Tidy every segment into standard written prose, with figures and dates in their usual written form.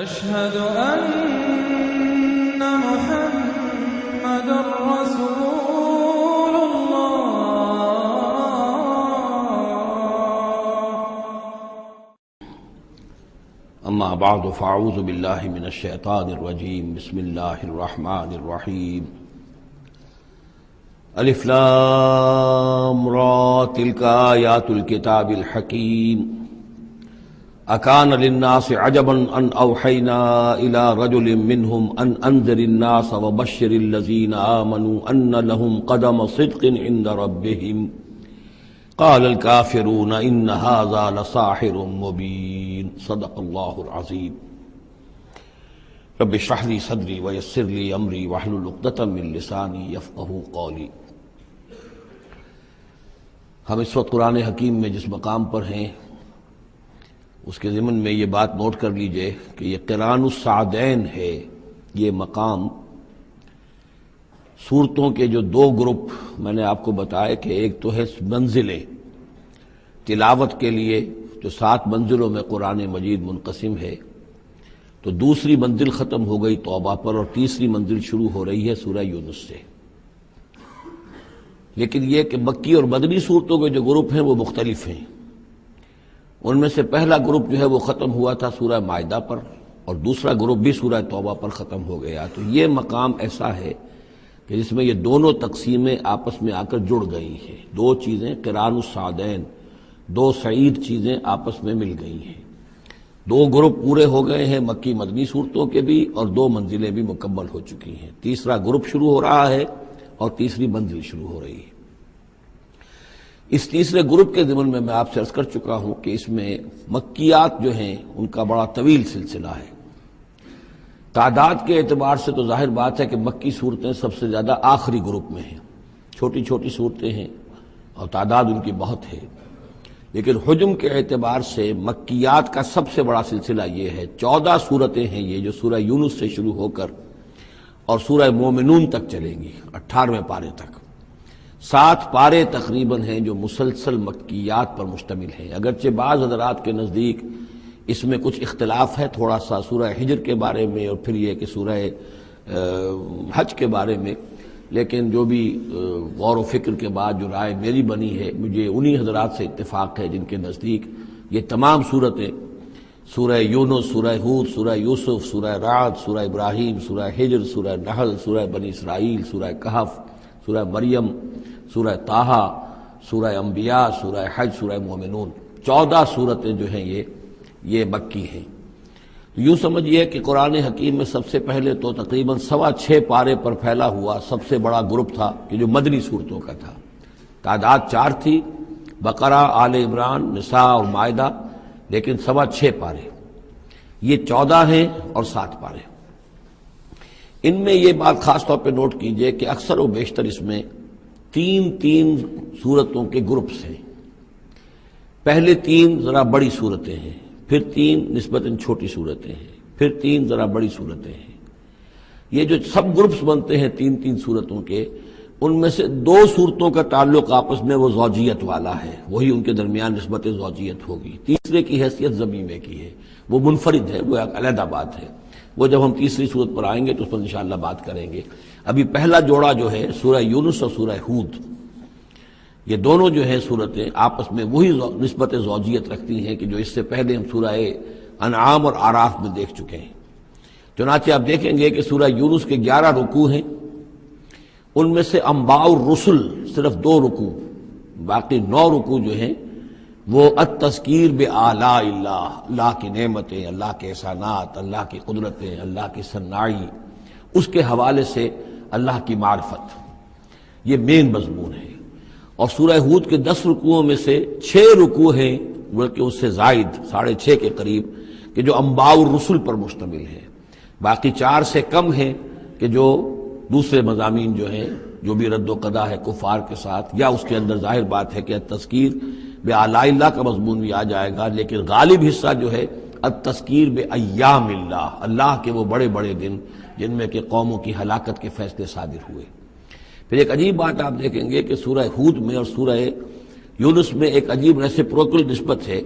أشهد أن محمد رسول الله. اما بعد فاعوذ باللہ من الشیطان الرجیم بسم اللہ الرحمن الرحیم الف لام را تلک آیات الکتاب الحکیم اکان للناس عجبا ان اوحینا الى رجل منهم ان انذر الناس وبشر الذین آمنوا ان لهم قدم صدق عند ربهم قال الكافرون ان هذا لساحر مبین صدق اللہ العظیم رب اشرح لي صدری ویسر لي امری واحلل عقدۃ من لسانی یفقہوا قولی۔ ہم اس وقت قرآن حکیم میں جس مقام پر ہیں اس کے ضمن میں یہ بات نوٹ کر لیجئے کہ یہ قران السعدین ہے۔ یہ مقام صورتوں کے جو دو گروپ میں نے آپ کو بتایا کہ ایک تو ہے منزلیں تلاوت کے لیے جو 7 منزلوں میں قرآن مجید منقسم ہے، تو دوسری منزل ختم ہو گئی توبہ پر اور تیسری منزل شروع ہو رہی ہے سورہ یونس سے۔ لیکن یہ کہ مکی اور مدنی صورتوں کے جو گروپ ہیں وہ مختلف ہیں۔ ان میں سے پہلا گروپ جو ہے وہ ختم ہوا تھا سورہ مائدہ پر اور دوسرا گروپ بھی سورہ توبہ پر ختم ہو گیا۔ تو یہ مقام ایسا ہے کہ جس میں یہ دونوں تقسیمیں آپس میں آ کر جڑ گئی ہیں، دو چیزیں قران السعدین، دو سعید چیزیں آپس میں مل گئی ہیں۔ 2 گروپ پورے ہو گئے ہیں مکی مدنی صورتوں کے بھی اور 2 منزلیں بھی مکمل ہو چکی ہیں۔ تیسرا گروپ شروع ہو رہا ہے اور تیسری منزل شروع ہو رہی ہے۔ اس تیسرے گروپ کے ضمن میں آپ سے عرض کر چکا ہوں کہ اس میں مکیات جو ہیں ان کا بڑا طویل سلسلہ ہے۔ تعداد کے اعتبار سے تو ظاہر بات ہے کہ مکی صورتیں سب سے زیادہ آخری گروپ میں ہیں، چھوٹی چھوٹی صورتیں ہیں اور تعداد ان کی بہت ہے، لیکن حجم کے اعتبار سے مکیات کا سب سے بڑا سلسلہ یہ ہے۔ 14 صورتیں ہیں یہ جو سورہ یونس سے شروع ہو کر اور سورہ مومنون تک چلیں گی 18ویں پارے تک۔ 7 پارے تقریباً ہیں جو مسلسل مکیات پر مشتمل ہیں، اگرچہ بعض حضرات کے نزدیک اس میں کچھ اختلاف ہے تھوڑا سا سورہ حجر کے بارے میں اور پھر یہ کہ سورہ حج کے بارے میں، لیکن جو بھی غور و فکر کے بعد جو رائے میری بنی ہے مجھے انہی حضرات سے اتفاق ہے جن کے نزدیک یہ تمام صورتیں سورہ یونس، سورہ ہود، سورہ یوسف، سورہ رعد، سورہ ابراہیم، سورہ حجر، سورہ نحل، سورہ بنی اسرائیل، سورہ کہف، سورہ مریم، سورہ طٰہٰ، سورہ انبیاء، سورہ حج، سورہ مومنون، 14 صورتیں جو ہیں یہ مکی ہیں۔ یوں سمجھیے کہ قرآن حکیم میں سب سے پہلے تو تقریباً 6.25 پارے پر پھیلا ہوا سب سے بڑا گروپ تھا کہ جو مدنی صورتوں کا تھا۔ تعداد 4 تھی، بقرہ، آل عمران، نساء اور مائدہ، لیکن 6.25 پارے، یہ 14 ہیں اور 7 پارے۔ ان میں یہ بات خاص طور پہ نوٹ کیجئے کہ اکثر و بیشتر اس میں 3 صورتوں کے گروپس ہیں۔ پہلے 3 ذرا بڑی صورتیں ہیں، پھر 3 نسبتاً چھوٹی صورتیں ہیں، پھر 3 ذرا بڑی صورتیں ہیں۔ یہ جو سب گروپس بنتے ہیں 3 صورتوں کے، ان میں سے 2 صورتوں کا تعلق آپس میں وہ زوجیت والا ہے، وہی ان کے درمیان نسبت زوجیت ہوگی۔ تیسرے کی حیثیت ضمیمے کی ہے، وہ منفرد ہے، وہ ایک علیحدہ بات ہے، وہ جب ہم تیسری صورت پر آئیں گے تو اس پر انشاءاللہ بات کریں گے۔ ابھی پہلا جوڑا جو ہے سورہ یونس اور سورہ ہود، یہ دونوں جو ہیں صورتیں آپس میں وہی نسبت زوجیت رکھتی ہیں کہ جو اس سے پہلے ہم سورہ انعام اور اعراف میں دیکھ چکے ہیں۔ چنانچہ آپ دیکھیں گے کہ سورہ یونس کے 11 رکوع ہیں، ان میں سے انباء الرسل صرف 2 رکوع، باقی 9 رکوع جو ہیں وہ التذکیر بآلاء اللہ، اللہ کی نعمتیں، اللہ کے احسانات، اللہ کی قدرتیں، اللہ کی صناعی، اس کے حوالے سے اللہ کی معرفت، یہ مین مضمون ہے۔ اور سورہ ہود کے 10 رکوعوں میں سے 6 رکوع ہیں بلکہ اس سے زائد 6.5 کے قریب کہ جو انباء الرسل پر مشتمل ہے، باقی 4 سے کم ہیں کہ جو دوسرے مضامین جو ہیں جو بھی رد و قضا ہے کفار کے ساتھ، یا اس کے اندر ظاہر بات ہے کہ التذکیر بآلاء اللہ کا مضمون بھی آ جائے گا، لیکن غالب حصہ جو ہے التذکیر بایام اللہ، اللہ کے وہ بڑے بڑے دن جن میں کہ قوموں کی ہلاکت کے فیصلے صادر ہوئے۔ پھر ایک عجیب بات آپ دیکھیں گے کہ سورہ ہود میں اور سورہ یونس میں ایک عجیب ریسیپروکل نسبت ہے۔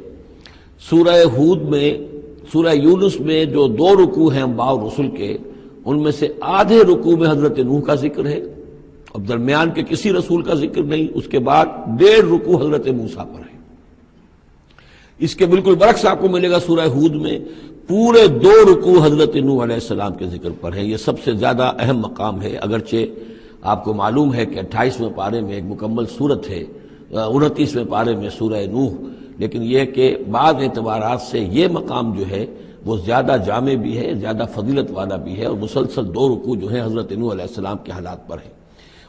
سورہ ہود میں سورہ یونس میں جو 2 رکوع ہیں انبیاء اور رسل کے، ان میں سے آدھے رکوع میں حضرت نوح کا ذکر ہے اور درمیان کے کسی رسول کا ذکر نہیں، اس کے بعد 1.5 رکوع حضرت موسیٰ پر ہے۔ اس کے بالکل برعکس آپ کو ملے گا سورہ ہود میں پورے 2 رکوع حضرت نوح علیہ السلام کے ذکر پر ہیں۔ یہ سب سے زیادہ اہم مقام ہے، اگرچہ آپ کو معلوم ہے کہ 28ویں پارے میں ایک مکمل سورت ہے، 29ویں پارے میں سورہ نوح، لیکن یہ کہ بعض اعتبارات سے یہ مقام جو ہے وہ زیادہ جامع بھی ہے، زیادہ فضیلت والا بھی ہے، اور مسلسل 2 رکوع جو ہیں حضرت نوح علیہ السلام کے حالات پر ہیں،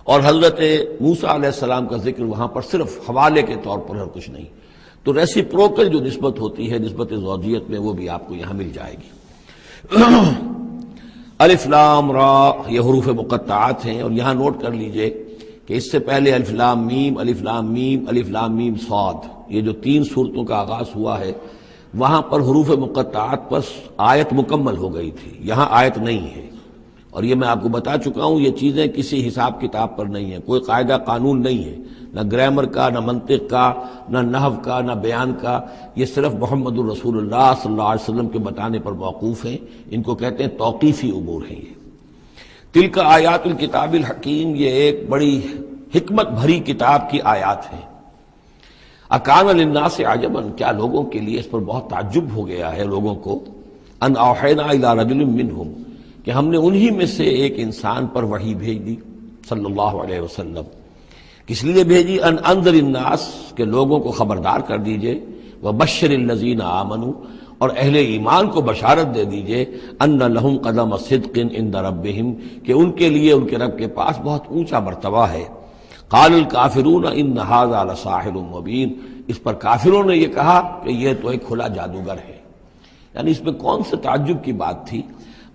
اور حضرت موسیٰ علیہ السلام کا ذکر وہاں پر صرف حوالے کے طور پر اور کچھ نہیں۔ تو ریسیپروکل جو نسبت ہوتی ہے نسبت زوجیت میں، وہ بھی آپ کو یہاں مل جائے گی۔ الف لام را یہ حروف مقطعات ہیں، اور یہاں نوٹ کر لیجئے کہ اس سے پہلے الف لام میم، الف لام میم، الف لام میم صاد، یہ جو 3 صورتوں کا آغاز ہوا ہے، وہاں پر حروف مقطعات پر آیت مکمل ہو گئی تھی، یہاں آیت نہیں ہے، اور یہ میں آپ کو بتا چکا ہوں، یہ چیزیں کسی حساب کتاب پر نہیں ہیں، کوئی قاعدہ قانون نہیں ہے، نہ گرامر کا، نہ منطق کا، نہ نحو کا، نہ بیان کا، یہ صرف محمد الرسول اللہ صلی اللہ علیہ وسلم کے بتانے پر موقوف ہیں، ان کو کہتے ہیں توقیفی امور ہیں۔ یہ تلک آیات الکتاب الحکیم، یہ ایک بڑی حکمت بھری کتاب کی آیات ہیں۔ اکان للناس عجبا، کیا لوگوں کے لیے اس پر بہت تعجب ہو گیا ہے لوگوں کو، ان اوحینا الی رجل منہم، کہ ہم نے انہی میں سے ایک انسان پر وحی بھیج دی صلی اللہ علیہ وسلم۔ کس لیے بھیجی؟ ان انذر الناس، کہ لوگوں کو خبردار کر دیجئے، وبشر الذین آمنوا، اور اہل ایمان کو بشارت دے دیجئے، ان لہم قدم صدق عند ربہم، کہ ان کے لیے ان کے رب کے پاس بہت اونچا مرتبہ ہے۔ قال الکافرون ان ھذا لساحر مبین، اس پر کافروں نے یہ کہا کہ یہ تو ایک کھلا جادوگر ہے۔ یعنی اس میں کون سے تعجب کی بات تھی؟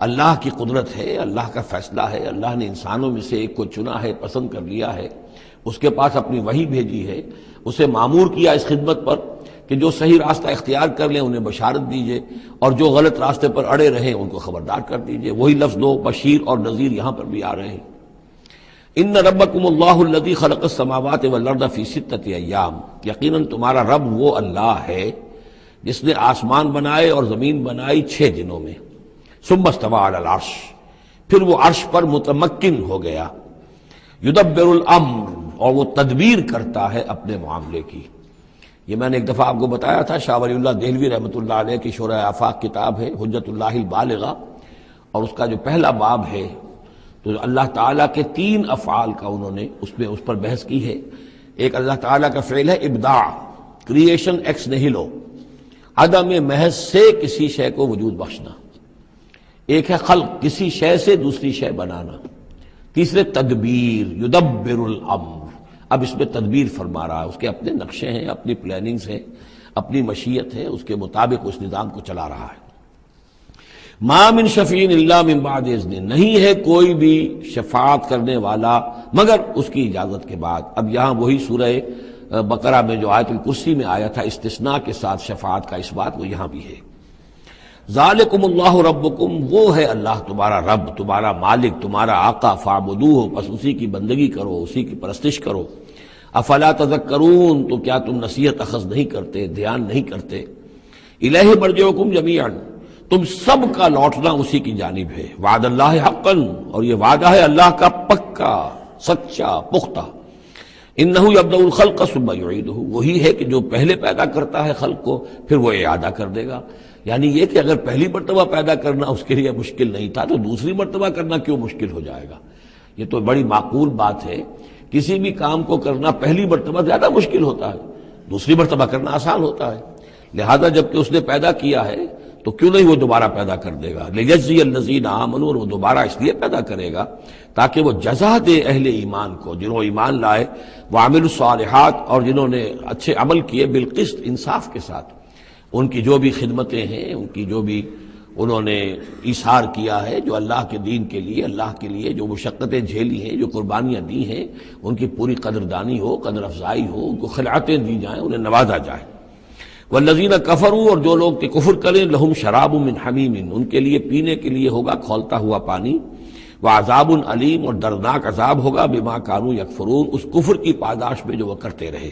اللہ کی قدرت ہے، اللہ کا فیصلہ ہے، اللہ نے انسانوں میں سے ایک کو چنا ہے، پسند کر لیا ہے، اس کے پاس اپنی وحی بھیجی ہے، اسے مامور کیا اس خدمت پر کہ جو صحیح راستہ اختیار کر لیں انہیں بشارت دیجئے، اور جو غلط راستے پر اڑے رہیں ان کو خبردار کر دیجئے۔ وہی لفظ دو، بشیر اور نذیر، یہاں پر بھی آ رہے ہیں۔ ان ربکم اللہ الذی خلق السماوات والارض فی 6 ایام، یقیناً تمہارا رب وہ اللہ ہے جس نے آسمان بنائے اور زمین بنائی 6 دنوں میں۔ ثم استوى علی العرش، پھر وہ عرش پر متمکن ہو گیا۔ یدبر الامر، اور وہ تدبیر کرتا ہے اپنے معاملے کی۔ یہ میں نے ایک دفعہ آپ کو بتایا تھا، شاہ ولی اللہ دہلوی رحمۃ اللہ علیہ کی شرح آفاق کتاب ہے حجت اللہ البالغہ، اور اس کا جو پہلا باب ہے تو اللہ تعالیٰ کے 3 افعال کا انہوں نے اس پر بحث کی ہے۔ ایک اللہ تعالیٰ کا فعل ہے ابداع، کریشن ایکس نہیلو، عدم محض سے کسی شے کو وجود بخشنا۔ ایک ہے خلق، کسی شے سے دوسری شے بنانا۔ تیسرے تدبیر، یدبر الامر، اب اس میں تدبیر فرما رہا ہے، اس کے اپنے نقشے ہیں، اپنی پلاننگز ہیں، اپنی مشیت ہے، اس کے مطابق اس نظام کو چلا رہا ہے۔ ما من شفیع الا من بعد اذن، نہیں ہے کوئی بھی شفاعت کرنے والا مگر اس کی اجازت کے بعد۔ اب یہاں وہی سورہ بقرہ میں جو آیت الکرسی میں آیا تھا استثناء کے ساتھ شفاعت کا اس بات، وہ یہاں بھی ہے۔ ذالکم اللہ ربکم، وہ ہے اللہ تمہارا رب، تمہارا مالک، تمہارا آقا، فاعبدوہ، بس اسی کی بندگی کرو، اسی کی پرستش کرو۔ افلا تذکرون، تو کیا تم نصیحت اخذ نہیں کرتے، دھیان نہیں کرتے۔ الیہ مرجعکم جمیعا، تم سب کا لوٹنا اسی کی جانب ہے۔ وعد اللہ حقا، اور یہ وعدہ ہے اللہ کا پکا، سچا، پختہ۔ انہ یبدأ الخلق ثم یعیدہ، وہی ہے کہ جو پہلے پیدا کرتا ہے خلق کو پھر وہ اعادہ کر دے گا۔ یعنی یہ کہ اگر پہلی مرتبہ پیدا کرنا اس کے لیے مشکل نہیں تھا تو دوسری مرتبہ کرنا کیوں مشکل ہو جائے گا؟ یہ تو بڑی معقول بات ہے۔ کسی بھی کام کو کرنا پہلی مرتبہ زیادہ مشکل ہوتا ہے، دوسری مرتبہ کرنا آسان ہوتا ہے۔ لہذا جب کہ اس نے پیدا کیا ہے تو کیوں نہیں وہ دوبارہ پیدا کر دے گا؟ لیجزی الذین آمنوا، اور وہ دوبارہ اس لیے پیدا کرے گا تاکہ وہ جزا دے اہل ایمان کو، جنہوں ایمان لائے، وعملوا الصالحات، اور جنہوں نے اچھے عمل کیے، بالقسط، انصاف کے ساتھ۔ ان کی جو بھی خدمتیں ہیں، ان کی جو بھی انہوں نے ایثار کیا ہے، جو اللہ کے دین کے لیے، اللہ کے لیے جو مشقتیں جھیلی ہیں، جو قربانیاں دی ہیں، ان کی پوری قدردانی ہو، قدر افزائی ہو، ان کو خلعتیں دی جائیں، انہیں نوازا جائے۔ والذین کفروا، اور جو لوگ کہ کفر کریں، لہم شراب من حمیم، ان کے لیے پینے کے لیے ہوگا کھولتا ہوا پانی، وعذاب علیم، اور دردناک عذاب ہوگا بما کانوا یکفرون، اس کفر کی پاداش میں جو وہ کرتے رہے۔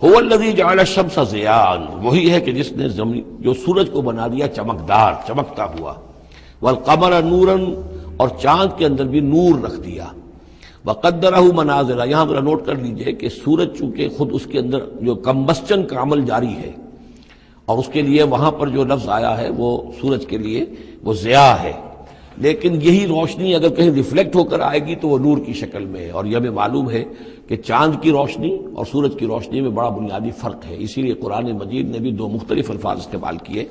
هو الذی جعل الشمس ضیاء، وہی ہے کہ جس نے جو سورج کو بنا دیا چمکدار، چمکتا ہوا، والقمر نورا، اور چاند کے اندر بھی نور رکھ دیا، وقدرہ منازل، یہاں ذرا نوٹ کر لیجئے کہ سورج چونکہ خود اس کے اندر جو کمبسچن کا عمل جاری ہے، اور اس کے لیے وہاں پر جو لفظ آیا ہے وہ سورج کے لیے وہ ضیاء ہے، لیکن یہی روشنی اگر کہیں ریفلیکٹ ہو کر آئے گی تو وہ نور کی شکل میں ہے، اور یہ ہمیں معلوم ہے کہ چاند کی روشنی اور سورج کی روشنی میں بڑا بنیادی فرق ہے، اسی لیے قرآن مجید نے بھی دو مختلف الفاظ استعمال کیے۔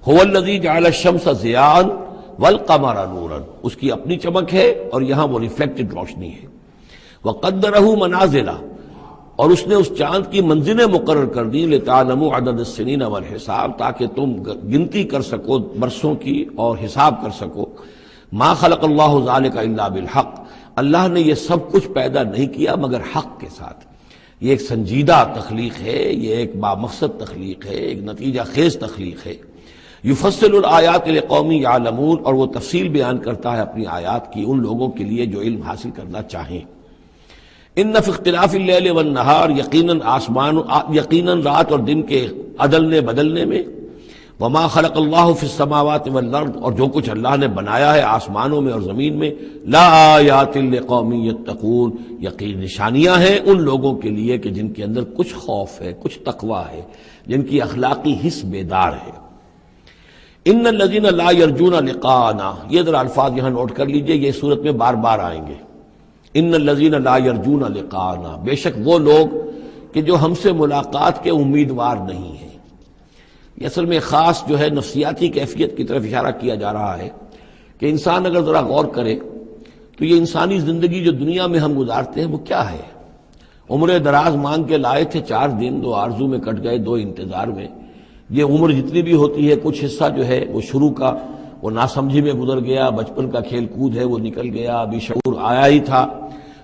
هو الذی جعل الشمس ضیاء والقمر نورا، اس کی اپنی چمک ہے اور یہاں وہ ریفلیکٹڈ روشنی ہے، وقدرہ منازل، اور اس نے اس چاند کی منزلیں مقرر کر دی، لتعلموا عدد السنین والحساب، تاکہ تم گنتی کر سکو برسوں کی اور حساب کر سکو۔ ما خلق اللہ ذلک الا بالحق، اللہ نے یہ سب کچھ پیدا نہیں کیا مگر حق کے ساتھ۔ یہ ایک سنجیدہ تخلیق ہے، یہ ایک بامقصد تخلیق ہے، ایک نتیجہ خیز تخلیق ہے۔ یفصل الآیات لقوم یعلمون، اور وہ تفصیل بیان کرتا ہے اپنی آیات کی ان لوگوں کے لیے جو علم حاصل کرنا چاہیں۔ ان فی اختلاف اللیل والنہار، یقیناً رات اور دن کے عدلنے بدلنے میں، وما خلق اللہ فی السماوات والارض، اور جو کچھ اللہ نے بنایا ہے آسمانوں میں اور زمین میں، لا آیات لقوم یتقون، یقین نشانیاں ہیں ان لوگوں کے لیے کہ جن کے اندر کچھ خوف ہے، کچھ تقویٰ ہے، جن کی اخلاقی حس بیدار ہے۔ ان الذین لا یرجون لقاءنا، یہ ذرا الفاظ یہاں نوٹ کر لیجئے، یہ صورت میں بار بار آئیں گے۔ ان الذین لا یرجون لقاءنا، بے شک وہ لوگ کہ جو ہم سے ملاقات کے امیدوار نہیں ہیں۔ یہ اصل میں خاص جو ہے نفسیاتی کیفیت کی طرف اشارہ کیا جا رہا ہے کہ انسان اگر ذرا غور کرے تو یہ انسانی زندگی جو دنیا میں ہم گزارتے ہیں وہ کیا ہے؟ عمر دراز مانگ کے لائے تھے 4 دن، 2 آرزو میں کٹ گئے، 2 انتظار میں۔ یہ عمر جتنی بھی ہوتی ہے کچھ حصہ جو ہے وہ شروع کا وہ ناسمجھی میں گزر گیا، بچپن کا کھیل کود ہے وہ نکل گیا، ابھی شعور آیا ہی تھا،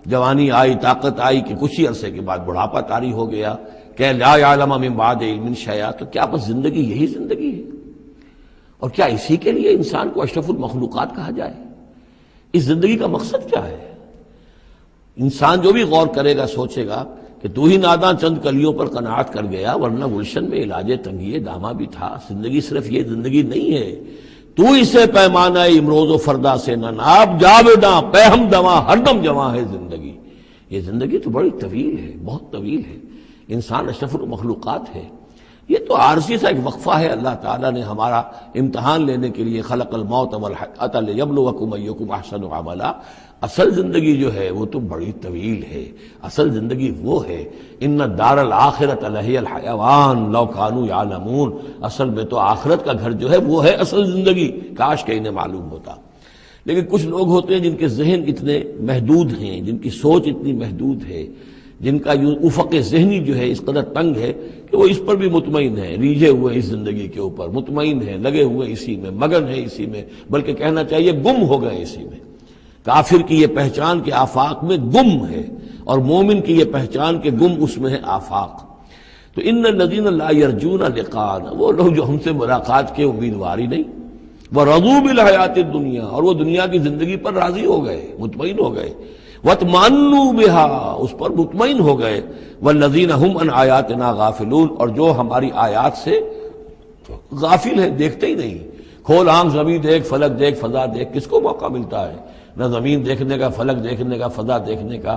جوانی آئی، طاقت آئی کہ کچھ ہی عرصے کے بعد بڑھاپا طاری ہو گیا، کہ لا یعلم من بعد علم شیئا۔ تو کیا بس زندگی یہی زندگی ہے؟ اور کیا اسی کے لیے انسان کو اشرف المخلوقات کہا جائے؟ اس زندگی کا مقصد کیا ہے؟ انسان جو بھی غور کرے گا سوچے گا کہ تو ہی ناداں چند کلیوں پر قناعت کر گیا، ورنہ گلشن میں علاج تنگی دامہ بھی تھا۔ زندگی صرف یہ زندگی نہیں ہے، تو اسے پیمانہ امروز و فردا سے نہ ناب، جاویداں پہ ہم دواں ہر دم جواں ہے زندگی۔ یہ زندگی تو بڑی طویل ہے، بہت طویل ہے، انسان اشرف المخلوقات ہے۔ یہ تو عارضی سا ایک وقفہ ہے، اللہ تعالیٰ نے ہمارا امتحان لینے کے لیے خلق الموت والحیاۃ لیبلوکم ایکم احسن عملا۔ اصل زندگی جو ہے وہ تو بڑی طویل ہے، اصل زندگی وہ ہے ان الدار الآخرۃ لہی الحیوان لو کانوا یعلمون، اصل میں تو آخرت کا گھر جو ہے وہ ہے اصل زندگی، کاش کہ انہیں معلوم ہوتا۔ لیکن کچھ لوگ ہوتے ہیں جن کے ذہن اتنے محدود ہیں، جن کی سوچ اتنی محدود ہے، جن کا افق ذہنی جو ہے اس قدر تنگ ہے کہ وہ اس پر بھی مطمئن ہے، ریجھے ہوئے اس زندگی کے اوپر مطمئن ہے، لگے ہوئے اسی میں، مگن ہے اسی میں، بلکہ کہنا چاہیے گم ہو گئے اسی میں۔ کافر کی یہ پہچان کے آفاق میں گم ہے، اور مومن کی یہ پہچان کے گم اس میں ہے آفاق۔ تو ان الذین لا یرجون لقاءنا، وہ لوگ جو ہم سے ملاقات کے امیدوار ہی نہیں، ورضوا بالحیات الدنیا، اور وہ دنیا کی زندگی پر راضی ہو گئے، مطمئن ہو گئے، واطمأنوا بها، اس پر مطمئن ہو گئے، والذین هم عن آیاتنا غافلون، اور جو ہماری آیات سے غافل ہیں، دیکھتے ہی نہیں۔ کھول آنکھ زمین دیکھ، فلک دیکھ، فضا دیکھ، کس کو موقع ملتا ہے؟ نہ زمین دیکھنے کا، فلک دیکھنے کا، فضا دیکھنے کا۔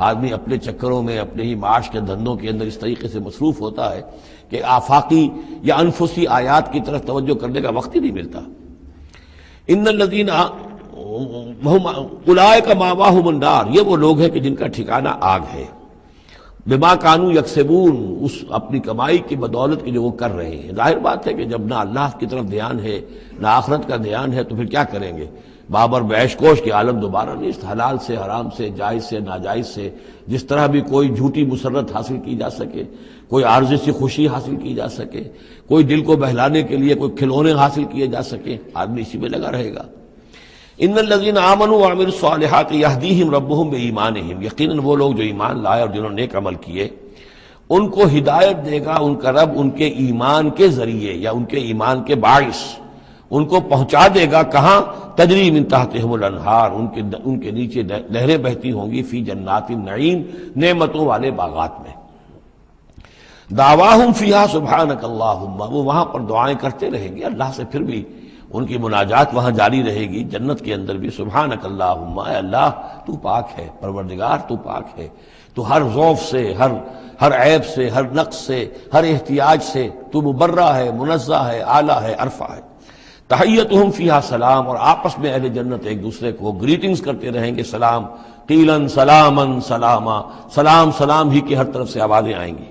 آدمی اپنے چکروں میں، اپنے ہی معاش کے دھندوں کے اندر اس طریقے سے مصروف ہوتا ہے کہ آفاقی یا انفسی آیات کی طرف توجہ کرنے کا وقت ہی نہیں ملتا۔ ان الذین اولئک مأواہم النار، یہ وہ لوگ ہیں کہ جن کا ٹھکانہ آگ ہے، بما کانوا یکسبون، اس اپنی کمائی کی بدولت کی جو وہ کر رہے ہیں۔ ظاہر بات ہے کہ جب نہ اللہ کی طرف دھیان ہے نہ آخرت کا دھیان ہے تو پھر کیا کریں گے؟ بابر بیش کوش کی عالم دوبارہ نہیں، حلال سے، حرام سے، جائز سے، ناجائز سے جس طرح بھی کوئی جھوٹی مسرت حاصل کی جا سکے، کوئی عارضی سی خوشی حاصل کی جا سکے، کوئی دل کو بہلانے کے لیے کوئی کھلونے حاصل کیے جا سکے، آدمی اسی میں لگا رہے گا۔ ان الذین آمنوا وعملوا الصالحات یہدیہم ربہم بایمانہم، یقیناً وہ لوگ جو ایمان لائے اور جنہوں نے نیک عمل کیے ان کو ہدایت دے گا ان کا رب ان کے ایمان کے ذریعے یا ان کے ایمان کے باعث، ان کو پہنچا دے گا کہاں؟ تجری من تحتہم الانہار، ان کے نیچے نہریں بہتی ہوں گی، فی جنات النعیم، نعمتوں والے باغات میں۔ دعواہم فیہا سبحانک اللہم، وہ وہاں پر دعائیں کرتے رہیں گے اللہ سے، پھر بھی ان کی مناجات وہاں جاری رہے گی جنت کے اندر بھی، سبحانک اللہم، اے اللہ تو پاک ہے، پروردگار تو پاک ہے، تو ہر ضعف سے، ہر عیب سے، ہر نقص سے، ہر احتیاج سے تو مبرہ ہے، منزہ ہے، اعلیٰ ہے، عرفہ ہے۔ تحیتہم فیہا سلام، اور آپس میں اہل جنت ایک دوسرے کو گریٹنگز کرتے رہیں گے، سلام، قیلاً سلاماً سلاما، سلام سلام ہی کی ہر طرف سے آوازیں آئیں گی۔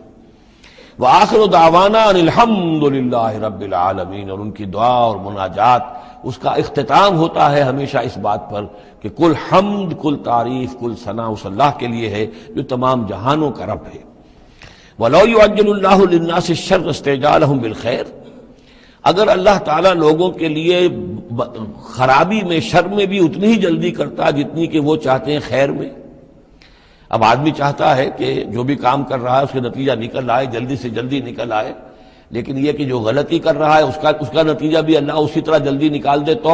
وآخر دعوانا ان الحمد للہ رب العالمین، اور ان کی دعا اور مناجات اس کا اختتام ہوتا ہے ہمیشہ اس بات پر کہ کل حمد، کل تعریف، کل ثنا اس اللہ کے لیے ہے جو تمام جہانوں کا رب ہے۔ وَلَوْ يُعَجِّلُ اللَّهُ لِلنَّاسِ الشَّرَّ اسْتِعْجَالَهُم بِالْخَيْرِ، اگر اللہ تعالیٰ لوگوں کے لیے خرابی میں، شر میں بھی اتنی ہی جلدی کرتا جتنی کہ وہ چاہتے ہیں خیر میں۔ اب آدمی چاہتا ہے کہ جو بھی کام کر رہا ہے اس کا نتیجہ نکل آئے، جلدی سے جلدی نکل آئے، لیکن یہ کہ جو غلطی کر رہا ہے اس کا نتیجہ بھی اللہ اسی طرح جلدی نکال دے، تو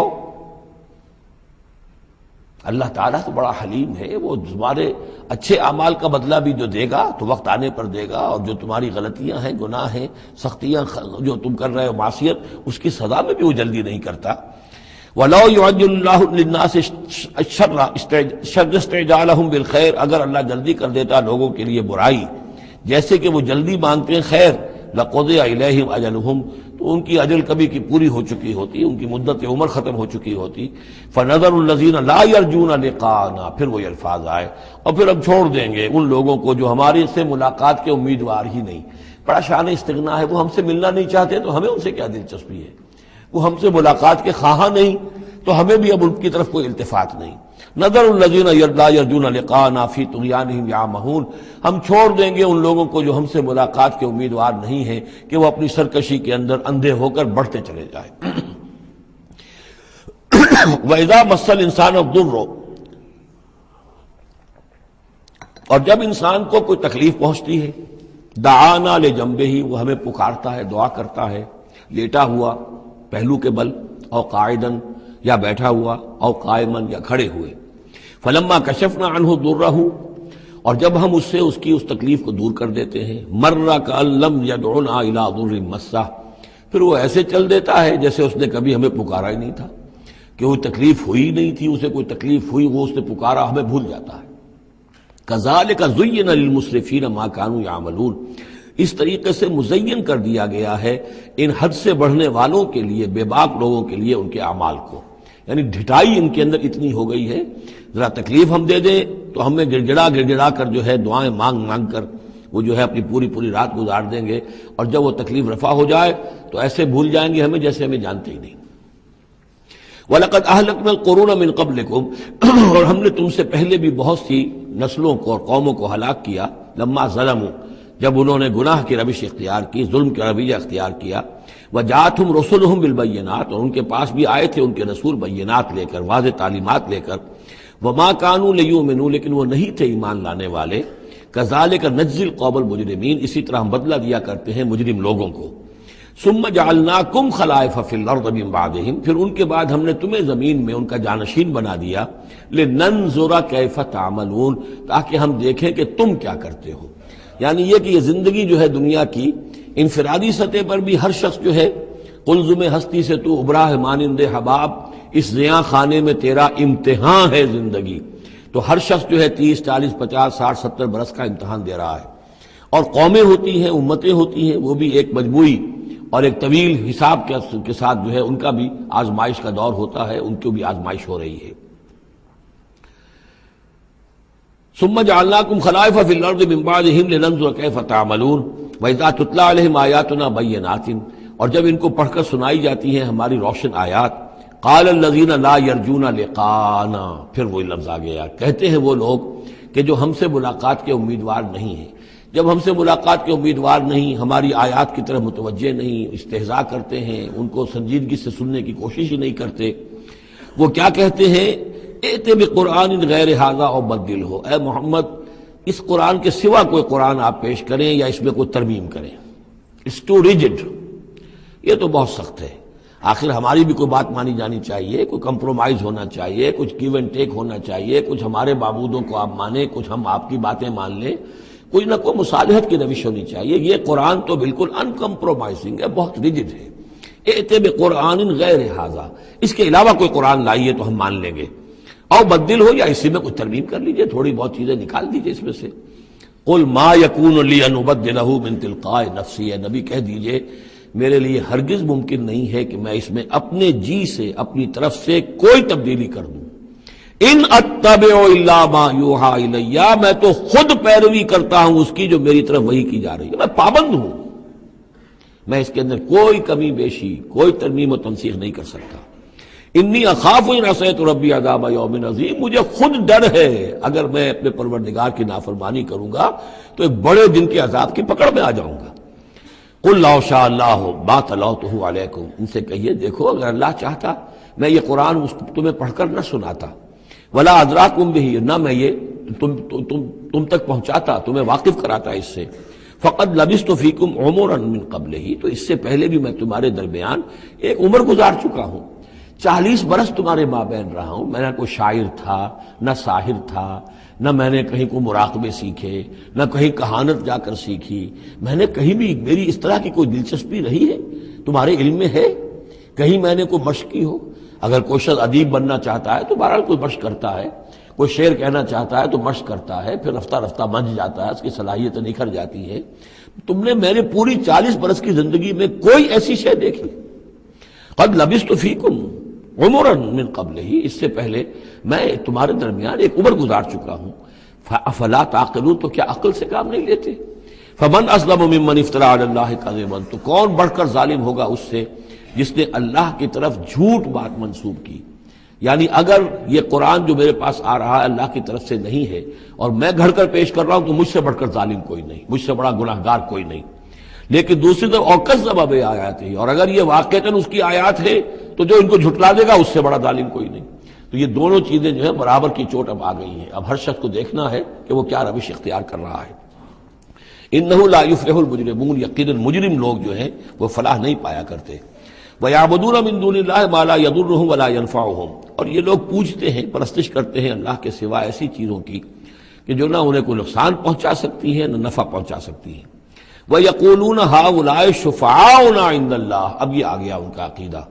اللہ تعالیٰ تو بڑا حلیم ہے، وہ تمہارے اچھے اعمال کا بدلہ بھی جو دے گا تو وقت آنے پر دے گا، اور جو تمہاری غلطیاں ہیں، گناہ ہیں، سختیاں جو تم کر رہے ہو، معصیت، اس کی سزا میں بھی وہ جلدی نہیں کرتا۔ وَلَوْ يُعَجِّلُ اللَّهُ لِلنَّاسِ الشَّرَّ اسْتِعْجَالَهُم بِالْخَيْرِ، اگر اللہ جلدی کر دیتا لوگوں کے لیے برائی، جیسے کہ وہ جلدی مانگتے ہیں خیر، لَقُضِيَ إِلَيْهِمْ أَجَلُهُمْ، تو ان کی اجل کبھی کی پوری ہو چکی ہوتی، ان کی مدت عمر ختم ہو چکی ہوتی۔ فَنَذَرُ الَّذِينَ لَا يَرْجُونَ لِقَاءَنَا، پھر وہ الفاظ آئے، اور پھر اب چھوڑ دیں گے ان لوگوں کو جو ہمارے سے ملاقات کے امیدوار ہی نہیں۔ بڑا شان استغنا ہے، وہ ہم سے ملنا نہیں چاہتے تو ہمیں ان سے کیا دلچسپی ہے، وہ ہم سے ملاقات کے خواہاں نہیں تو ہمیں بھی اب ان کی طرف کوئی التفات نہیں۔ نذر الذین لا یرجون لقاءنا فی طغیانہم یعمہون، ہم چھوڑ دیں گے ان لوگوں کو جو ہم سے ملاقات کے امیدوار نہیں ہیں کہ وہ اپنی سرکشی کے اندر اندھے ہو کر بڑھتے چلے جائیں۔ وَإِذَا مَسَّ الْإِنسَانَ الضُّرُّ، اور جب انسان کو کوئی تکلیف پہنچتی ہے، دعانا لجنبہ، وہ ہمیں پکارتا ہے، دعا کرتا ہے، لیٹا ہوا پہلو کے بل، او قاعدن، یا بیٹھا ہوا، او قائمن، یا کھڑے ہوئے۔ فلما کشفنا عنہ ضرہ، اور جب ہم اس سے اس کی اس تکلیف کو دور کر دیتے ہیں، مر کأن لم یدعنا الی ضر مسہ، پھر وہ ایسے چل دیتا ہے جیسے اس نے کبھی ہمیں پکارا ہی نہیں تھا، کہ کوئی تکلیف ہوئی نہیں تھی، اسے کوئی تکلیف ہوئی، وہ اس نے پکارا، ہمیں بھول جاتا ہے۔ کذالک زین للمسرفین ما کانوا یعملون، اس طریقے سے مزین کر دیا گیا ہے ان حد سے بڑھنے والوں کے لیے، بے باک لوگوں کے لیے، ان کے اعمال کو، یعنی ڈھٹائی ان کے اندر اتنی ہو گئی ہے، ذرا تکلیف ہم دے دیں تو ہمیں گڑ گڑا کر جو ہے دعائیں مانگ مانگ کر وہ جو ہے اپنی پوری رات گزار دیں گے، اور جب وہ تکلیف رفع ہو جائے تو ایسے بھول جائیں گے ہمیں جیسے ہمیں جانتے ہی نہیں۔ وَلَقَدْ أَهْلَكْنَا الْقُرُونَ مِن قَبْلِكُمْ، اور ہم نے تم سے پہلے بھی بہت سی نسلوں کو اور قوموں کو ہلاک کیا، لما ظلموا، جب انہوں نے گناہ کی روش اختیار کی، ظلم کا رویہ اختیار کیا، وجاءتهم رسلهم بالبینات، اور ان کے پاس بھی آئے تھے ان کے رسول بینات لے کر، واضح تعلیمات لے کر، وما كانوا ليؤمنوا، لیکن وہ نہیں تھے ایمان لانے والے، كذلك نجزي القوم المجرمین، اسی طرح ہم بدلہ دیا کرتے ہیں مجرم لوگوں کو۔ ثم جعلناكم خلائف في الارض من بعدهم، پھر ان کے بعد ہم نے تمہیں زمین میں ان کا جانشین بنا دیا، لننظر كيف تعملون، تاکہ ہم دیکھیں کہ تم کیا کرتے ہو۔ یعنی یہ کہ یہ زندگی جو ہے دنیا کی انفرادی سطح پر بھی ہر شخص جو ہے قلزم ہستی سے تو ابرا ہے مانند حباب، اس زیاں خانے میں تیرا امتحان ہے زندگی، تو ہر شخص جو ہے 30 40 50 60 70 برس کا امتحان دے رہا ہے، اور قومیں ہوتی ہیں، امتیں ہوتی ہیں، وہ بھی ایک مجموعی اور ایک طویل حساب کے ساتھ جو ہے ان کا بھی آزمائش کا دور ہوتا ہے، ان کو بھی آزمائش ہو رہی ہے۔ ثم جعلناكم خلائف في الارض من بعدهم لننظر كيف تعملون واذا تتلى عليهم آیاتنا بینات، اور جب ان کو پڑھ کر سنائی جاتی ہیں ہماری روشن آیات، قال الذين لا يرجون لقاءنا، پھر وہی لفظ آ گیا، کہتے ہیں وہ لوگ کہ جو ہم سے ملاقات کے امیدوار نہیں ہیں، جب ہم سے ملاقات کے امیدوار نہیں، ہماری آیات کی طرف متوجہ نہیں، استہزاء کرتے ہیں، ان کو سنجیدگی سے سننے کی کوشش ہی نہیں کرتے، وہ کیا کہتے ہیں، ایتے بقرآن غیر ھذا او بدل ہو، اے محمد اس قرآن کے سوا کوئی قرآن آپ پیش کریں یا اس میں کوئی ترمیم کریں، اٹس ٹو ریجڈ، یہ تو بہت سخت ہے۔ آخر ہماری بھی کوئی بات مانی جانی چاہیے، کوئی کمپرومائز ہونا چاہیے، کچھ گیو اینڈ ٹیک ہونا چاہیے، کچھ ہمارے معبودوں کو آپ مانیں، کچھ ہم آپ کی باتیں مان لیں، کوئی نہ کوئی مصالحت کی روش ہونی چاہیے. یہ قرآن تو بالکل ان کمپرومائزنگ ہے، بہت ریجڈ ہے. ائت بقرآن غیر ھذا، اس کے علاوہ کوئی قرآن لائیے تو ہم مان لیں گے. او بدل ہو، یا اسی میں کچھ ترمیم کر لیجئے، تھوڑی بہت چیزیں نکال دیجئے اس میں سے. قل ما یکون لی ان ابدلہ من تلقاء نفسی، نبی کہہ دیجئے میرے لیے ہرگز ممکن نہیں ہے کہ میں اس میں اپنے جی سے، اپنی طرف سے کوئی تبدیلی کر دوں. ان اتبع الا ما یوحی الی، میں تو خود پیروی کرتا ہوں اس کی جو میری طرف وحی کی جا رہی ہے. میں پابند ہوں، میں اس کے اندر کوئی کمی بیشی، کوئی ترمیم و تنسیخ نہیں کر سکتا. انی اخاف ان عصیت ربی عذاب یوم عظیم، مجھے خود ڈر ہے اگر میں اپنے پروردگار کی نافرمانی کروں گا تو ایک بڑے دن کے عذاب کی پکڑ میں آ جاؤں گا. قل لو شاء اللہ ما تلوتہ علیکم، ان سے کہیے دیکھو اگر اللہ چاہتا میں یہ قرآن تمہیں پڑھ کر نہ سناتا، ولا ادراکم بہ، نہ میں یہ تم تک پہنچاتا، تمہیں واقف کراتا اس سے. فقد لبثت فیکم عمرا من قبلہ، تو اس سے پہلے بھی میں تمہارے درمیان ایک عمر گزار چکا ہوں. 40 برس تمہارے مابین رہا ہوں. میں نہ کوئی شاعر تھا، نہ ساحر تھا، نہ میں نے کہیں کوئی مراقبے سیکھے، نہ کہیں کہانت جا کر سیکھی. میں نے کہیں بھی میری اس طرح کی کوئی دلچسپی رہی ہے تمہارے علم میں ہے؟ کہیں میں نے کوئی مشق کی ہو؟ اگر کوئی شخص ادیب بننا چاہتا ہے تو بہرحال کوئی مشق کرتا ہے، کوئی شعر کہنا چاہتا ہے تو مشق کرتا ہے، پھر رفتہ رفتہ منجھ جاتا ہے، اس کی صلاحیتیں نکھر جاتی ہیں. میں نے پوری 40 برس کی زندگی میں کوئی ایسی شے دیکھی. قد لبثت فیکم عمرا من قبلہ، اس سے پہلے میں تمہارے درمیان ایک عمر گزار چکا ہوں. افلا تعقلون، تو کیا عقل سے کام نہیں لیتے؟ فمن اظلم ممن افترى علی اللہ کذبا، تو کون بڑھ کر ظالم ہوگا اس سے جس نے اللہ کی طرف جھوٹ بات منسوب کی. یعنی اگر یہ قرآن جو میرے پاس آ رہا ہے اللہ کی طرف سے نہیں ہے اور میں گھڑ کر پیش کر رہا ہوں تو مجھ سے بڑھ کر ظالم کوئی نہیں، مجھ سے بڑا گناہ گار کوئی نہیں. لیکن دوسری طرف اوکذب بآیاتہ، اور اگر یہ واقعتاً اس کی آیات ہے تو جو ان کو جھٹلا دے گا اس سے بڑا ظالم کوئی نہیں. تو یہ دونوں چیزیں جو ہے برابر کی چوٹ اب آ گئی ہیں. اب ہر شخص کو دیکھنا ہے کہ وہ کیا روش اختیار کر رہا ہے. انہ لا یفلح المجرمون، یقیناً مجرم لوگ جو ہیں وہ فلاح نہیں پایا کرتے. وَيَعْبُدُونَ مِن دُونِ اللَّهِ مَا لَا يَضُرُّهُمْ وَلَا يَنفَعُهُمْ، اور یہ لوگ پوجتے ہیں، پرستش کرتے ہیں اللہ کے سوا ایسی چیزوں کی کہ جو نہ انہیں کوئی نقصان پہنچا سکتی ہیں نہ نفع پہنچا سکتی ہیں. وَيَقُولُونَ هَؤُلَاءِ شُفَعَاؤُنَا عِندَ اللَّهِ، اب یہ آ گیا ان کا عقیدہ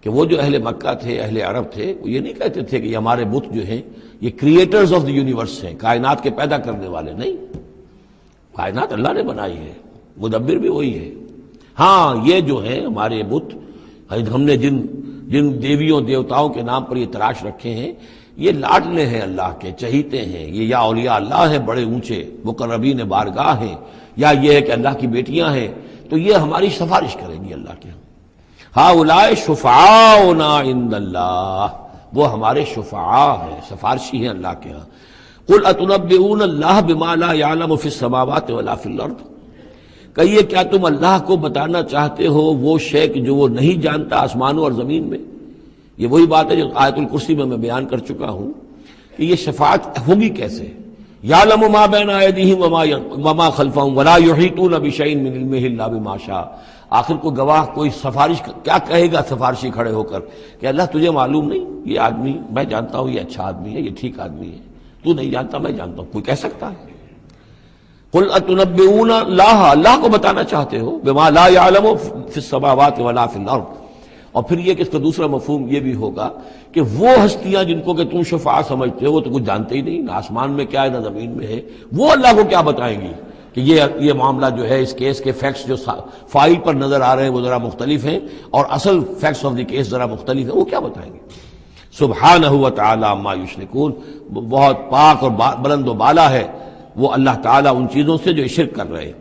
کہ وہ جو اہل مکہ تھے، اہل عرب تھے، وہ یہ نہیں کہتے تھے کہ یہ ہمارے بت جو ہیں یہ کریٹرز آف دی یونیورس ہیں، کائنات کے پیدا کرنے والے. نہیں، کائنات اللہ نے بنائی ہے، مدبر بھی وہی ہے. ہاں یہ جو ہیں ہمارے بت، ہم نے جن دیویوں دیوتاؤں کے نام پر یہ تراش رکھے ہیں، یہ لاڈلے ہیں اللہ کے، چہیتے ہیں. یہ یا اولیاء اللہ ہیں بڑے اونچے، مقربین بارگاہ ہیں، یا یہ ہے کہ اللہ کی بیٹیاں ہیں، تو یہ ہماری سفارش کریں گی اللہ کے. ہؤلاء شفعاؤنا عند اللہ، وہ ہمارے شفعاء ہیں، سفارشی ہیں اللہ کے ہاں. قل اتنبئون اللہ بما لا يعلم فی السماوات ولا فی الارض، کہیے کیا تم اللہ کو بتانا چاہتے ہو وہ شے کہ جو وہ نہیں جانتا آسمانوں اور زمین میں؟ یہ وہی بات ہے جو آیت الکرسی میں بیان کر چکا ہوں کہ یہ شفاعت ہوگی کیسے. یعلم ما بین ایدیہم وما خلفہم ولا یحیطون بشیء من علمہ الا بما شاء. آخر کو گواہ کوئی سفارش کیا کہے گا سفارشی کھڑے ہو کر کہ اللہ تجھے معلوم نہیں، یہ آدمی میں جانتا ہوں یہ اچھا آدمی ہے، یہ ٹھیک آدمی ہے، تو نہیں جانتا میں جانتا ہوں. کوئی کہہ سکتا ہے؟ قل اتنبئون اللہ، اللہ کو بتانا چاہتے ہو بما لا يعلم فی السماوات ولا فی الارض. اور پھر یہ کہ اس کا دوسرا مفہوم یہ بھی ہوگا کہ وہ ہستیاں جن کو کہ تم شفاعہ سمجھتے ہو وہ تو کچھ جانتے ہی نہیں، نہ آسمان میں کیا ہے نہ زمین میں ہے، وہ اللہ کو کیا بتائیں گی کہ یہ معاملہ جو ہے اس کیس کے فیکٹس جو فائل پر نظر آ رہے ہیں وہ ذرا مختلف ہیں اور اصل فیکٹس آف دی کیس ذرا مختلف ہیں، وہ کیا بتائیں گے؟ سبحانہ و تعالی عما یشرکون، بہت پاک اور بلند و بالا ہے وہ اللہ تعالیٰ ان چیزوں سے جو شرک کر رہے.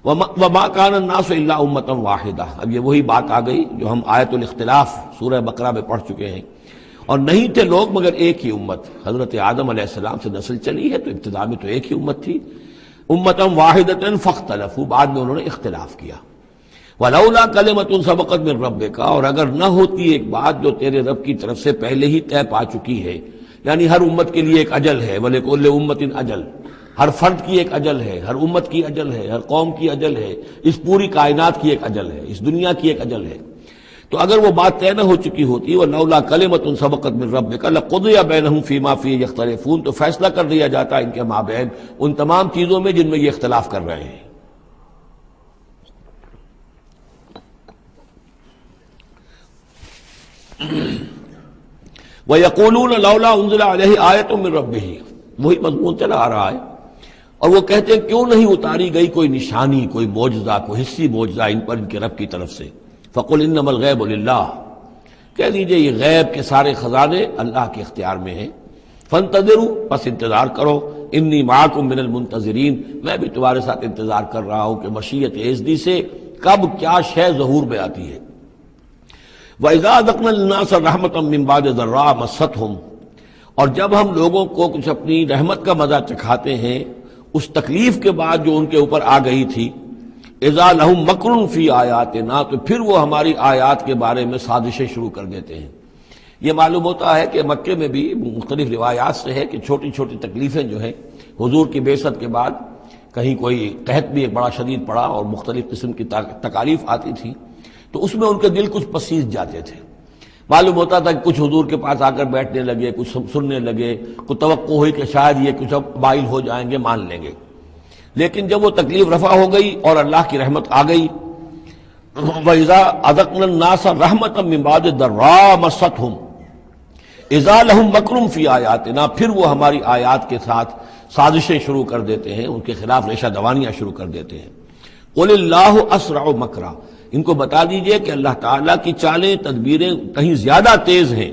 وما کان الناس الا امۃ واحدہ، اب یہ وہی بات آ گئی جو ہم آیت الاختلاف سورہ بقرہ میں پڑھ چکے ہیں. اور نہیں تھے لوگ مگر ایک ہی امت، حضرت آدم علیہ السلام سے نسل چلی ہے تو ابتدا میں تو ایک ہی امت تھی. امۃ واحدۃ فاختلفوا، بعد میں انہوں نے اختلاف کیا. ولولا کلمۃ سبقت من ربک، اور اگر نہ ہوتی ایک بات جو تیرے رب کی طرف سے پہلے ہی طے پا چکی ہے، یعنی ہر امت کے لیے ایک اجل ہے، ولکل امۃ اجل، ہر فرد کی ایک اجل ہے، ہر امت کی اجل ہے، ہر قوم کی اجل ہے، اس پوری کائنات کی ایک اجل ہے، اس دنیا کی ایک اجل ہے. تو اگر وہ بات طے نہ ہو چکی ہوتی وَلَوْلَا كَلِمَةٌ سَبَقَتْ مِن رَبِّكَ لَقُضِيَ بَيْنَهُمْ فِي مَا فِيهِ يَخْتَلِفُونَ، تو فیصلہ کر دیا جاتا ان کے مابین ان تمام چیزوں میں جن میں یہ اختلاف کر رہے ہیں۔ وَيَقُولُونَ لَوْلَا أُنزِلَ عَلَيْهِ آيَةٌ مِّن رَبِّهِ، وہی مضمون چلا آ رہا ہے، اور وہ کہتے ہیں کیوں نہیں اتاری گئی کوئی نشانی، کوئی معجزہ، کوئی حصی معجزہ ان پر ان کے رب کی طرف سے۔ فَقُلْ إِنَّمَا الْغَيْبُ لِلَّهِ، کہہ دیجئے یہ غیب کے سارے خزانے اللہ کے اختیار میں ہیں۔ فَانْتَظِرُوا، پس انتظار کرو، اِنِّي مَعَكُم مِّنَ الْمُنتَظِرِينَ، میں بھی تمہارے ساتھ انتظار کر رہا ہوں کہ مشیت ایزدی سے کب کیا شے ظہور میں آتی ہے۔ وَإِذَا أَذَقْنَا النَّاسَ رَحْمَةً مِّن بَعْدِ ضَرَّاءٍ مَسَّتْهُمْ، اور جب ہم لوگوں کو کچھ اپنی رحمت کا مزہ چکھاتے ہیں اس تکلیف کے بعد جو ان کے اوپر آ گئی تھی، اذا لہم مکر فی آیاتنا، تو پھر وہ ہماری آیات کے بارے میں سازشیں شروع کر دیتے ہیں۔ یہ معلوم ہوتا ہے کہ مکے میں بھی مختلف روایات سے ہے کہ چھوٹی چھوٹی تکلیفیں جو ہیں حضور کی بعثت کے بعد، کہیں کوئی قحط بھی ایک بڑا شدید پڑا اور مختلف قسم کی تکالیف آتی تھی، تو اس میں ان کے دل کچھ پسیج جاتے تھے۔ معلوم ہوتا تھا کہ کچھ حضور کے پاس آ کر بیٹھنے لگے، کچھ سننے لگے، کوئی توقع ہوئی کہ شاید یہ کچھ اب مائل ہو جائیں گے، مان لیں گے۔ لیکن جب وہ تکلیف رفع ہو گئی اور اللہ کی رحمت آ گئی، وَإِذَا أَذَقْنَا النَّاسَ رَحْمَةً مِّن بَعْدِ ضَرَّاءٍ مَسَّتْهُمْ اِذَا لَهُم مَكْرٌ فِي آیَاتِنَا، پھر وہ ہماری آیات کے ساتھ سازشیں شروع کر دیتے ہیں، ان کے خلاف ریشہ دوانیاں شروع کر دیتے ہیں۔ قُلِ اللَّهُ أَسْرَعُ مَكْرًا، ان کو بتا دیجئے کہ اللہ تعالیٰ کی چالیں تدبیریں کہیں زیادہ تیز ہیں۔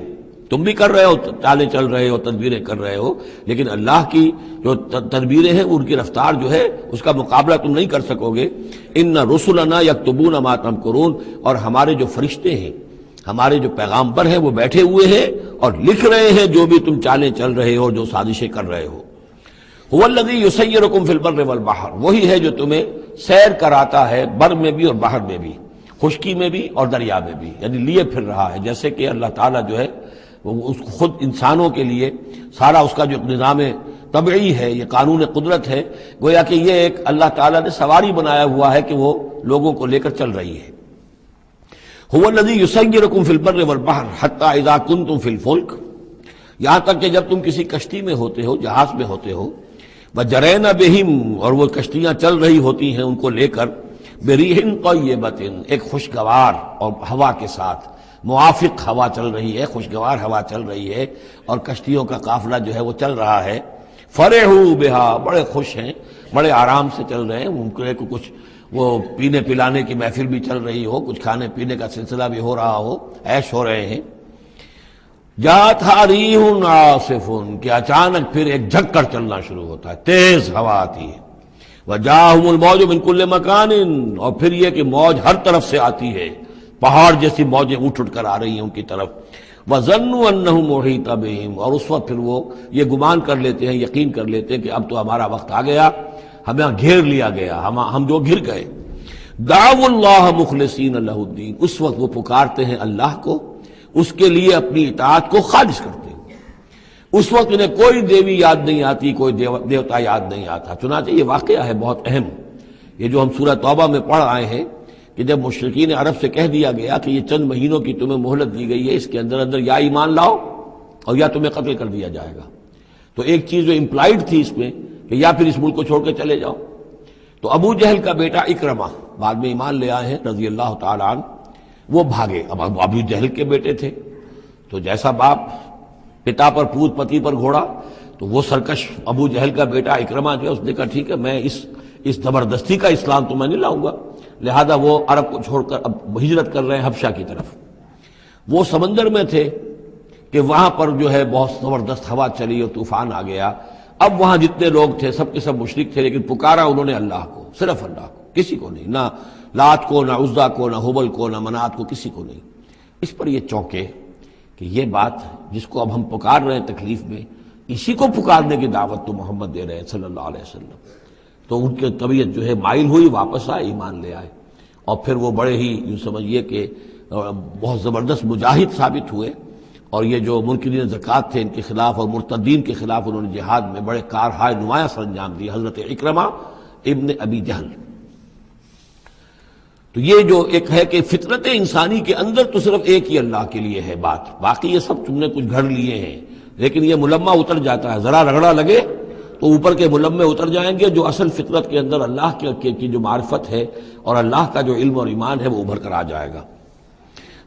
تم بھی کر رہے ہو، چالیں چل رہے ہو، تدبیریں کر رہے ہو، لیکن اللہ کی جو تدبیریں ہیں ان کی رفتار جو ہے اس کا مقابلہ تم نہیں کر سکو گے۔ ان رسلنا یکتبون ما تمکرون، اور ہمارے جو فرشتے ہیں، ہمارے جو پیغامبر ہیں وہ بیٹھے ہوئے ہیں اور لکھ رہے ہیں جو بھی تم چالیں چل رہے ہو، جو سازشیں کر رہے ہو۔ هو الذی یسیرکم فی البر والبحر، وہی ہے جو تمہیں سیر کراتا ہے بر میں بھی اور بحر میں بھی، خشکی میں بھی اور دریا میں بھی، یعنی لیے پھر رہا ہے۔ جیسے کہ اللہ تعالیٰ جو ہے وہ اس خود انسانوں کے لیے سارا اس کا جو نظام طبعی ہے، یہ قانون قدرت ہے، گویا کہ یہ ایک اللہ تعالیٰ نے سواری بنایا ہوا ہے کہ وہ لوگوں کو لے کر چل رہی ہے۔ هو الذی یسیرکم فی البر والبحر حتی اذا کنتم فی الفلک، یہاں تک کہ جب تم کسی کشتی میں ہوتے ہو، جہاز میں ہوتے ہو، وجرین بہم، اور وہ کشتیاں چل رہی ہوتی ہیں ان کو لے کر، بریح طیبۃ، ایک خوشگوار اور ہوا کے ساتھ، موافق ہوا چل رہی ہے، خوشگوار ہوا چل رہی ہے، اور کشتیوں کا قافلہ جو ہے وہ چل رہا ہے۔ فرحوا بہا، بڑے خوش ہیں، بڑے آرام سے چل رہے ہیں، ممکن کو کچھ وہ پینے پلانے کی محفل بھی چل رہی ہو، کچھ کھانے پینے کا سلسلہ بھی ہو رہا ہو، عیش ہو رہے ہیں۔ جاءتھا ریح عاصف، کہ اچانک پھر ایک جھک کر چلنا شروع ہوتا ہے، تیز ہوا آتی ہے۔ وجاءہم الموج من کل مکان، اور پھر یہ کہ موج ہر طرف سے آتی ہے، پہاڑ جیسی موجیں اٹھ کر آ رہی ہیں ان کی طرف۔ وَظَنُّوا أَنَّهُ مُحِيطَ بِهِمْ، اور اس وقت پھر وہ یہ گمان کر لیتے ہیں، یقین کر لیتے ہیں کہ اب تو ہمارا وقت آ گیا، ہمیں گھیر لیا گیا، ہم جو گھر گئے۔ دعوا اللہ مخلصین لہ الدین، اس وقت وہ پکارتے ہیں اللہ کو، اس کے لیے اپنی اطاعت کو خالص کرتے ہیں۔ اس وقت انہیں کوئی دیوی یاد نہیں آتی، کوئی دیوتا یاد نہیں آتا۔ چنانچہ یہ واقعہ ہے بہت اہم، یہ جو ہم سورہ توبہ میں پڑھ آئے ہیں کہ جب مشرکین عرب سے کہہ دیا گیا کہ یہ چند مہینوں کی تمہیں مہلت دی گئی ہے، اس کے اندر اندر یا ایمان لاؤ اور یا تمہیں قتل کر دیا جائے گا، تو ایک چیز جو امپلائڈ تھی اس میں کہ یا پھر اس ملک کو چھوڑ کے چلے جاؤ۔ تو ابو جہل کا بیٹا اکرمہ بعد میں ایمان لے آئے ہیں رضی اللہ تعالیٰ عنہ، وہ بھاگے۔ اب ابو جہل کے بیٹے تھے تو جیسا باپ پتا پر پوت پتی پر گھوڑا، تو وہ سرکش ابو جہل کا بیٹا اکرمہ جو ہے اس نے کہا ٹھیک ہے، میں اس زبردستی کا اسلام تو میں نہیں لاؤں گا، لہذا وہ عرب کو چھوڑ کر اب ہجرت کر رہے ہیں حبشہ کی طرف۔ وہ سمندر میں تھے کہ وہاں پر جو ہے بہت زبردست ہوا چلی اور طوفان آ گیا۔ اب وہاں جتنے لوگ تھے سب کے سب مشرک تھے، لیکن پکارا انہوں نے اللہ کو، صرف اللہ کو، کسی کو نہیں، نہ لات کو، نہ عزا کو، نہ حبل کو، نہ منات کو، کسی کو نہیں۔ اس پر یہ چونکے کہ یہ بات جس کو اب ہم پکار رہے ہیں تکلیف میں، اسی کو پکارنے کی دعوت تو محمد دے رہے ہیں صلی اللہ علیہ وسلم۔ تو ان کی طبیعت جو ہے مائل ہوئی، واپس آئے، ایمان لے آئے، اور پھر وہ بڑے ہی یوں سمجھیے کہ بہت زبردست مجاہد ثابت ہوئے، اور یہ جو منکرین زکوٰۃ تھے ان کے خلاف اور مرتدین کے خلاف انہوں نے جہاد میں بڑے کارہائے نمایاں سر انجام دیے، حضرت اکرمہ ابن ابی جہل۔ تو یہ جو ایک ہے کہ فطرت انسانی کے اندر تو صرف ایک ہی اللہ کے لیے ہے بات، باقی یہ سب تم نے کچھ گھڑ لیے ہیں، لیکن یہ ملمہ اتر جاتا ہے، ذرا رگڑا لگے تو اوپر کے ملمے اتر جائیں گے، جو اصل فطرت کے اندر اللہ کی جو معرفت ہے اور اللہ کا جو علم اور ایمان ہے وہ ابھر کر آ جائے گا۔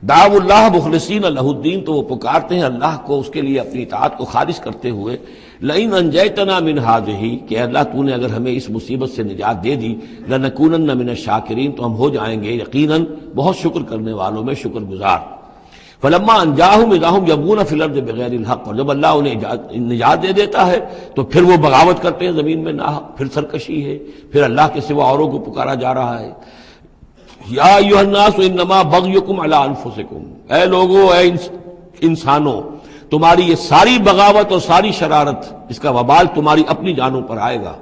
دعوا اللہ مخلصین لہ الدین، تو وہ پکارتے ہیں اللہ کو اس کے لیے اپنی اطاعت کو خالص کرتے ہوئے، لئن انجیتنا من ہذہ، کہ اللہ تو نے اگر ہمیں اس مصیبت سے نجات دے دی، لنکونن من الشاکرین، تو ہم ہو جائیں گے یقیناً بہت شکر کرنے والوں میں شکر گزار۔ فلما انجاہم اذا ہم یبغون فی الارض بغیر الحق، اور جب اللہ انہیں نجات دے دیتا ہے تو پھر وہ بغاوت کرتے ہیں زمین میں ناحق، پھر سرکشی ہے، پھر اللہ کے سوا اوروں کو پکارا جا رہا ہے۔ یا ایھا الناس انما بغیکم علی انفسکم، اے لوگو، اے انسانوں، تمہاری یہ ساری بغاوت اور ساری شرارت، اس کا وبال تمہاری اپنی جانوں پر آئے گا۔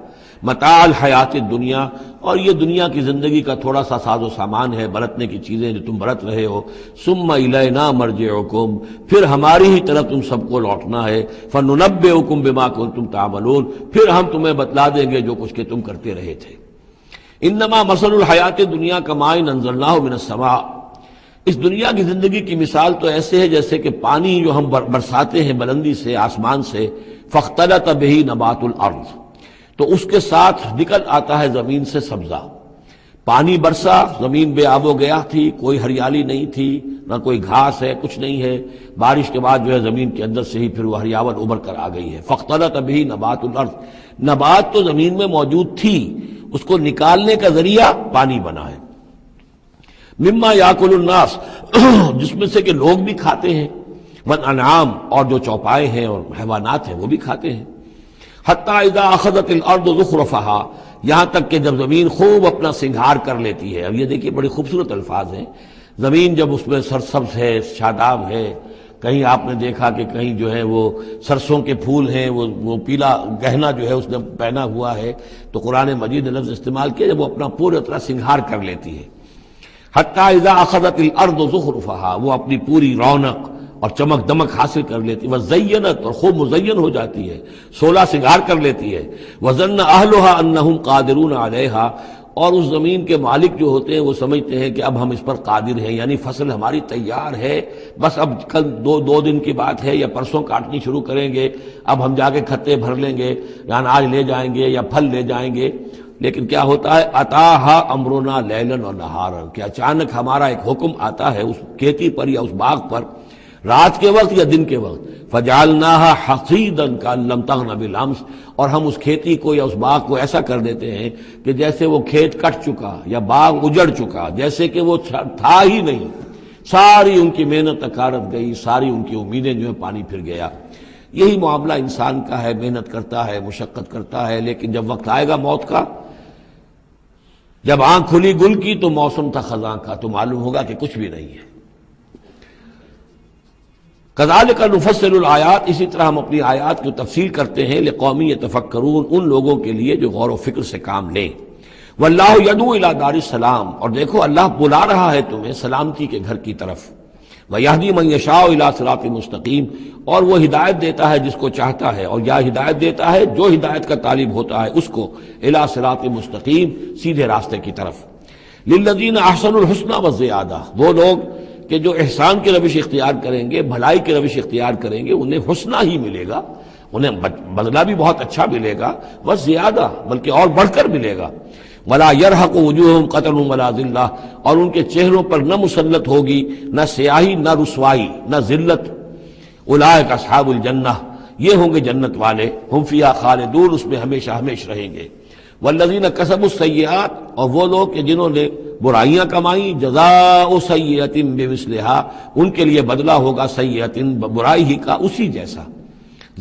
متاع الحیات الدنیا، اور یہ دنیا کی زندگی کا تھوڑا سا ساز و سامان ہے، برتنے کی چیزیں جو تم برت رہے ہو۔ ثم الینا مرجعکم، پھر ہماری ہی طرف تم سب کو لوٹنا ہے۔ فننبئکم بما کنتم تعملون، پھر ہم تمہیں بتلا دیں گے جو کچھ کہ تم کرتے رہے تھے۔ انما مثل الحیات الدنیا کماء انزلناہ من السماء، اس دنیا کی زندگی کی مثال تو ایسے ہے جیسے کہ پانی جو ہم برساتے ہیں بلندی سے، آسمان سے، فاختلط بہ نبات الارض، تو اس کے ساتھ نکل آتا ہے زمین سے سبزہ۔ پانی برسا، زمین بے آب و گیا تھی، کوئی ہریالی نہیں تھی، نہ کوئی گھاس ہے، کچھ نہیں ہے، بارش کے بعد جو ہے زمین کے اندر سے ہی پھر وہ ہریاول ابھر کر آ گئی ہے۔ فاختلط بہ نبات الارض، نبات تو زمین میں موجود تھی، اس کو نکالنے کا ذریعہ پانی بنا ہے۔ مما یاکل الناس، جس میں سے کہ لوگ بھی کھاتے ہیں، والانعام، اور جو چوپائے ہیں اور حیوانات ہیں وہ بھی کھاتے ہیں۔ حتی اذا اخذت الارض زخرفہا، یہاں تک کہ جب زمین خوب اپنا سنگھار کر لیتی ہے۔ اب یہ دیکھیے بڑے خوبصورت الفاظ ہیں، زمین جب اس میں سرسبز ہے، شاداب ہے، کہیں آپ نے دیکھا کہ کہیں جو ہے وہ سرسوں کے پھول ہیں، وہ پیلا گہنا جو ہے اس نے پہنا ہوا ہے، تو قرآن مجید نے لفظ استعمال کیا جب وہ اپنا پورا طرح سنگھار کر لیتی ہے۔ حتی اذا اخذت الارض زخرفہا، وہ اپنی پوری رونق اور چمک دمک حاصل کر لیتی، وزینت، اور خوب مزین ہو جاتی ہے، سولہ سنگھار کر لیتی ہے۔ وظن اہلھا انہم قادرون علیہا، اور اس زمین کے مالک جو ہوتے ہیں وہ سمجھتے ہیں کہ اب ہم اس پر قادر ہیں، یعنی فصل ہماری تیار ہے، بس اب کل دو دن کی بات ہے یا پرسوں کاٹنی شروع کریں گے، اب ہم جا کے کھتے بھر لیں گے، یا اناج لے جائیں گے یا پھل لے جائیں گے۔ لیکن کیا ہوتا ہے، اتاہا امرنا لیلا و نہارا، کہ اچانک ہمارا ایک حکم آتا ہے اس کھیتی پر یا اس باغ پر، رات کے وقت یا دن کے وقت، فجعلناها حصیدا کأن لم تغن بالامس، اور ہم اس کھیتی کو یا اس باغ کو ایسا کر دیتے ہیں کہ جیسے وہ کھیت کٹ چکا یا باغ اجڑ چکا، جیسے کہ وہ تھا ہی نہیں، ساری ان کی محنت اکارت گئی، ساری ان کی امیدیں جو ہے پانی پھر گیا۔ یہی معاملہ انسان کا ہے، محنت کرتا ہے، مشقت کرتا ہے، لیکن جب وقت آئے گا موت کا، جب آنکھ کھلی گل کی تو موسم تھا خزاں کا، تو معلوم ہوگا کہ کچھ بھی نہیں ہے۔ کذالک نفصل الآیات، اسی طرح ہم اپنی آیات کی تفصیل کرتے ہیں، لقوم یتفکرون، ان لوگوں کے لیے جو غور و فکر سے کام لیں۔ واللہ یدعو الی دار السلام، اور دیکھو اللہ بلا رہا ہے تمہیں سلامتی کے گھر کی طرف۔ ویہدی من یشاء الی صراط مستقیم، اور وہ ہدایت دیتا ہے جس کو چاہتا ہے، اور یا ہدایت دیتا ہے جو ہدایت کا طالب ہوتا ہے اس کو، الی صراط مستقیم، سیدھے راستے کی طرف۔ للذین احسنوا الحسنی وزیادہ، وہ لوگ کہ جو احسان کی روش اختیار کریں گے، بھلائی کی روش اختیار کریں گے، انہیں حسنہ ہی ملے گا، انہیں بدلہ بھی بہت اچھا ملے گا، بس زیادہ بلکہ اور بڑھ کر ملے گا۔ ولا يرهق وجوههم قتر ولا ذلہ، اور ان کے چہروں پر نہ مسلط ہوگی نہ سیاہی نہ رسوائی نہ ذلت۔ اولئک اصحاب الجنہ، یہ ہوں گے جنت والے، ہم فیہا خالدون، اس میں ہمیشہ ہمیشہ رہیں گے۔ والذین کسبوا السیئات، اور وہ لوگ کہ جنہوں نے برائیاں کمائیں، جزاء سیئۃ بمثلہا، ان کے لیے بدلہ ہوگا سیئۃ، برائی ہی کا اسی جیسا،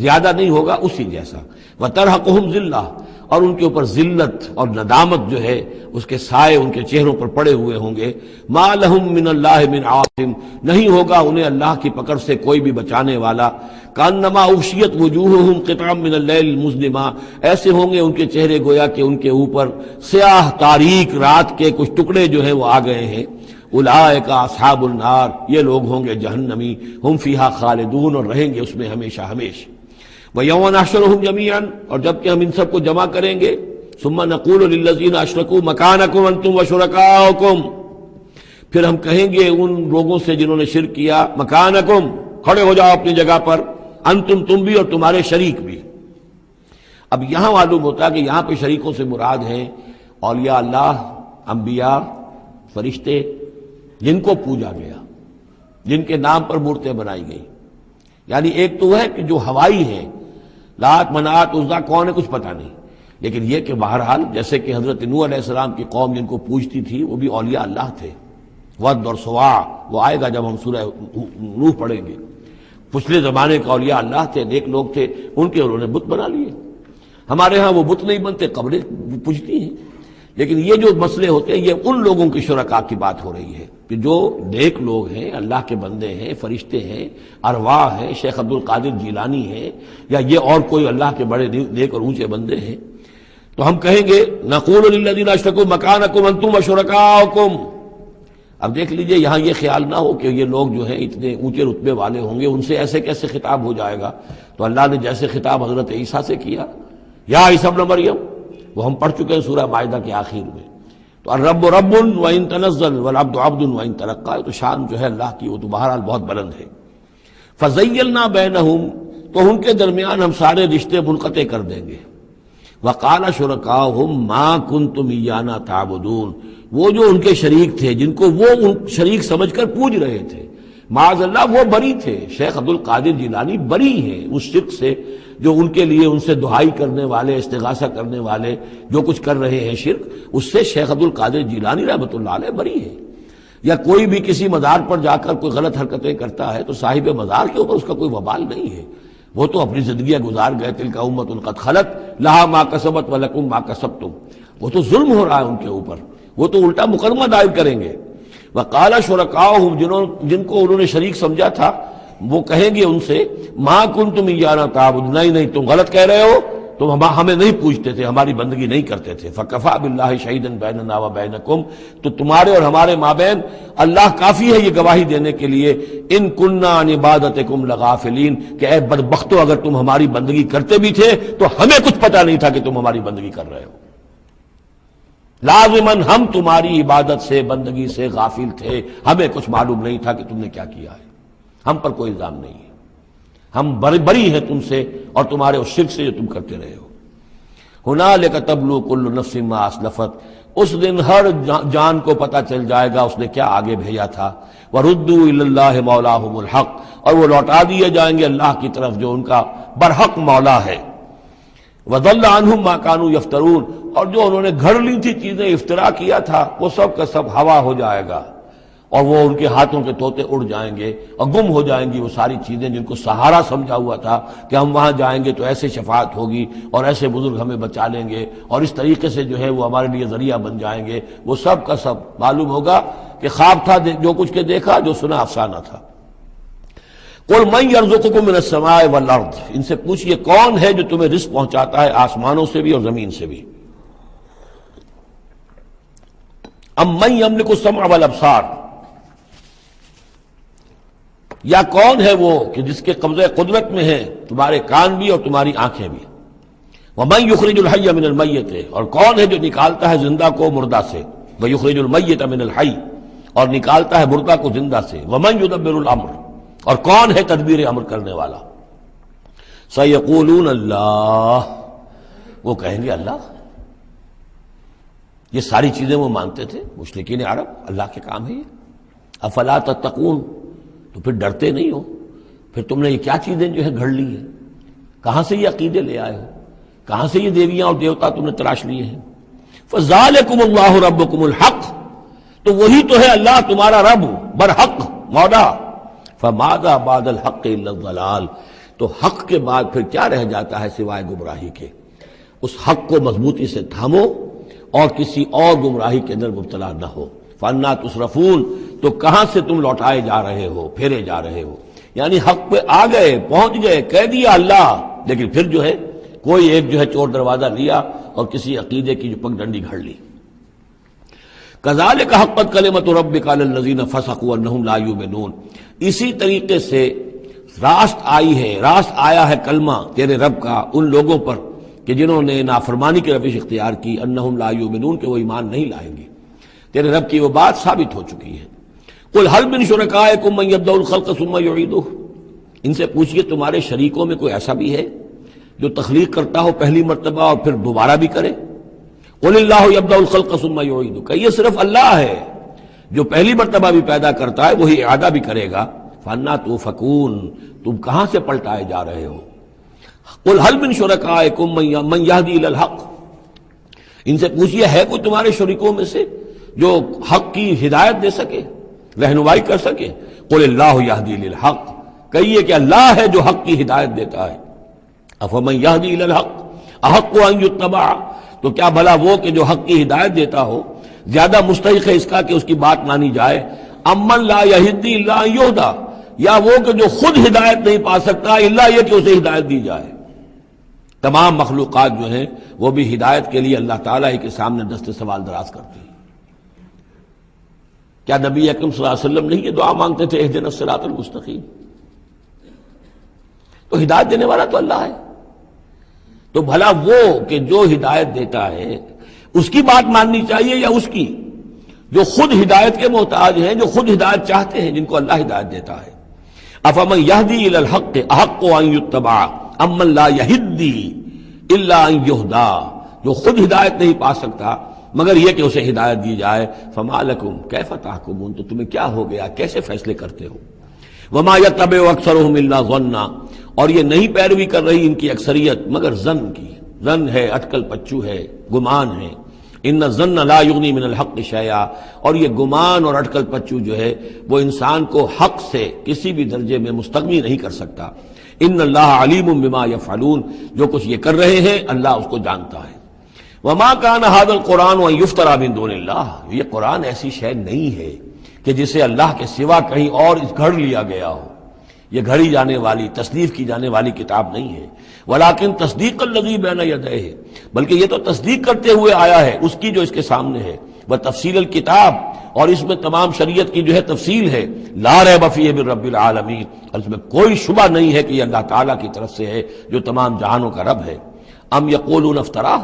زیادہ نہیں ہوگا، اسی جیسا۔ وترہقہم ذلہ، اور ان کے اوپر ذلت اور ندامت جو ہے اس کے سائے ان کے چہروں پر پڑے ہوئے ہوں گے۔ ما لہم من اللہ من عاصم، نہیں ہوگا انہیں اللہ کی پکڑ سے کوئی بھی بچانے والا۔ کانما اغشیت وجوہہم قطعا من اللیل المظلمہ، ایسے ہوں گے ان کے چہرے گویا کہ ان کے اوپر سیاہ تاریک رات کے کچھ ٹکڑے جو ہیں وہ آ گئے ہیں۔ اولئک اصحاب النار، یہ لوگ ہوں گے جہنمی، ہم فیہا خالدون، اور رہیں گے اس میں ہمیشہ ہمیشہ۔ وَيَوْمَ نَحْشُرُهُمْ جَمِيعًا، اور جب کہ ہم ان سب کو جمع کریں گے، ثُمَّ نَقُولُ لِلَّذِينَ أَشْرَكُوا مَكَانَكُمْ أَنْتُمْ وَشُرَكَاؤُكُمْ، پھر ہم کہیں گے ان لوگوں سے جنہوں نے شرک کیا مکانکم، کھڑے ہو جاؤ اپنی جگہ پر، انتم، تم بھی اور تمہارے شریک بھی۔ اب یہاں معلوم ہوتا ہے کہ یہاں پہ شریکوں سے مراد ہیں اولیاء اللہ، انبیاء، فرشتے، جن کو پوجا گیا، جن کے نام پر مورتیں بنائی گئی۔ یعنی ایک تو ہے کہ جو ہوائی ہیں، لات، منات، عزا کون ہے کچھ پتہ نہیں، لیکن یہ کہ بہرحال جیسے کہ حضرت نوح علیہ السلام کی قوم جن کو پوجتی تھی وہ بھی اولیاء اللہ تھے۔ ود اور سواع وہ آئے گا جب ہم سورہ نوح پڑھیں گے۔ پچھلے زمانے کے اولیاء اللہ تھے، نیک لوگ تھے، ان کے انہوں نے بت بنا لیے۔ ہمارے ہاں وہ بت نہیں بنتے، قبریں پوجتی ہیں۔ لیکن یہ جو مسئلے ہوتے ہیں یہ ان لوگوں کی شرکاء کی بات ہو رہی ہے کہ جو نیک لوگ ہیں، اللہ کے بندے ہیں، فرشتے ہیں، ارواح ہیں، شیخ عبد القادر جیلانی ہیں، یا یہ اور کوئی اللہ کے بڑے نیک اور اونچے بندے ہیں، تو ہم کہیں گے نقول للذین اشرکوا مکانکم انتم وشرکاؤکم۔ اب دیکھ لیجئے یہاں یہ خیال نہ ہو کہ یہ لوگ جو ہیں اتنے اونچے رتبے والے ہوں گے، ان سے ایسے کیسے خطاب ہو جائے گا؟ تو اللہ نے جیسے خطاب حضرت عیسیٰ سے کیا، یا عیسیٰ ابن مریم، وہ ہم پڑھ چکے ہیں سورہ مائدہ کے آخر میں۔ تو الرب رب وان تنزل والعبد عبد وان ترقى، تو شان جو ہے اللہ کی وہ تو بہرحال بہت بلند ہے۔ فزیلنا بینہم، تو ان کے درمیان ہم سارے رشتے منقطع کر دیں گے۔ وقال شرکاؤہم ما کنتم ایانا تعبدون، وہ جو ان کے شریک تھے جن کو وہ شریک سمجھ کر پوج رہے تھے، معاذ اللہ وہ بری تھے۔ شیخ عبد القادر جیلانی بری ہیں اس شرک سے جو ان کے لیے ان سے دعائی کرنے والے، استغاثہ کرنے والے جو کچھ کر رہے ہیں شرک، اس سے شیخ عبد القادر جیلانی رحمۃ اللہ علیہ بری ہے۔ یا کوئی بھی کسی مزار پر جا کر کوئی غلط حرکتیں کرتا ہے تو صاحب مزار کے اوپر اس کا کوئی وبال نہیں ہے، وہ تو اپنی زندگیاں گزار گئے، تلک امۃ قد خلت لہا ما کسبت ولکم ما کسبتم، وہ تو ظلم ہو رہا ہے ان کے اوپر، وہ تو الٹا مقدمہ دائر کریں گے۔ وقال شرکاؤہم، جن کو انہوں نے شریک سمجھا تھا، وہ کہیں گے ان سے ما کنتم ایانا تعبدون، نہیں تم غلط کہہ رہے ہو، تم ہمیں نہیں پوچھتے تھے، ہماری بندگی نہیں کرتے تھے۔ فکفیٰ باللہ شہیدا بیننا وبینکم، تو تمہارے اور ہمارے مابین اللہ کافی ہے یہ گواہی دینے کے لیے، ان کننا عن عبادتکم لغافلین، کہ اے بدبختو اگر تم ہماری بندگی کرتے بھی تھے تو ہمیں کچھ پتہ نہیں تھا کہ تم ہماری بندگی کر رہے ہو، لازماً ہم تمہاری عبادت سے، بندگی سے غافل تھے، ہمیں کچھ معلوم نہیں تھا کہ تم نے کیا کیا ہے، ہم پر کوئی الزام نہیں ہے، ہم بری ہیں تم سے اور تمہارے اس شرک سے جو تم کرتے رہے ہو۔ ہنالک تبلو کل نفس ما اسلفت، اس دن ہر جان کو پتہ چل جائے گا اس نے کیا آگے بھیجا تھا۔ وردوا الی اللہ مولاہم الحق، اور وہ لوٹا دیے جائیں گے اللہ کی طرف جو ان کا برحق مولا ہے۔ وضل عنہم ما کانوا یفترون، اور جو انہوں نے گھڑ لی تھی چیزیں، افترا کیا تھا، وہ سب کا سب ہوا ہو جائے گا، اور وہ ان کے ہاتھوں کے طوطے اڑ جائیں گے اور گم ہو جائیں گی وہ ساری چیزیں جن کو سہارا سمجھا ہوا تھا کہ ہم وہاں جائیں گے تو ایسے شفاعت ہوگی اور ایسے بزرگ ہمیں بچا لیں گے اور اس طریقے سے جو ہے وہ ہمارے لیے ذریعہ بن جائیں گے، وہ سب کا سب معلوم ہوگا کہ خواب تھا، جو کچھ کے دیکھا، جو سنا افسانہ تھا۔ قل من یرزقکم من السماء والارض، ان سے پوچھئے کون ہے جو تمہیں رزق پہنچاتا ہے آسمانوں سے بھی اور زمین سے بھی۔ ام من یملک السمع والابصار، یا کون ہے وہ کہ جس کے قبضہ قدرت میں ہے تمہارے کان بھی اور تمہاری آنکھیں بھی۔ ومن یخرج الحی من المیت، اور کون ہے جو نکالتا ہے زندہ کو مردہ سے۔ ویخرج المیت من الحی، اور نکالتا ہے مردہ کو زندہ سے۔ ومن یدبر الامر، اور کون ہے تدبیر امر کرنے والا۔ سیقولون اللہ، وہ کہیں گے اللہ۔ یہ ساری چیزیں وہ مانتے تھے مشرکین عرب، اللہ کے کام ہے یہ۔ افلا تتقون، تو پھر ڈرتے نہیں ہو، پھر تم نے یہ کیا چیزیں جو ہے گھڑ لی ہیں، کہاں سے یہ عقیدے لے آئے ہو، کہاں سے یہ دیویاں اور دیوتا تم نے تراش لیے ہیں۔ فذالکم اللہ ربکم الحق، تو وہی تو ہے اللہ تمہارا رب برحق مولا۔ فماذا بعد الحق الا الضلال، تو حق کے بعد پھر کیا رہ جاتا ہے سوائے گمراہی کے۔ اس حق کو مضبوطی سے تھامو اور کسی اور گمراہی کے اندر مبتلا نہ ہو۔ فانا تصرفون، تو کہاں سے تم لوٹائے جا رہے ہو، پھیرے جا رہے ہو، یعنی حق پہ آ گئے، پہنچ گئے، کہہ دیا اللہ، لیکن پھر جو ہے کوئی ایک جو ہے چور دروازہ لیا اور کسی عقیدے کی جو پگ ڈنڈی گھڑ لی۔ کذالک حقت کلمۃ ربک علی الذین فسقوا انہم لا یؤمنون، اسی طریقے سے راست آئی ہے، راست آیا ہے کلمہ تیرے رب کا ان لوگوں پر کہ جنہوں نے نافرمانی کی روش اختیار کی، انہم لا یؤمنون، کہ وہ ایمان نہیں لائیں گے۔ تیرے رب کی وہ بات ثابت ہو چکی ہے۔ قل هل من شرکائکم من یبدأ الخلق ثم یعیدہ، ان سے پوچھئے تمہارے شریکوں میں کوئی ایسا بھی ہے جو تخلیق کرتا ہو پہلی مرتبہ اور پھر دوبارہ بھی کرے؟ قل اللہ یبدأ الخلق ثم یعیدہ، کہ یہ صرف اللہ ہے جو پہلی مرتبہ بھی پیدا کرتا ہے وہی اعادہ بھی کرے گا۔ فَأَنَّىٰ تُؤْفَكُونَ، تم کہاں سے پلٹائے جا رہے ہو؟ قل هل من شرکائکم من یہدی الی الحق، ان سے پوچھئے ہے کوئی تمہارے شریکوں میں سے جو حق کی ہدایت دے سکے، رہنمائی کر سکے؟ قل اللہ یہدی الی الحق، کہیے کہ اللہ ہے جو حق کی ہدایت دیتا ہے۔ افمن یہدی الی الحق احق ان یتبع، تو کیا بھلا وہ کہ جو حق کی ہدایت دیتا ہو زیادہ مستحق ہے اس کا کہ اس کی بات مانی جائے؟ امن لا یہدی الا ان یہدی، یا وہ کہ جو خود ہدایت نہیں پا سکتا الا یہ کہ اسے ہدایت دی جائے۔ تمام مخلوقات جو ہیں وہ بھی ہدایت کے لیے اللہ تعالیٰ ہی کے سامنے دست سوال دراز کرتی ہیں۔ کیا نبی اکرم صلی اللہ علیہ وسلم نہیں یہ دعا مانگتے تھے اہدنا الصراط المستقیم؟ تو ہدایت دینے والا تو اللہ ہے، تو بھلا وہ کہ جو ہدایت دیتا ہے اس کی بات ماننی چاہیے یا اس کی جو خود ہدایت کے محتاج ہیں، جو خود ہدایت چاہتے ہیں، جن کو اللہ ہدایت دیتا ہے؟ افمن یہدی الی الحق احق ان یتبع امن لا یہدی الا ان یہدی، جو خود ہدایت نہیں پا سکتا مگر یہ کہ اسے ہدایت دی جائے۔ فما لکم کیف تحکمون، تو تمہیں کیا ہو گیا، کیسے فیصلے کرتے ہو؟ وما یتبع اکثرهم الا ظنا، اور یہ نہیں پیروی کر رہی ان کی اکثریت مگر ظن کی، ظن ہے، اٹکل پچو ہے، گمان ہے۔ ان الظن لا یغنی من الحق شیئا، اور یہ گمان اور اٹکل پچو جو ہے وہ انسان کو حق سے کسی بھی درجے میں مستغنی نہیں کر سکتا۔ ان اللہ علیم بما یفعلون، جو کچھ یہ کر رہے ہیں اللہ اس کو جانتا ہے۔ وما کان ھذا القرآن ان یفترى من دون اللہ، یہ قرآن ایسی شے نہیں ہے کہ جسے اللہ کے سوا کہیں اور گھڑ لیا گیا ہو، یہ گھڑی جانے والی، تصنیف کی جانے والی کتاب نہیں ہے۔ ولیکن تصدیق الذی بین یدیہ، بلکہ یہ تو تصدیق کرتے ہوئے آیا ہے اس کی جو اس کے سامنے ہے، وہ تفصیل الکتاب، اور اس میں تمام شریعت کی جو ہے تفصیل ہے۔ لا ریب فیہ من رب العالمین، اور اس میں کوئی شبہ نہیں ہے کہ یہ اللہ تعالیٰ کی طرف سے ہے جو تمام جہانوں کا رب ہے۔ ام یقولون افتراہ،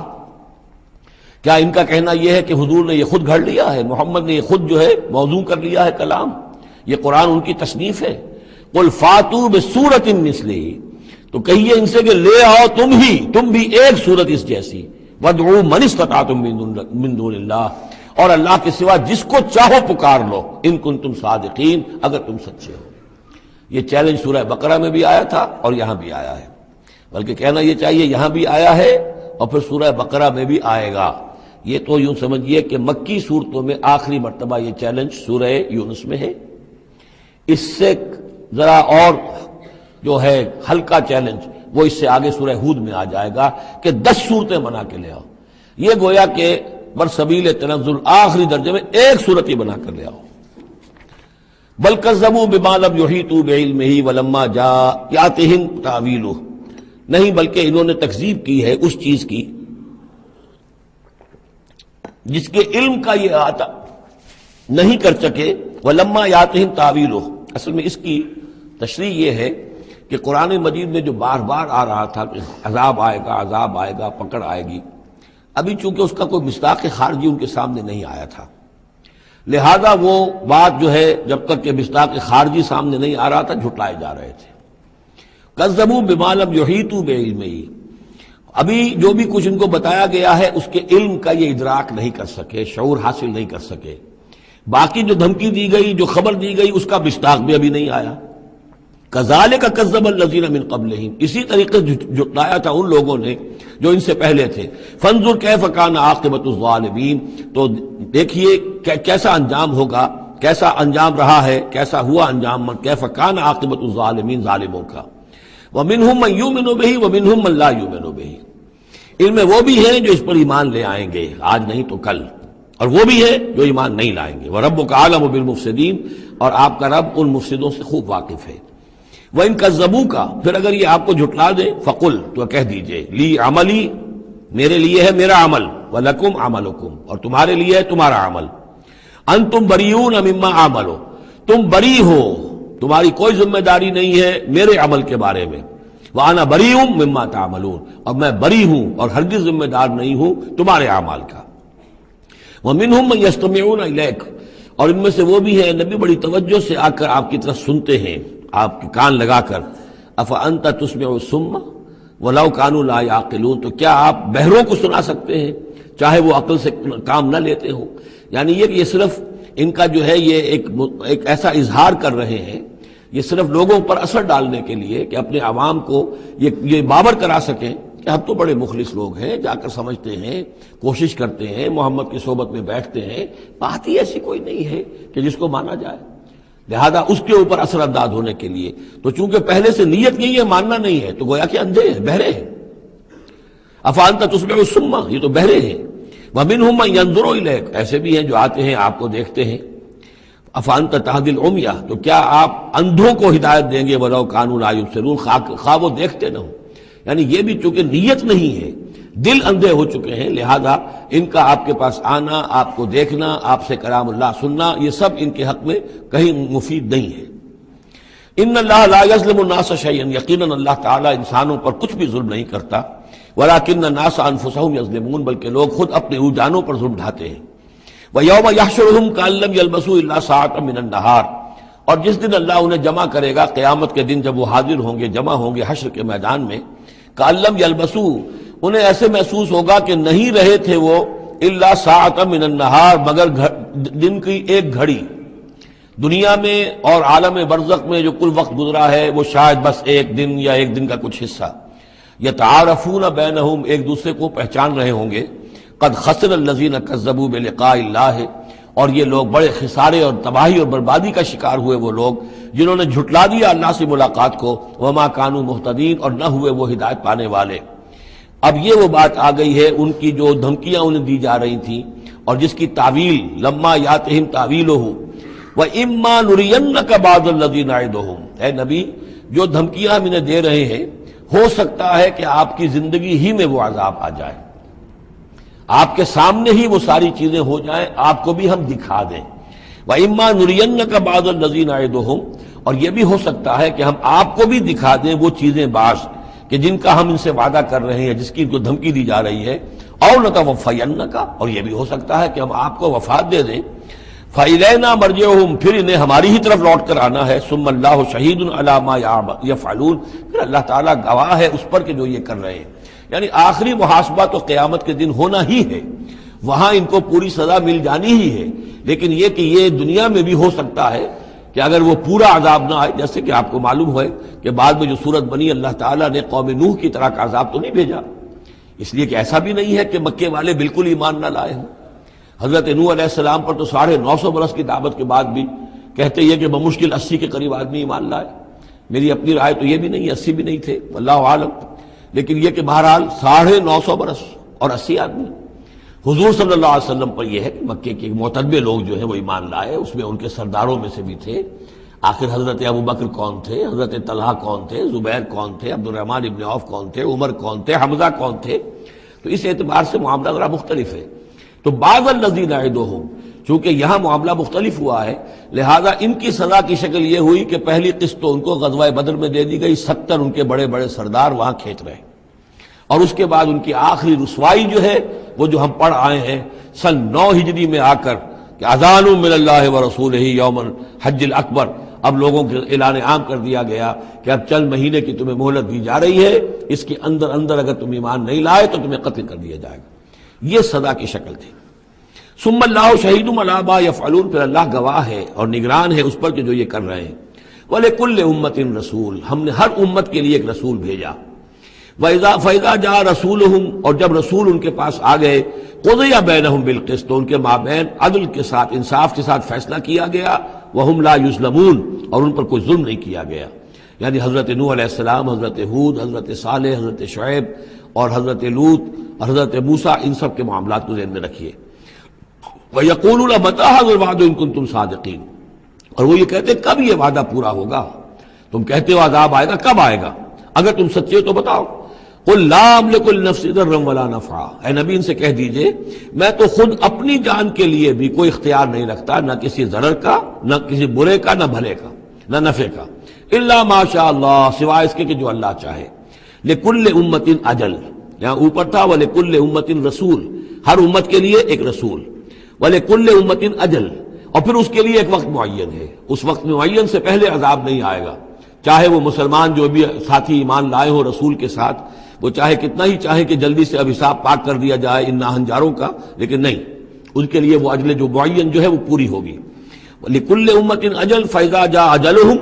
کیا ان کا کہنا یہ ہے کہ حضور نے یہ خود گھڑ لیا ہے، محمد نے یہ خود جو ہے موضوع کر لیا ہے کلام، یہ قرآن ان کی تصنیف ہے؟ قل فاتوا بسورۃ مثلہ، تو کہیے ان سے کہ لے آؤ تم بھی ایک صورت اس جیسی، وادعوا من استطعتم من دون اللہ، اور اللہ کے سوا جس کو چاہو پکار لو، ان کنتم صادقین، اگر تم سچے ہو۔ یہ چیلنج سورہ بقرہ میں بھی آیا تھا اور یہاں بھی آیا ہے، بلکہ کہنا یہ چاہیے یہاں بھی آیا ہے اور پھر سورہ بقرہ میں بھی آئے گا۔ یہ تو یوں سمجھیے کہ مکی صورتوں میں آخری مرتبہ یہ چیلنج سورہ یونس میں ہے۔ اس سے ذرا اور جو ہے ہلکا چیلنج وہ اس سے آگے سورہ ہود میں آ جائے گا کہ 10 صورتیں بنا کے لے آؤ۔ یہ گویا کہ برسبیل تنزل آخری درجے میں ایک صورت ہی بنا کر لے آؤ۔ بل کذبوا بما لم یحیطوا بعلمہ ولما جاءتہم تاویلہ، نہیں بلکہ انہوں نے تکذیب کی ہے اس چیز کی جس کے علم کا یہ احاطہ نہیں کر سکے۔ ولما یاتہم تاویلہ، اصل میں اس کی تشریح یہ ہے کہ قرآن مجید میں جو بار بار آ رہا تھا کہ عذاب آئے گا، پکڑ آئے گی، ابھی چونکہ اس کا کوئی مصداق خارجی ان کے سامنے نہیں آیا تھا، لہذا وہ بات جو ہے جب تک کہ مصداق خارجی سامنے نہیں آ رہا تھا جھٹلائے جا رہے تھے۔ کذبوا بما لم یحیطوا بعلمہ، ابھی جو بھی کچھ ان کو بتایا گیا ہے اس کے علم کا یہ ادراک نہیں کر سکے، شعور حاصل نہیں کر سکے۔ باقی جو دھمکی دی گئی، جو خبر دی گئی، اس کا مصداق بھی ابھی نہیں آیا۔ کذالک کذب الذین من قبلہم، اسی طریقے سے جھٹلایا تھا ان لوگوں نے جو ان سے پہلے تھے۔ فانظر کیف کان عاقبۃ الظالمین، تو دیکھیے کیسا انجام ہوگا، کیسا انجام رہا ہے، کیسا ہوا انجام، کیف کان عاقبۃ الظالمین، ظالموں کا۔ ومنہم من یؤمن بہ ومنہم من لا یؤمن بہ، ان میں وہ بھی ہیں جو اس پر ایمان لے آئیں گے آج نہیں تو کل، اور وہ بھی ہے جو ایمان نہیں لائیں گے۔ وَرَبُّكَ أَعْلَمُ بِالْمُفْسِدِينَ، اور آپ کا رب ان مفسدوں سے خوب واقف ہے۔ وَإِن كَذَّبُوكَ، پھر اگر یہ آپ کو جھٹلا دے، فَقُلْ، تو کہہ دیجئے، لِي عَمَلِي، میرے لیے ہے میرا عمل، وَلَكُمْ عَمَلُكُمْ، اور تمہارے لیے ہے تمہارا عمل۔ أَنْتُمْ بَرِيئُونَ مِمَّا أَعْمَلُ، تم بری ہو، تمہاری کوئی ذمہ داری نہیں ہے میرے عمل کے بارے میں۔ وَأَنَا بَرِيءٌ مِّمَّا تَعْمَلُونَ، اور میں بری ہوں اور ہرگز ذمہ دار نہیں ہوں تمہارے اعمال کا۔ وَمِنْهُمْ مَن يَسْتَمِعُونَ إِلَيْكَ، اور ان میں سے وہ بھی ہیں نبی بڑی توجہ سے آ کر آپ کی طرف سنتے ہیں، آپ کے کان لگا کر، افانت تسمع الصم ولو کانوا لا یعقلون، تو کیا آپ بہروں کو سنا سکتے ہیں چاہے وہ عقل سے کام نہ لیتے ہوں؟ یعنی یہ صرف ان کا جو ہے یہ ایک ایسا اظہار کر رہے ہیں، یہ صرف لوگوں پر اثر ڈالنے کے لیے کہ اپنے عوام کو یہ باور کرا سکیں کہ ہم تو بڑے مخلص لوگ ہیں، جا کر سمجھتے ہیں، کوشش کرتے ہیں، محمد کی صحبت میں بیٹھتے ہیں، بات ہی ایسی کوئی نہیں ہے کہ جس کو مانا جائے، لہذا اس کے اوپر اثر انداز ہونے کے لیے۔ تو چونکہ پہلے سے نیت نہیں ہے، ماننا نہیں ہے، تو گویا کہ اندھے ہیں، بہرے ہیں۔ افانت تسمع الصم، یہ تو بہرے ہیں۔ ومنہم من ینظر الیک، ایسے بھی ہیں جو آتے ہیں آپ کو دیکھتے ہیں۔ افانت تہدی العمی، تو کیا آپ اندھوں کو ہدایت دیں گے ولو کانوا لا یبصرون، خواہ وہ دیکھتے نہ ہوں؟ یعنی یہ بھی چونکہ نیت نہیں ہے، دل اندھے ہو چکے ہیں، لہذا ان کا آپ کے پاس آنا، آپ کو دیکھنا، آپ سے کلام اللہ سننا، یہ سب ان کے حق میں کہیں مفید نہیں ہے۔ ان اللہ لا یظلم الناس شیئا، یقیناً اللہ تعالیٰ انسانوں پر کچھ بھی ظلم نہیں کرتا، ولکن الناس انفسهم یظلمون، بلکہ لوگ خود اپنے جانوں پر ظلم ڈھاتے ہیں۔ وَيَوْمَ يَحْشُرُهُمْ كَأَن لَّمْ يَلْبَثُوا إِلَّا سَاعَةً مِّنَ النَّهَارِ، اور جس دن اللہ انہیں جمع کرے گا، قیامت کے دن جب وہ حاضر ہوں گے، جمع ہوں گے حشر کے میدان میں، كَأَن لَّمْ يَلْبَثُوا، انہیں ایسے محسوس ہوگا کہ نہیں رہے تھے وہ إِلَّا سَاعَةً مِّنَ النَّهَارِ، مگر دن کی ایک گھڑی۔ دنیا میں اور عالم برزخ میں جو کل وقت گزرا ہے وہ شاید بس ایک دن یا ایک دن کا کچھ حصہ۔ یتعارفون بینہم، ایک دوسرے کو پہچان رہے ہوں گے۔ قد خسر الذین کذبوا بلقاء اللہ، اور یہ لوگ بڑے خسارے اور تباہی اور بربادی کا شکار ہوئے وہ لوگ جنہوں نے جھٹلا دیا اللہ سے ملاقات کو، وما کانوا مہتدین، اور نہ ہوئے وہ ہدایت پانے والے۔ اب یہ وہ بات آ گئی ہے ان کی جو دھمکیاں انہیں دی جا رہی تھیں اور جس کی تعویل، لما یاتہم تعویلہ وَإِمَّا نُرِيَنَّكَ بَعْضَ الَّذِي نَعِدُهُمْ، اے نبی جو دھمکیاں ہم انہیں دے رہے ہیں، ہو سکتا ہے کہ آپ کی زندگی ہی میں وہ عذاب آ جائے، آپ کے سامنے ہی وہ ساری چیزیں ہو جائیں، آپ کو بھی ہم دکھا دیں۔ وَإِمَّا نُرِيَنَّكَ بَعْضَ الَّذِي نَعِدُهُمْ، اور یہ بھی ہو سکتا ہے کہ ہم آپ کو بھی دکھا دیں وہ چیزیں بعض کہ جن کا ہم ان سے وعدہ کر رہے ہیں، جس کی ان کو دھمکی دی جا رہی ہے، اور نَتَوَفَّيَنَّكَ، اور یہ بھی ہو سکتا ہے کہ ہم آپ کو وفات دے دیں۔ فَإِلَيْنَا مَرْجِعُهُمْ، پھر انہیں ہماری ہی طرف لوٹ کر آنا ہے۔ ثُمَّ اللَّهُ شَهِيدٌ عَلَى مَا يَفْعَلُونَ، پھر اللہ تعالیٰ گواہ ہے اس پر کہ جو یہ کر رہے ہیں۔ یعنی آخری محاسبہ تو قیامت کے دن ہونا ہی ہے، وہاں ان کو پوری سزا مل جانی ہی ہے، لیکن یہ کہ یہ دنیا میں بھی ہو سکتا ہے کہ اگر وہ پورا عذاب نہ آئے، جیسے کہ آپ کو معلوم ہے کہ بعد میں جو صورت بنی، اللہ تعالیٰ نے قوم نوح کی طرح کا عذاب تو نہیں بھیجا، اس لیے کہ ایسا بھی نہیں ہے کہ مکے والے بالکل ایمان نہ لائے ہوں۔ حضرت نوح علیہ السلام پر تو 950 برس کی دعوت کے بعد بھی کہتے یہ کہ بمشکل 80 کے قریب آدمی ایمان لائے۔ میری اپنی رائے تو یہ بھی نہیں، 80 بھی نہیں تھے، اللہ عالم، لیکن یہ کہ بہرحال 950 برس اور 80 آدمی۔ حضور صلی اللہ علیہ وسلم پر یہ ہے کہ مکے کے معتدبے لوگ جو ہیں وہ ایمان لائے، اس میں ان کے سرداروں میں سے بھی تھے۔ آخر حضرت ابوبکر کون تھے، حضرت طلحہ کون تھے، زبیر کون تھے، عبد الرحمن ابن عوف کون تھے، عمر کون تھے، حمزہ کون تھے، تو اس اعتبار سے معاملہ ذرا مختلف ہے۔ تو بعض الذین نعدہم، چونکہ یہاں معاملہ مختلف ہوا ہے، لہذا ان کی سزا کی شکل یہ ہوئی کہ پہلی قسط تو ان کو غزوہ بدر میں دے دی گئی، 70 ان کے بڑے بڑے سردار وہاں کھینچ رہے، اور اس کے بعد ان کی آخری رسوائی جو ہے وہ جو ہم پڑھ آئے ہیں سن 9 ہجری میں آ کر کہ اذان من اللہ ورسولہ یوم الحج الاکبر، اب لوگوں کے اعلان عام کر دیا گیا کہ اب چند مہینے کی تمہیں مہلت دی جا رہی ہے، اس کے اندر اگر تم ایمان نہیں لائے تو تمہیں قتل کر دیا جائے گا۔ یہ سزا کی شکل تھی۔ ثم اللہ شہید علی ما یفعلون، پھر اللہ گواہ ہے اور نگران ہے اس پر کہ جو یہ کر رہے ہیں۔ وَلِكُلِّ أُمَّةٍ رسول، ہم نے ہر امت کے لیے ایک رسول بھیجا۔ فَإِذَا جَاءَ رَسُولُهُمْ، اور جب رسول ان کے پاس آ گئے، قُضِيَ بَيْنَهُمْ بِالْقِسْطِ، تو ان کے مابین عدل کے ساتھ، انصاف کے ساتھ فیصلہ کیا گیا، وَهُمْ لَا يُظْلَمُونَ، اور ان پر کوئی ظلم نہیں کیا گیا۔ یعنی حضرت نوح علیہ السلام، حضرت ہود، حضرت صالح، حضرت شعیب اور حضرت لوط اور حضرت موسیٰ، ان سب کے معاملات کو ذہن میں رکھیے۔ وَيَقُولُونَ مَتَىٰ هَٰذَا الْوَعْدُ إِن كُنتُمْ صَادِقِينَ، اور وہ یہ کہتے کب یہ وعدہ پورا ہوگا؟ تم کہتے ہو عذاب آئے گا، کب آئے گا؟ اگر تم سچے ہو تو بتاؤ۔ قُل لَّا أَمْلِكُ لِنَفْسِي ضَرًّا وَلَا نَفْعًا، اے نبی ان سے کہہ دیجئے میں تو خود اپنی جان کے لیے بھی کوئی اختیار نہیں رکھتا، نہ کسی ضرر کا، نہ کسی برے کا، نہ بھلے کا، نہ نفع کا، إِلَّا مَا شَاءَ اللَّهُ، سوائے اس کے کہ جو اللہ چاہے۔ لِكُلِّ أُمَّةٍ أَجَلٌ، یہاں اوپر تھا وَلِكُلِّ أُمَّةٍ رسول، ہر امت کے لیے ایک رسول۔ وَلِكُلِّ أُمَّةٍ أَجَلٌ، اور پھر اس کے لیے ایک وقت معین ہے، اس وقت معین سے پہلے عذاب نہیں آئے گا، چاہے وہ مسلمان جو بھی ساتھی ایمان لائے ہو رسول کے ساتھ، وہ چاہے کتنا ہی چاہے کہ جلدی سے اب حساب پاک کر دیا جائے ان ناہنجاروں کا، لیکن نہیں، ان کے لیے وہ اجل جو معین جو ہے وہ پوری ہوگی۔ لِكُلِّ أُمَّةٍ أَجَلٌ فَإِذَا جَاءَ أَجَلُهُمْ،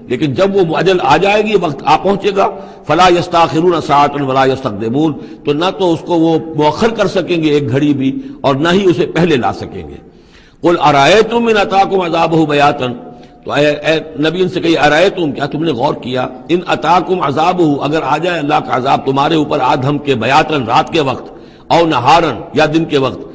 لیکن جب وہ اجل آ جائے گی، وقت آ پہنچے گا، فلا يستاخرون ساعة ولا يستقدمون، تو نہ تو اس کو وہ مؤخر کر سکیں گے ایک گھڑی بھی، اور نہ ہی اسے پہلے لا سکیں گے۔ قل ارأيتم إن أتاكم عذابه بياتا، تو اے نبی ان سے کہیے ارأيتم، کیا تم نے غور کیا، ان أتاكم عذابه، اگر آ جائے اللہ کا عذاب تمہارے اوپر آدھم کے بیاتن، رات کے وقت، او نہارن، یا دن کے وقت،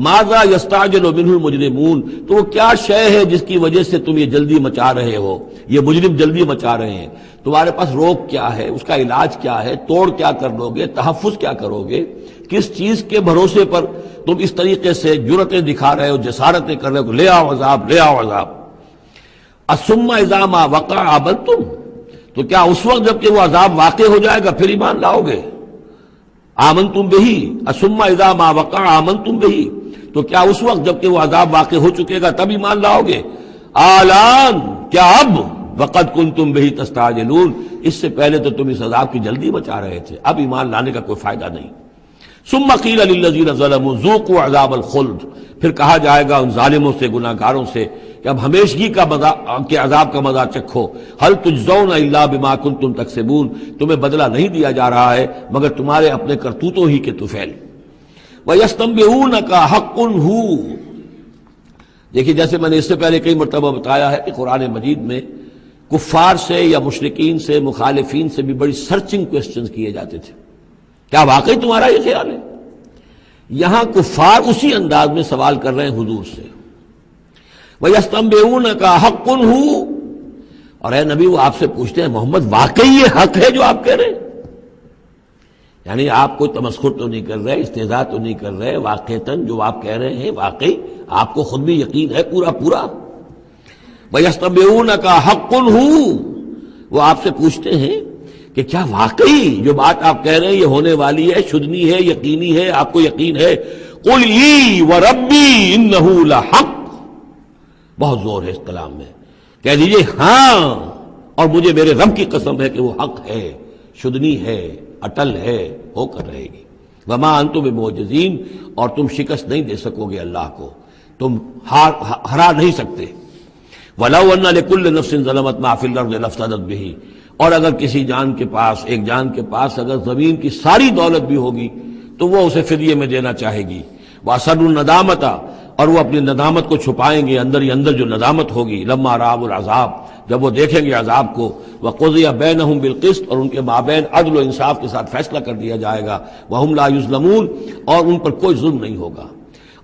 ماذا يستعجل منه المجرمون، تو وہ کیا شے ہے جس کی وجہ سے تم یہ جلدی مچا رہے ہو، یہ مجرم جلدی مچا رہے ہیں، تمہارے پاس روک کیا ہے، اس کا علاج کیا ہے، توڑ کیا کر لو گے، تحفظ کیا کرو گے، کس چیز کے بھروسے پر تم اس طریقے سے جرتیں دکھا رہے ہو، جسارتیں کر رہے ہو، لے آؤ عذاب، لے آؤ عذاب۔ ثم اذا ما وقع آمنتم، تو کیا اس وقت جب کہ وہ عذاب واقع ہو جائے گا پھر ایمان لاؤ گے؟ آمنتم بہی، ثم اذا ما وقع آمنتم بہی، تو کیا اس وقت جب کہ وہ عذاب واقع ہو چکے گا تب ایمان لاؤ گے؟ آلان، کیا اب؟ وقد کنتم بہی تستعجلون، اس سے پہلے تو تم اس عذاب کی جلدی مچا رہے تھے، اب ایمان لانے کا کوئی فائدہ نہیں۔ ثم قیل للذین ظلموا ذوقوا عذاب الخلد، پھر کہا جائے گا ان ظالموں سے، گناہ گاروں سے کہ اب ہمیشگی کا کے عذاب کا مزہ چکھو، هل تجزون الا بما کنتم تکسبون، تمہیں بدلہ نہیں دیا جا رہا ہے مگر تمہارے اپنے کرتوتوں ہی کے طفیل۔ وَيَسْتَنبِئُونَكَ حَقٌّ هُوَ، دیکھیے جیسے میں نے اس سے پہلے کئی مرتبہ بتایا ہے کہ قرآن مجید میں کفار سے یا مشرکین سے، مخالفین سے بھی بڑی سرچنگ کوسچنز کیے جاتے تھے، کیا واقعی تمہارا یہ خیال ہے؟ یہاں کفار اسی انداز میں سوال کر رہے ہیں حضور سے، وَيَسْتَنبِئُونَكَ حَقٌّ هُوَ، اور اے نبی وہ آپ سے پوچھتے ہیں محمد واقعی یہ حق ہے جو آپ کہہ رہے ہیں؟ یعنی آپ کوئی تمسخر تو نہیں کر رہے، استہزاء تو نہیں کر رہے، واقعتاً جو آپ کہہ رہے ہیں واقعی آپ کو خود بھی یقین ہے پورا پورا؟ وَيَسْتَنبِئُونَكَ حَقٌّ هُوَ، وہ آپ سے پوچھتے ہیں کہ کیا واقعی جو بات آپ کہہ رہے ہیں یہ ہونے والی ہے، شدنی ہے، یقینی ہے، آپ کو یقین ہے؟ قُلْ إِي وَرَبِّي إِنَّهُ لَحَقٌّ، بہت زور ہے اس کلام میں، کہہ دیجئے ہاں اور مجھے میرے رب کی قسم ہے کہ وہ حق ہے، شدنی ہے، اٹل ہے، ہو کر رہے گی۔ وما انتم بمعجزین، اور تم شکست نہیں دے سکو گے اللہ کو، تم ہرا نہیں سکتے۔ وَلَوْ أَنَّ لِكُلِّ نَفْسٍ ظَلَمَتْ مَا فِي الْأَرْضِ لَافْتَدَتْ بِهِ، اور اگر کسی جان کے پاس، ایک جان کے پاس اگر زمین کی ساری دولت بھی ہوگی تو وہ اسے فدیے میں دینا چاہے گی۔ وَأَسَرُّوا النَّدَامَةَ، اور وہ اپنی ندامت کو چھپائیں گے، اندر ہی اندر جو ندامت ہوگی، لما رأوا العذاب، جب وہ دیکھیں گے عذاب کو، وقضی بینہم بالقسط، اور ان کے مابین عدل و انصاف کے ساتھ فیصلہ کر دیا جائے گا، وہم لا یظلمون، اور ان پر کوئی ظلم نہیں ہوگا۔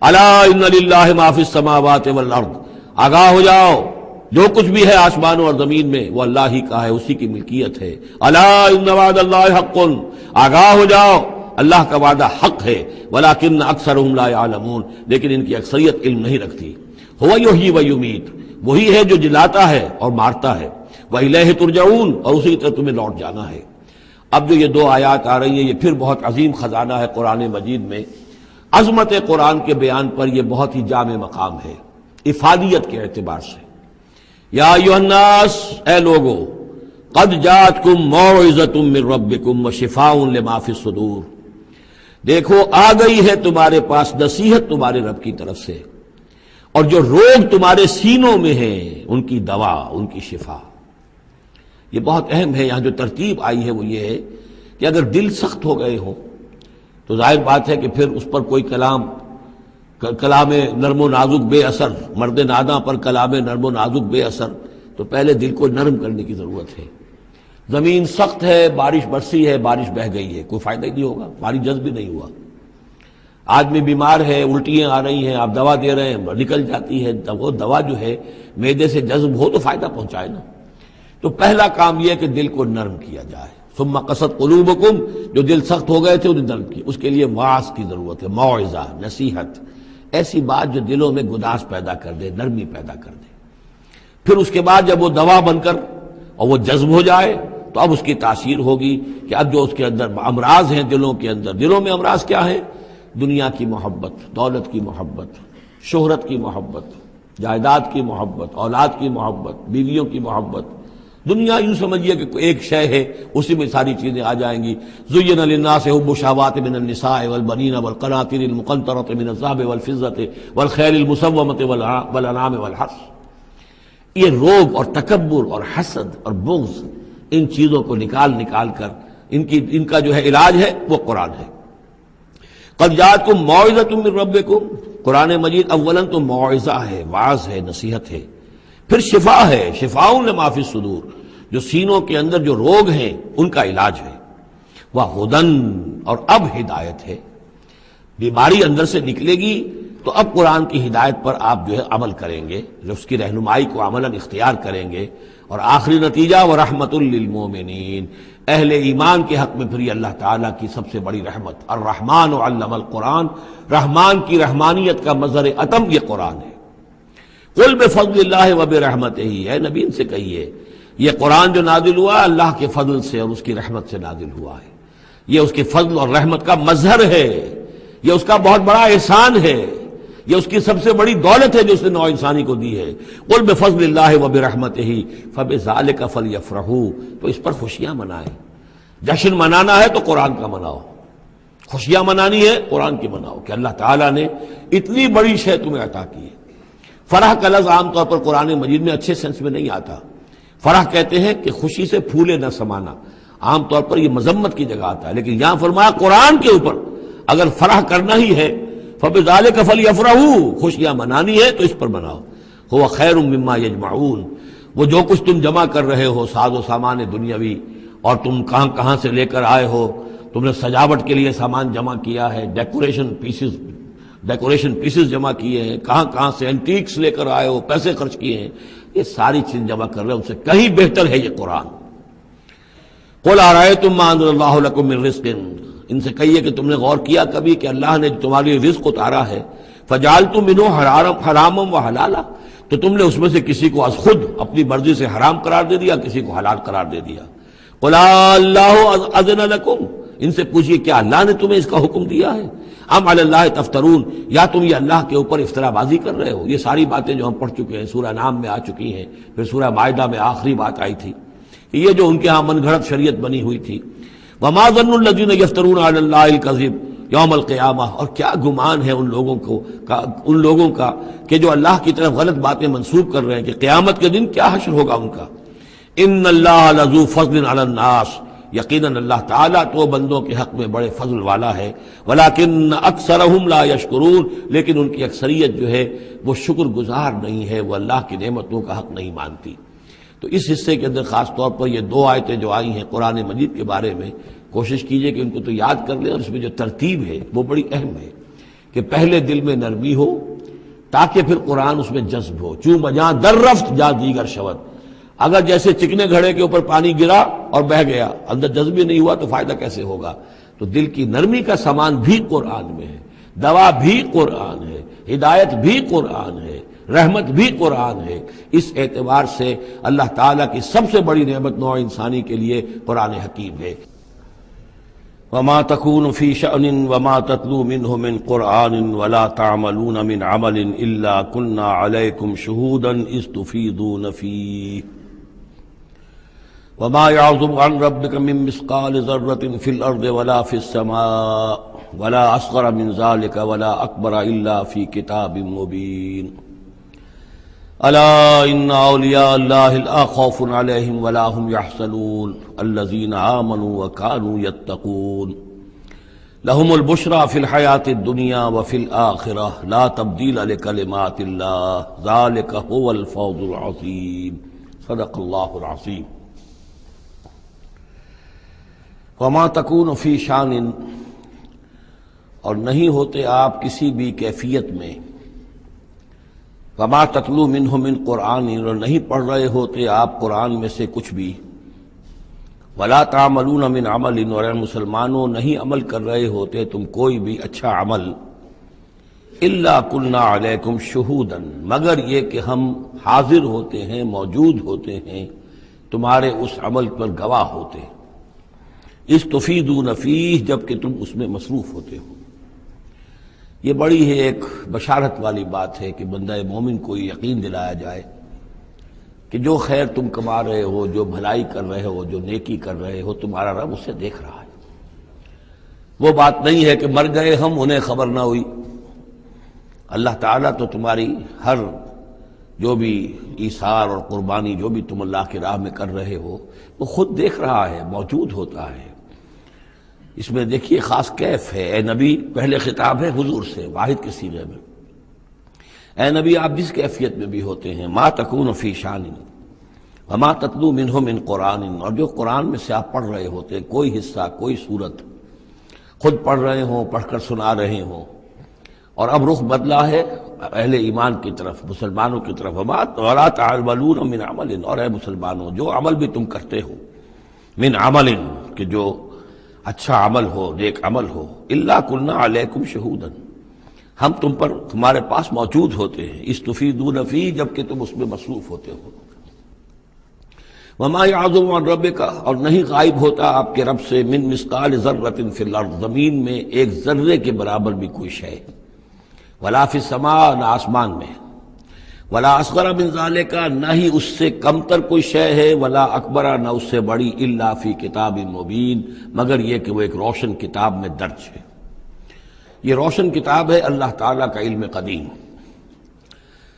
الا ان للہ ما فی السماوات والارض، آگاہ ہو جاؤ، جو کچھ بھی ہے آسمانوں اور زمین میں وہ اللہ ہی کا ہے، اسی کی ملکیت ہے۔ الا ان وعد اللہ حق، آگاہ ہو جاؤ اللہ کا وعدہ حق ہے، ولکن اکثرهم لا يعلمون، لیکن ان کی اکثریت علم نہیں رکھتی۔ هو یحیی و یمیت، وہی ہے جو جلاتا ہے اور مارتا ہے، وإلیہ ترجعون، اور اسی طرح تمہیں لوٹ جانا ہے۔ اب جو یہ دو آیات آ رہی ہیں یہ پھر بہت عظیم خزانہ ہے قرآن مجید میں، عظمت قرآن کے بیان پر یہ بہت ہی جامع مقام ہے افادیت کے اعتبار سے۔ یا ایھا الناس، اے لوگو، قد جاءتکم موعظۃ من ربکم وشفاء لما فی الصدور، دیکھو آ گئی ہے تمہارے پاس نصیحت تمہارے رب کی طرف سے، اور جو روگ تمہارے سینوں میں ہیں ان کی دوا، ان کی شفا۔ یہ بہت اہم ہے، یہاں جو ترتیب آئی ہے وہ یہ ہے کہ اگر دل سخت ہو گئے ہوں تو ظاہر بات ہے کہ پھر اس پر کوئی کلام نرم و نازک بے اثر، مرد ناداں پر کلام نرم و نازک بے اثر، تو پہلے دل کو نرم کرنے کی ضرورت ہے۔ زمین سخت ہے، بارش برسی ہے، بارش بہہ گئی ہے، کوئی فائدہ ہی نہیں ہوگا، بارش جذب بھی نہیں ہوا۔ آدمی بیمار ہے، الٹیاں آ رہی ہیں، آپ دوا دے رہے ہیں، نکل جاتی ہے، وہ دوا جو ہے معدے سے جذب ہو تو فائدہ پہنچائے نا۔ تو پہلا کام یہ ہے کہ دل کو نرم کیا جائے۔ ثم قست قلوبکم، جو دل سخت ہو گئے تھے انہیں نرم کیا، اس کے لیے واعظ کی ضرورت ہے، موعظہ، نصیحت، ایسی بات جو دلوں میں گداز پیدا کر دے، نرمی پیدا کر دے۔ پھر اس کے بعد جب وہ دوا بن کر اور وہ جذب ہو جائے تو اب اس کی تاثیر ہوگی کہ اب جو اس کے اندر امراض ہیں دلوں کے اندر، دلوں میں امراض کیا ہے؟ دنیا کی محبت، دولت کی محبت، شہرت کی محبت، جائیداد کی محبت، اولاد کی محبت، بیویوں کی محبت، دنیا یوں سمجھیے کہ ایک شے ہے، اسی میں ساری چیزیں آ جائیں گی۔ زین للناس حب الشہوات من النساء والبنین والقناطیر المقنطرۃ من الذهب والفضۃ والخیل المسومۃ والانعام والحرث۔ یہ روب اور تکبر اور حسد اور بغض، ان چیزوں کو نکال کر ان کا جو ہے علاج ہے وہ قرآن ہے۔ قد جاءتکم موعظۃ من ربکم، قرآن مجید اولاً تو موعظہ ہے، واعظ ہے، نصیحت ہے، پھر شفا ہے، شفاء لما فی الصدور، جو سینوں کے اندر جو روگ ہیں ان کا علاج ہے، وہدن، اور اب ہدایت ہے۔ بیماری اندر سے نکلے گی تو اب قرآن کی ہدایت پر آپ جو ہے عمل کریں گے، اس کی رہنمائی کو عملاً اختیار کریں گے، اور آخری نتیجہ ورحمۃ للمومنین، اہل ایمان کے حق میں پھر یہ اللہ تعالیٰ کی سب سے بڑی رحمت، الرحمن علم القرآن، رحمان کی رحمانیت کا مظہر اتم یہ قرآن ہے۔ قل بفضل اللہ وبرحمتہ، اے نبی ان سے کہیے یہ قرآن جو نازل ہوا اللہ کے فضل سے اور اس کی رحمت سے نازل ہوا ہے، یہ اس کے فضل اور رحمت کا مظہر ہے، یہ اس کا بہت بڑا احسان ہے، یہ اس کی سب سے بڑی دولت ہے جو اس نے نوع انسانی کو دی ہے۔ قل بفضل اللہ وبرحمتہ فبذلک فلیفرحوا، تو اس پر خوشیاں منائیں۔ جشن منانا ہے تو قرآن کا مناؤ، خوشیاں منانی ہے قرآن کی مناؤ کہ اللہ تعالیٰ نے اتنی بڑی شے تمہیں عطا کی ہے۔ فرح کا لفظ عام طور پر قرآن مجید میں اچھے سینس میں نہیں آتا۔ فرح کہتے ہیں کہ خوشی سے پھولے نہ سمانا، عام طور پر یہ مذمت کی جگہ آتا ہے، لیکن یہاں فرمایا قرآن کے اوپر اگر فرح کرنا ہی ہے فبذلک فلیفرحوا، خوشیاں منانی ہے تو اس پر مناؤ۔ هو خیر مما یجمعون، وہ جو کچھ تم جمع کر رہے ہو ساز و سامان دنیاوی، اور تم کہاں سے لے کر آئے ہو، تم نے سجاوٹ کے لیے سامان جمع کیا ہے، ڈیکوریشن پیسز جمع کیے ہیں، کہاں سے اینٹیکس لے کر آئے ہو، پیسے خرچ کیے ہیں، یہ ساری چیز جمع کر رہے ہیں، ان سے کہیں بہتر ہے یہ قرآن۔ قل ارأیتم ما انزل اللہ لکم من رزق، ان سے کہیے کہ تم نے غور کیا کبھی کہ اللہ نے تمہارے لیے رزق اتارا ہے، فجعلتم منہ حراما وحلالا، تو تم نے اس میں سے کسی کو از خود اپنی مرضی سے حرام قرار دے دیا، کسی کو حلال قرار دے دیا۔ قل اللہ اذن لکم، ان سے پوچھئے کیا اللہ نے تمہیں اس کا حکم دیا ہے، ام علی اللہ تفترون، یا تم یہ اللہ کے اوپر افترا بازی کر رہے ہو۔ یہ ساری باتیں جو ہم پڑھ چکے ہیں، سورہ نام میں آ چکی ہیں، پھر سورہ مائدہ میں آخری بات آئی تھی کہ یہ جو ان کے ہاں من گھڑت شریعت بنی ہوئی تھی، وما ظن الذین یفترون علی اللہ الکذب یوم القیامہ، اور کیا گمان ہے ان لوگوں کا کہ جو اللہ کی طرف غلط باتیں منسوب کر رہے ہیں کہ قیامت کے دن کیا حشر ہوگا ان کا۔ ان اللہ لذو فضل علی الناس، یقیناً اللہ تعالیٰ تو بندوں کے حق میں بڑے فضل والا ہے، ولیکن اکثرہم لا یشکرون، لیکن ان کی اکثریت جو ہے وہ شکر گزار نہیں ہے، وہ اللہ کی نعمتوں کا حق نہیں مانتی۔ تو اس حصے کے اندر خاص طور پر یہ دو آیتیں جو آئی ہیں قرآن مجید کے بارے میں، کوشش کیجئے کہ ان کو تو یاد کر لیں، اور اس میں جو ترتیب ہے وہ بڑی اہم ہے کہ پہلے دل میں نرمی ہو تاکہ پھر قرآن اس میں جذب ہو۔ چوں بجاں در رفت جا دیگر شود، اگر جیسے چکنے گھڑے کے اوپر پانی گرا اور بہہ گیا، اندر جذب ہی نہیں ہوا تو فائدہ کیسے ہوگا؟ تو دل کی نرمی کا سامان بھی قرآن میں ہے، دوا بھی قرآن ہے، ہدایت بھی قرآن ہے، رحمت بھی قرآن ہے۔ اس اعتبار سے اللہ تعالیٰ کی سب سے بڑی نعمت نوع انسانی کے لیے قرآن حکیم ہے۔ وما تكون في شأن وما تتلو منه من قرآن ولا تعملون من عمل إلا كنا عليكم شهودا إذ تفيضون فيه وما يعزب عن ربك من مثقال ذرة في الأرض ولا في السماء ولا أصغر من ذلك ولا أكبر إلا في كتاب مبين ألا إن أولياء الله لا خوف عليهم ولا هم يحزنون الذين آمنوا وكانوا يتقون لهم البشرى في الحياة الدنيا وفي الآخرة لا تبديل لكلمات الله ذلك هو الفوز العظيم صدق الله العظيم۔ وما تكون في شان، اور نہیں ہوتے آپ کسی بھی کیفیت میں، وما تتلو منہ من قرآن، اور نہیں پڑھ رہے ہوتے آپ قرآن میں سے کچھ بھی، ولا تعملون من عمل، اور اے مسلمانوں نہیں عمل کر رہے ہوتے تم کوئی بھی اچھا عمل، الا کنا علیکم شہودا، مگر یہ کہ ہم حاضر ہوتے ہیں، موجود ہوتے ہیں، تمہارے اس عمل پر گواہ ہوتے ہیں، اذ تفیضون فیہ، جب کہ تم اس میں مصروف ہوتے ہو۔ یہ بڑی ہے ایک بشارت والی بات ہے کہ بندہ مومن کو یقین دلایا جائے کہ جو خیر تم کما رہے ہو، جو بھلائی کر رہے ہو، جو نیکی کر رہے ہو، تمہارا رب اسے دیکھ رہا ہے۔ وہ بات نہیں ہے کہ مر گئے ہم انہیں خبر نہ ہوئی۔ اللہ تعالیٰ تو تمہاری ہر جو بھی ایثار اور قربانی جو بھی تم اللہ کی راہ میں کر رہے ہو وہ خود دیکھ رہا ہے، موجود ہوتا ہے۔ اس میں دیکھیے خاص کیف ہے۔ اے نبی، پہلے خطاب ہے حضور سے واحد کے صیغے میں۔ اے نبی، آپ جس کیفیت میں بھی ہوتے ہیں، ما تکون فی شان وما تتلو منہ من قرآن، اور جو قرآن میں سے آپ پڑھ رہے ہوتے ہیں، کوئی حصہ، کوئی صورت خود پڑھ رہے ہوں، پڑھ کر سنا رہے ہوں، اور اب رخ بدلا ہے اہل ایمان کی طرف، مسلمانوں کی طرف۔ ولا تعملون من عمل، اور اے مسلمانوں جو عمل بھی تم کرتے ہو، من عمل، کہ جو اچھا عمل ہو، نیک عمل ہو، الا کنا علیکم شہودا، ہم تم پر تمہارے پاس موجود ہوتے ہیں، استفیدون فی، جبکہ تم اس میں مصروف ہوتے ہو۔ وما یعزب عن ربک، اور نہیں غائب ہوتا آپ کے رب سے، من مثقال ذرۃ فی الارض، زمین میں ایک ذرے کے برابر بھی کوئی شے، ولا فی السماء، نہ آسمان میں، ولا اصغر من ذالک، نہ ہی اس سے کم تر کوئی شے ہے، ولا اکبر، نہ اس سے بڑی، الا فی کتاب مبین، مگر یہ کہ وہ ایک روشن کتاب میں درج ہے۔ یہ روشن کتاب ہے اللہ تعالیٰ کا علم قدیم۔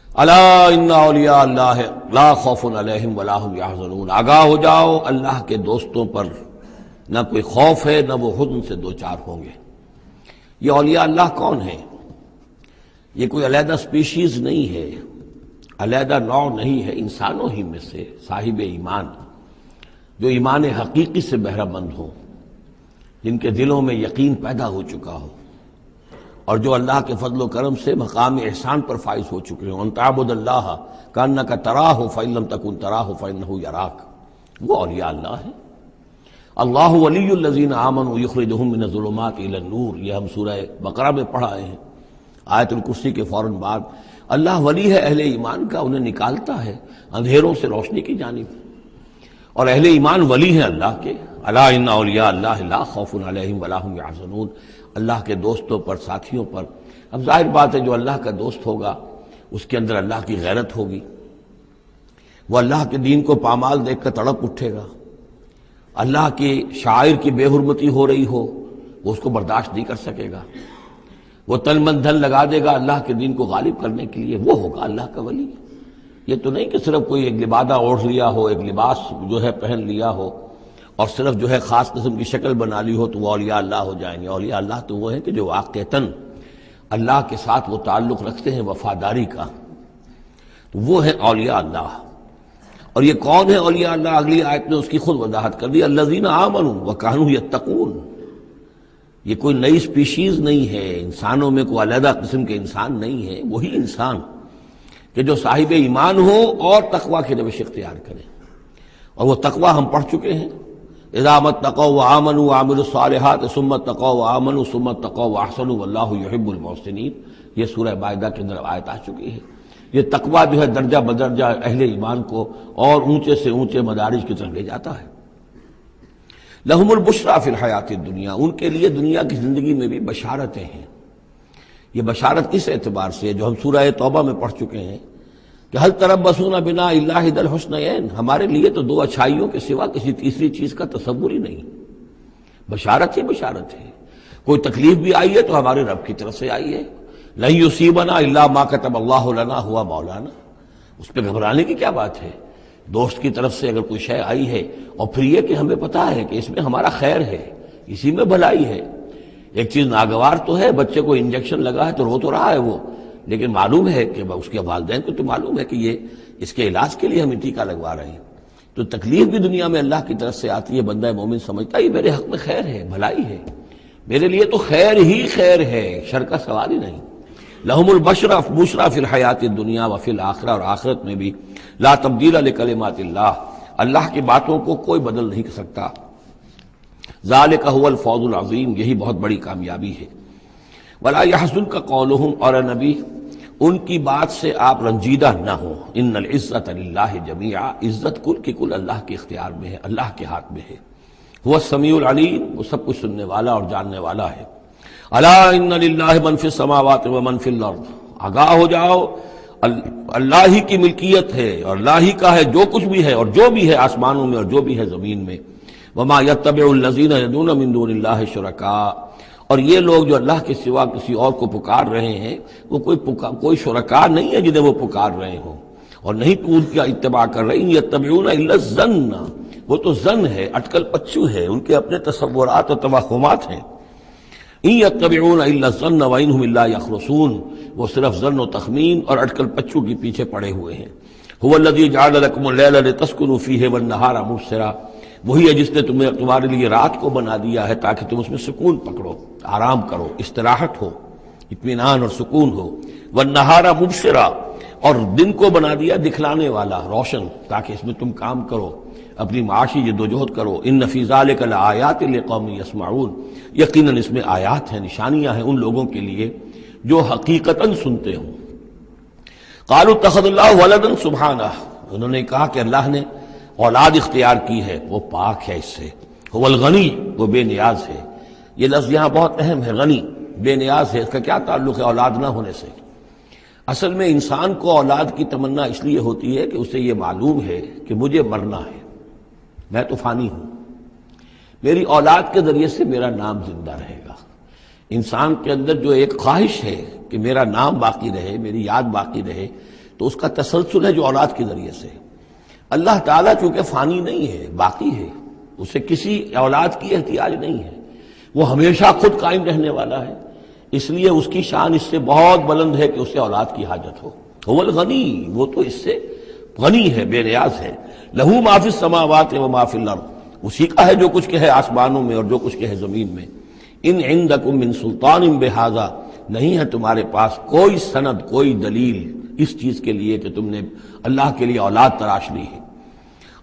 الا ان اولیاء اللہ لا خوف علیہم ولا هم یحزنون، آگاہ ہو جاؤ، اللہ کے دوستوں پر نہ کوئی خوف ہے، نہ وہ حزن سے دوچار ہوں گے۔ یہ اولیاء اللہ کون ہیں؟ یہ کوئی علیحدہ سپیشیز نہیں ہے، علیحدہ نوع نہیں ہے، انسانوں ہی میں سے صاحب ایمان، جو ایمان حقیقی سے بہرہ مند ہوں، جن کے دلوں میں یقین پیدا ہو چکا ہو، اور جو اللہ کے فضل و کرم سے مقام احسان پر فائز ہو چکے ہوں۔ ان تعبد اللہ کانک تراہ فإن لم تکن تراہ فإنہ یراک، وہ اولیاء اللہ ہیں۔ اللہ ولی الذین آمنوا یخرجہم من الظلمات الی النور، یہ ہم سورہ بقرہ میں پڑھ آئے ہیں، آیت الکرسی کے فوراً بعد۔ اللہ ولی ہے اہل ایمان کا، انہیں نکالتا ہے اندھیروں سے روشنی کی جانب، اور اہل ایمان ولی ہیں اللہ کے۔ الا ان اولیاء اللہ لا خوف علیہم ولا هم یحزنون، اللہ کے دوستوں پر، ساتھیوں پر۔ اب ظاہر بات ہے جو اللہ کا دوست ہوگا اس کے اندر اللہ کی غیرت ہوگی، وہ اللہ کے دین کو پامال دیکھ کر تڑپ اٹھے گا، اللہ کی شاعر کی بے حرمتی ہو رہی ہو وہ اس کو برداشت نہیں کر سکے گا، وہ تن من دھن لگا دے گا اللہ کے دین کو غالب کرنے کے لیے، وہ ہوگا اللہ کا ولی۔ یہ تو نہیں کہ صرف کوئی ایک لبادہ اوڑھ لیا ہو، ایک لباس جو ہے پہن لیا ہو، اور صرف جو ہے خاص قسم کی شکل بنا لی ہو تو وہ اولیاء اللہ ہو جائیں گے۔ اولیاء اللہ تو وہ ہیں کہ جو واقعتاً اللہ کے ساتھ وہ تعلق رکھتے ہیں وفاداری کا، تو وہ ہیں اولیاء اللہ۔ اور یہ کون ہے اولیاء اللہ؟ اگلی آیت میں اس کی خود وضاحت کر دی، الذین آمنوا وکانوا یتقون۔ یہ کوئی نئی سپیشیز نہیں ہے، انسانوں میں کوئی علیحدہ قسم کے انسان نہیں ہے، وہی انسان کہ جو صاحب ایمان ہو اور تقوی کی روش اختیار کرے، اور وہ تقوی ہم پڑھ چکے ہیں، اذا اتقوا وآمنوا وعملوا الصالحات ثم اتقوا وآمنوا ثم اتقوا واحسنوا واللہ یحب المحسنین، یہ سورہ مائدہ کے اندر آیت آ چکی ہے۔ یہ تقوی جو ہے درجہ بدرجہ اہل ایمان کو اور اونچے سے اونچے مدارج کی طرف لے جاتا ہے۔ لہم البشریٰ فی الحیات الدنیا، ان کے لیے دنیا کی زندگی میں بھی بشارتیں ہیں۔ یہ بشارت کس اعتبار سے ہے؟ جو ہم سورہ توبہ میں پڑھ چکے ہیں کہ هل تربصون بنا الا احدی الحسنیین، ہمارے لیے تو دو اچھائیوں کے سوا کسی تیسری چیز کا تصور ہی نہیں۔ بشارت ہی بشارت ہے، کوئی تکلیف بھی آئی ہے تو ہمارے رب کی طرف سے آئی ہے۔ لن یصیبنا الا ما کتب اللہ لنا هو مولانا، اس پہ گھبرانے کی کیا بات ہے؟ دوست کی طرف سے اگر کوئی شے آئی ہے، اور پھر یہ کہ ہمیں پتہ ہے کہ اس میں ہمارا خیر ہے، اسی میں بھلائی ہے۔ ایک چیز ناگوار تو ہے، بچے کو انجیکشن لگا ہے تو رو تو رہا ہے وہ، لیکن معلوم ہے کہ اس کے والدین کو تو معلوم ہے کہ یہ اس کے علاج کے لیے ہم ٹیکہ لگوا رہے ہیں۔ تو تکلیف بھی دنیا میں اللہ کی طرف سے آتی ہے، بندہ مومن سمجھتا ہے یہ میرے حق میں خیر ہے، بھلائی ہے، میرے لیے تو خیر ہی خیر ہے، شر کا سوال ہی نہیں۔ لہم البشریٰ فی الحیات الدنیا وفی الآخرہ، اور آخرت میں بھی لا تبدیل لکلمات اللہ، اللہ کی باتوں کو کوئی بدل نہیں کر سکتا۔ ذالک هو الفوز العظیم، یہی بہت بڑی کامیابی ہے۔ ولا یحزنک قولہم، اور نبی ان کی بات سے آپ رنجیدہ نہ ہو۔ ان العزت للہ جمیعا، عزت کل کی کل اللہ کے اختیار میں ہے، اللہ کے ہاتھ میں ہے۔ هو السمیع العلیم، وہ سب کچھ سننے والا اور جاننے والا ہے۔ الا ان للہ من فی السماوات ومن فی الارض، آگاہ ہو جاؤ اللہ ہی کی ملکیت ہے اور اللہ ہی کا ہے جو کچھ بھی ہے اور جو بھی ہے آسمانوں میں اور جو بھی ہے زمین میں. وما یتبع الذین یدعون من دون اللہ شرکاء، اور یہ لوگ جو اللہ کے سوا کسی اور کو پکار رہے ہیں وہ کوئی شرکاء نہیں ہے جنہیں وہ پکار رہے ہوں، اور نہیں تو ان کا اتباع کر رہے. یتبعون الا الظن، وہ تو ظن ہے، اٹکل پچو ہے، ان کے اپنے تصورات اور توہمات ہیں. ان یتبعون الا الظن وان هم الا یخرصون، وہ صرف ظن و تخمین اور اٹکل پچو کے پیچھے پڑے ہوئے ہیں. هو الذی جعل لكم الليل لتسكنوا فيه والنهار مبصرا، وہی ہے جس نے تمہارے لیے رات کو بنا دیا ہے تاکہ تم اس میں سکون پکڑو، آرام کرو، استراحت ہو، اطمینان اور سکون ہو. والنہار مبصرا، اور دن کو بنا دیا دکھلانے والا، روشن، تاکہ اس میں تم کام کرو، اپنی معاشی جدوجہد کرو. ان فی ذلک لآیات لقوم یسمعون، یقیناً اس میں آیات ہیں، نشانیاں ہیں ان لوگوں کے لیے جو حقیقتاً سنتے ہوں. قالوا اتخذ اللہ ولدا سبحانہ، انہوں نے کہا کہ اللہ نے اولاد اختیار کی ہے، وہ پاک ہے اس سے. هو الغنی، وہ بے نیاز ہے. یہ لفظ یہاں بہت اہم ہے، غنی، بے نیاز ہے. اس کا کیا تعلق ہے اولاد نہ ہونے سے؟ اصل میں انسان کو اولاد کی تمنا اس لیے ہوتی ہے کہ اسے یہ معلوم ہے کہ مجھے مرنا ہے، میں تو فانی ہوں، میری اولاد کے ذریعے سے میرا نام زندہ رہے گا. انسان کے اندر جو ایک خواہش ہے کہ میرا نام باقی رہے، میری یاد باقی رہے، تو اس کا تسلسل ہے جو اولاد کے ذریعے سے. اللہ تعالیٰ چونکہ فانی نہیں ہے، باقی ہے، اسے کسی اولاد کی احتیاج نہیں ہے، وہ ہمیشہ خود قائم رہنے والا ہے، اس لیے اس کی شان اس سے بہت بلند ہے کہ اسے اولاد کی حاجت ہو. هو الغنی، وہ تو اس سے غنی ہے، بے نیاز ہے. لہو ما فی السماوات و ما فی الارض، اسی کا ہے جو کچھ کہ ہے آسمانوں میں اور جو کچھ کہ ہے زمین میں. ان عندکم من سلطان بہذا، نہیں ہے تمہارے پاس کوئی سند، کوئی دلیل اس چیز کے لیے کہ تم نے اللہ کے لیے اولاد تراش لی ہے.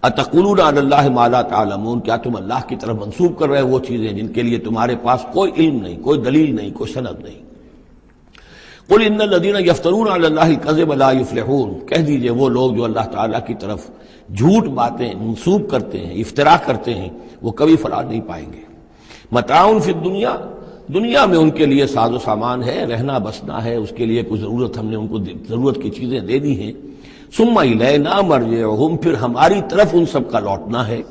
اتقولون علی اللہ ما لا تعلمون، کیا تم اللہ کی طرف منسوب کر رہے وہ چیزیں جن کے لیے تمہارے پاس کوئی علم نہیں، کوئی دلیل نہیں، کوئی سند نہیں. قل ان الذین یفترون علی اللہ الکذب لا یفلحون، کہہ دیجئے وہ لوگ جو اللہ تعالیٰ کی طرف جھوٹ باتیں منسوب کرتے ہیں، افتراء کرتے ہیں، وہ کبھی فلاح نہیں پائیں گے. متاع فی الدنیا، دنیا میں ان کے لیے ساز و سامان ہے، رہنا بسنا ہے، اس کے لیے کچھ ضرورت ہم نے ان کو ضرورت کی چیزیں دے دی ہیں. ثم الینا مرجعہم، پھر ہماری طرف ان سب کا لوٹنا ہے.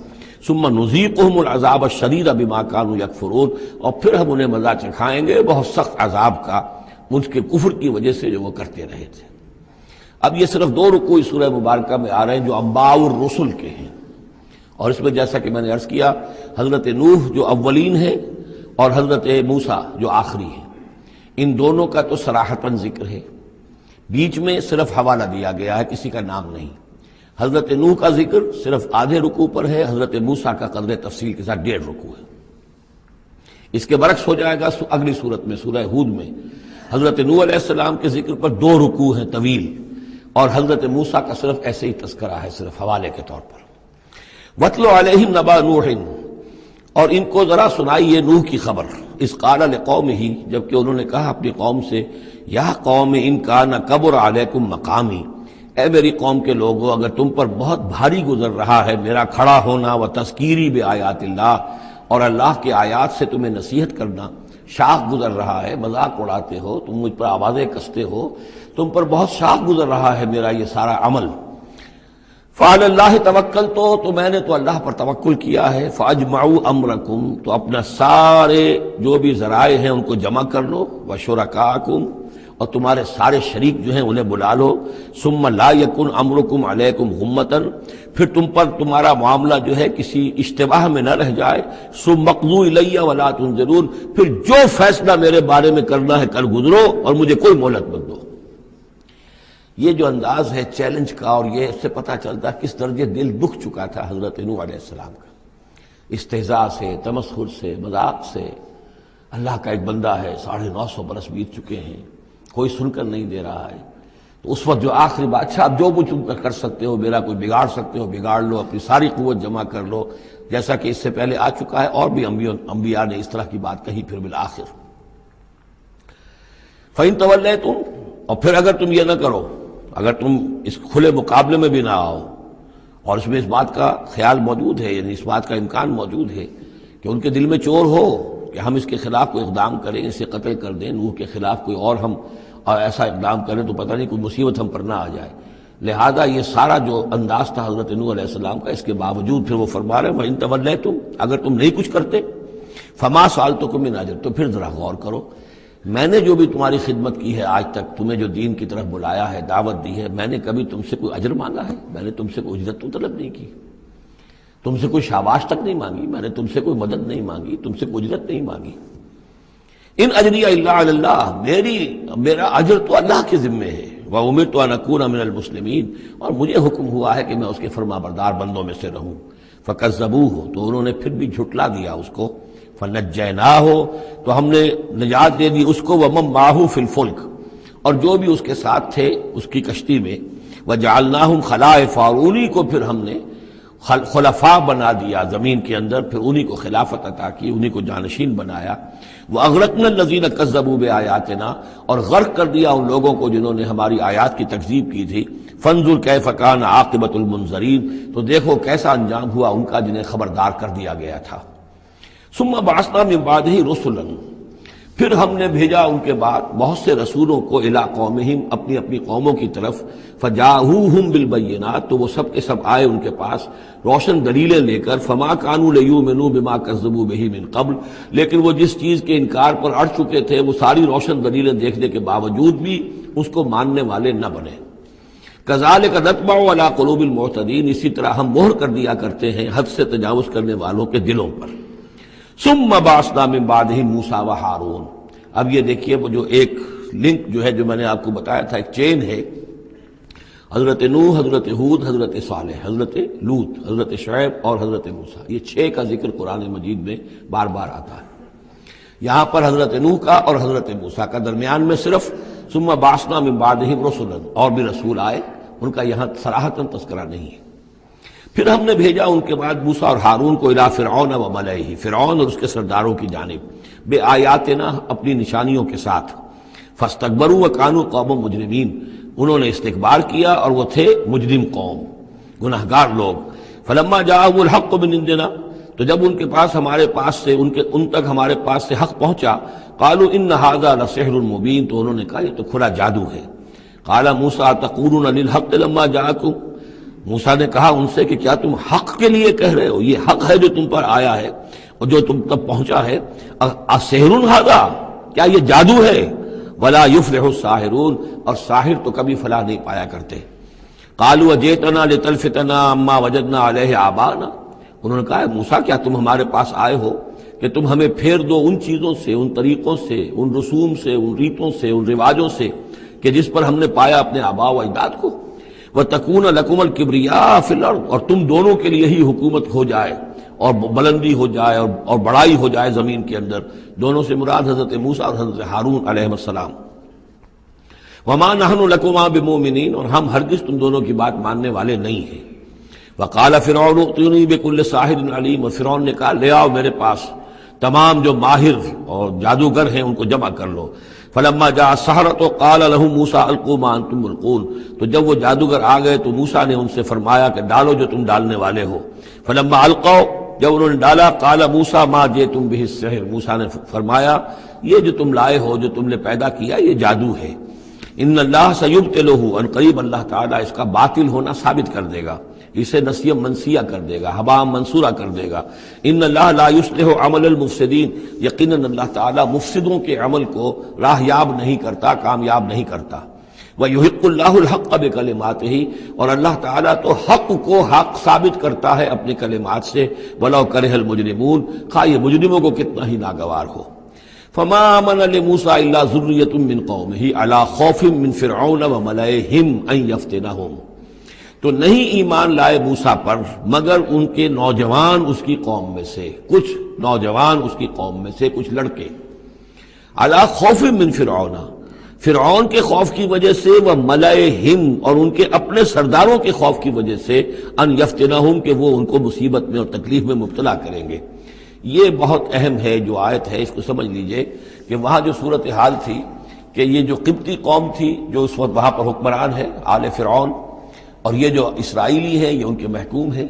ثم نذیقہم العذاب الشدید بما کانوا یکفرون، اور پھر ہم انہیں مزہ چکھائیں گے بہت سخت عذاب کا ان کے کفر کی وجہ سے جو وہ کرتے رہے تھے. اب یہ صرف 2 رکوع اس سورہ مبارکہ میں آ رہے ہیں جو انباء الرسل کے ہیں، اور اس میں جیسا کہ میں نے عرض کیا حضرت نوح جو اولین ہیں اور حضرت موسیٰ جو آخری ہیں، ان دونوں کا تو صراحتاً ذکر ہے، بیچ میں صرف حوالہ دیا گیا ہے، کسی کا نام نہیں. حضرت نوح کا ذکر صرف آدھے رکوع پر ہے، حضرت موسیٰ کا قدر تفصیل کے ساتھ 1.5 رکوع ہے. اس کے برعکس ہو جائے گا اگلی صورت میں سورہ ہود میں حضرت نوح علیہ السلام کے ذکر پر 2 رکوع ہیں طویل، اور حضرت موسیٰ کا صرف ایسے ہی تذکرہ ہے، صرف حوالے کے طور پر. وَاتْلُ عَلَيْهِمْ نَبَأَ نُوحٍ، اور ان کو ذرا سنائیے نوح کی خبر. اذ قال لقومہ، جبکہ انہوں نے کہا اپنی قوم سے، یا قوم ان کان کبر علیکم مقامی، اے میری قوم کے لوگوں اگر تم پر بہت بھاری گزر رہا ہے میرا کھڑا ہونا، و تذکیری بآیات اللہ، اور اللہ کے آیات سے تمہیں نصیحت کرنا، شاق گزر رہا ہے، مذاق اڑاتے ہو تم، مجھ پر آوازیں کستے ہو، تم پر بہت شاق گزر رہا ہے میرا یہ سارا عمل. فعلی اللہ توکلت، تو میں نے تو اللہ پر توکل کیا ہے. فاجمعوا امرکم، تو اپنا سارے جو بھی ذرائع ہیں ان کو جمع کر لو. وشرکاکم، اور تمہارے سارے شریک جو ہیں انہیں بلا لو. ثم لا یکن امرکم علیکم غمۃ، پھر تم پر تمہارا معاملہ جو ہے کسی اشتباہ میں نہ رہ جائے. ثم اقضوا الی ولا تنظرون، پھر جو فیصلہ میرے بارے میں کرنا ہے کر گزرو اور مجھے کوئی مہلت مت دو. یہ جو انداز ہے چیلنج کا، اور یہ اس سے پتہ چلتا ہے کس درجے دل دکھ چکا تھا حضرت نوح علیہ السلام کا. استہزاء سے، تمسخر سے، مذاق سے. اللہ کا ایک بندہ ہے، 950 برس بیت چکے ہیں، کوئی سن کر نہیں دے رہا ہے. تو اس وقت جو آخری بات، اچھا اب جو کچھ تم کر سکتے ہو، میرا کوئی بگاڑ سکتے ہو بگاڑ لو، اپنی ساری قوت جمع کر لو، جیسا کہ اس سے پہلے آ چکا ہے، اور بھی انبیاء نے اس طرح کی بات کہی. پھر بالآخر فَإِن تَوَلَّيْتُمْ، اور پھر اگر تم یہ نہ کرو، اگر تم اس کھلے مقابلے میں بھی نہ آؤ، اور اس میں اس بات کا خیال موجود ہے، یعنی اس بات کا امکان موجود ہے کہ ان کے دل میں چور ہو کہ ہم اس کے خلاف کوئی اقدام کریں، اسے قتل کر دیں، نوح کے خلاف کوئی اور ہم ایسا اقدام کریں تو پتہ نہیں کوئی مصیبت ہم پر نہ آ جائے۔ لہذا یہ سارا جو انداز تھا حضرت نوح علیہ السلام کا، اس کے باوجود پھر وہ فرما رہے ہیں وَإِن تَوَلَّيْتُمْ، اگر تم نہیں کچھ کرتے فَمَا سَأَلْتُكُم مِّنْ أَجْرٍ، تو پھر ذرا غور کرو، میں نے جو بھی تمہاری خدمت کی ہے آج تک، تمہیں جو دین کی طرف بلایا ہے، دعوت دی ہے، میں نے کبھی تم سے کوئی اجر مانگا ہے؟ میں نے تم سے کوئی اجرت تو طلب نہیں کی، تم سے کوئی شاباش تک نہیں مانگی، میں نے تم سے کوئی مدد نہیں مانگی، تم سے کوئی اجرت نہیں مانگی۔ ان اجری الا علی اللہ، میرا اجر تو اللہ کے ذمے ہے۔ وامرت ان اکون من المسلمین، اور مجھے حکم ہوا ہے کہ میں اس کے فرما بردار بندوں میں سے رہوں۔ فکذبوہ، تو انہوں نے پھر بھی جھٹلا دیا اس کو۔ فنجیناہ، تو ہم نے نجات دے دی اس کو، ومن معہ فی الفلک، اور جو بھی اس کے ساتھ تھے اس کی کشتی میں۔ وجعلناہم خلائف، اور انہی کو پھر ہم نے خلفاء بنا دیا زمین کے اندر، پھر انہی کو خلافت عطا کی، انہی کو جانشین بنایا۔ وَأَغْرَقْنَا الَّذِينَ كَذَّبُوا بِآيَاتِنَا، اور غرق کر دیا ان لوگوں کو جنہوں نے ہماری آیات کی تکذیب کی تھی۔ فَانظُرْ كَيْفَ كَانَ عَاقِبَةُ الْمُنذَرِينَ، تو دیکھو کیسا انجام ہوا ان کا جنہیں خبردار کر دیا گیا تھا۔ ثُمَّ بَعَثْنَا مِن بَعْدِهِ رُسُلًا، پھر ہم نے بھیجا ان کے بعد بہت سے رسولوں کو، الی قومہم، اپنی اپنی قوموں کی طرف۔ فجاءوہم بالبینات، تو وہ سب کے سب آئے ان کے پاس روشن دلیلیں لے کر۔ فما کانوا لیؤمنوا بما کذبوا بہ من قبل، لیکن وہ جس چیز کے انکار پر اڑ چکے تھے وہ ساری روشن دلیلیں دیکھنے کے باوجود بھی اس کو ماننے والے نہ بنے۔ کذالک نطبع علی قلوب المعتدین، اسی طرح ہم مہر کر دیا کرتے ہیں حد سے تجاوز کرنے والوں کے دلوں پر۔ ثم بعثنا من بعدہم موسیٰ و ہارون، اب یہ دیکھیے وہ جو ایک لنک جو ہے جو میں نے آپ کو بتایا تھا، ایک چین ہے، حضرت نوح، حضرت ہود، حضرت صالح، حضرت لوط، حضرت شعیب اور حضرت موسیٰ، یہ 6 کا ذکر قرآن مجید میں بار بار آتا ہے۔ یہاں پر حضرت نوح کا اور حضرت موسیٰ کا، درمیان میں صرف ثم بعثنا من بعدہم رسلا، اور بھی رسول آئے، ان کا یہاں صراحتاً تذکرہ نہیں ہے۔ پھر ہم نے بھیجا ان کے بعد موسیٰ اور ہارون کو الی فرعون و ملئہ، فرعون اور اس کے سرداروں کی جانب، بے آیاتنا، اپنی نشانیوں کے ساتھ۔ فاستکبروا وکانوا قوما مجرمین، انہوں نے استکبار کیا اور وہ تھے مجرم قوم، گناہگار لوگ۔ فلما جاءهم الحق من عندنا، تو جب ان کے پاس ہمارے پاس سے ان تک ہمارے پاس سے حق پہنچا، قالوا ان هذا لسحر مبین، تو انہوں نے کہا یہ تو کھلا جادو ہے۔ قال موسیٰ تقولون للحق لما جاءکم، موسیٰ نے کہا ان سے کہ کیا تم حق کے لیے کہہ رہے ہو، یہ حق ہے جو تم پر آیا ہے اور جو تم تک پہنچا ہے۔ اسحر ھذا، کیا یہ جادو ہے؟ ولا یفلح الساحرون، اور ساحر تو کبھی فلاح نہیں پایا کرتے۔ قالوا اجئتنا لتلفتنا عما وجدنا علیہ آباءنا، انہوں نے کہا موسیٰ کیا تم ہمارے پاس آئے ہو کہ تم ہمیں پھیر دو ان چیزوں سے، ان طریقوں سے، ان رسوم سے، ان ریتوں سے، ان رواجوں سے کہ جس پر ہم نے پایا اپنے آباء و اجداد کو۔ وَتَكُونَ لَكُمُ الْكِبْرِيَاءُ فِي الْأَرْضِ، اور تم دونوں کے لیے ہی حکومت ہو جائے اور بلندی ہو جائے اور بڑائی ہو جائے زمین کے اندر۔ دونوں سے مراد حضرت موسیٰ اور حضرت ہارون علیہ السلام۔ وَمَا نَحْنُ لَكُمَا بِمُؤْمِنِينَ، اور ہم ہرگز تم دونوں کی بات ماننے والے نہیں ہیں۔ وَقَالَ فِرْعَوْنُ ائْتُونِي بِكُلِّ سَاحِرٍ عَلِيمٍ، اور فرعون نے کہا لے آؤ میرے پاس تمام جو ماہر اور جادوگر ہیں ان کو جمع کر لو۔ فلما جاء السحرة قال لهم موسیٰ القوا ما انتم ملقون، تو جب وہ جادوگر آ گئے تو موسیٰ نے ان سے فرمایا کہ ڈالو جو تم ڈالنے والے ہو۔ فلما القوا، جب انہوں نے ڈالا، قال موسیٰ ما جئتم به السحر، موسیٰ نے فرمایا یہ جو تم لائے ہو، جو تم نے پیدا کیا، یہ جادو ہے۔ ان اللہ سیبطلہ، ان قریب اللہ تعالیٰ اس کا باطل ہونا ثابت کر دے گا، اسے نسیہ منسیہ کر دے گا، ہباء منصورہ کر دے گا۔ ان اللہ لا یصلح عمل المفسدین، یقیناً اللہ تعالیٰ مفسدوں کے عمل کو راہیاب نہیں کرتا، کامیاب نہیں کرتا۔ وَيُحِقُّ اللَّهُ الْحَقَّ بِكَلِمَاتِهِ، اور اللہ تعالیٰ تو حق کو حق ثابت کرتا ہے اپنی کلمات سے۔ وَلَوْ كَرِهَ الْمُجْرِمُونَ، خواہ یہ مجرموں کو کتنا ہی ناگوار ہو۔ فَمَا آمَنَ لِمُوسَىٰ إِلَّا ذُرِّيَّةٌ مِّن قَوْمِهِ عَلَىٰ خَوْفٍ مِّن فِرْعَوْنَ وَمَلَئِهِمْ أَن يَفْتِنَهُمْ، تو نہیں ایمان لائے موسیٰ پر مگر ان کے نوجوان اس کی قوم میں سے، کچھ نوجوان اس کی قوم میں سے، کچھ لڑکے۔ عَلَىٰ خَوْفٍ مِّن فِرْعَوْنَ، فرعون کے خوف کی وجہ سے، وہ ملئہم، اور ان کے اپنے سرداروں کے خوف کی وجہ سے، ان یفتنہم، کہ وہ ان کو مصیبت میں اور تکلیف میں مبتلا کریں گے۔ یہ بہت اہم ہے جو آیت ہے، اس کو سمجھ لیجئے کہ وہاں جو صورتحال تھی کہ یہ جو قبطی قوم تھی جو اس وقت وہاں پر حکمران ہے، آل فرعون، اور یہ جو اسرائیلی ہیں یہ ان کے محکوم ہیں،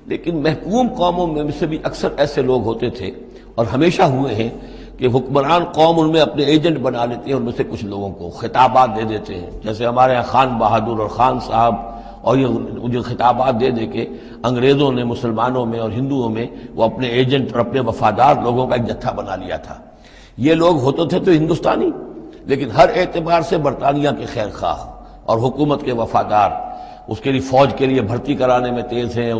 لیکن محکوم قوموں میں سے بھی اکثر ایسے لوگ ہوتے تھے اور ہمیشہ ہوئے ہیں کہ حکمران قوم ان میں اپنے ایجنٹ بنا لیتے ہیں، ان میں سے کچھ لوگوں کو خطابات دے دیتے ہیں، جیسے ہمارے یہاں خان بہادر اور خان صاحب، اور یہ جو خطابات دے دے کے انگریزوں نے مسلمانوں میں اور ہندوؤں میں وہ اپنے ایجنٹ اور اپنے وفادار لوگوں کا ایک جتھا بنا لیا تھا۔ یہ لوگ ہوتے تھے تو ہندوستانی، لیکن ہر اعتبار سے برطانیہ کے خیر خواہ اور حکومت کے وفادار، اس کے لیے فوج کے لیے بھرتی کرانے میں تیز ہیں۔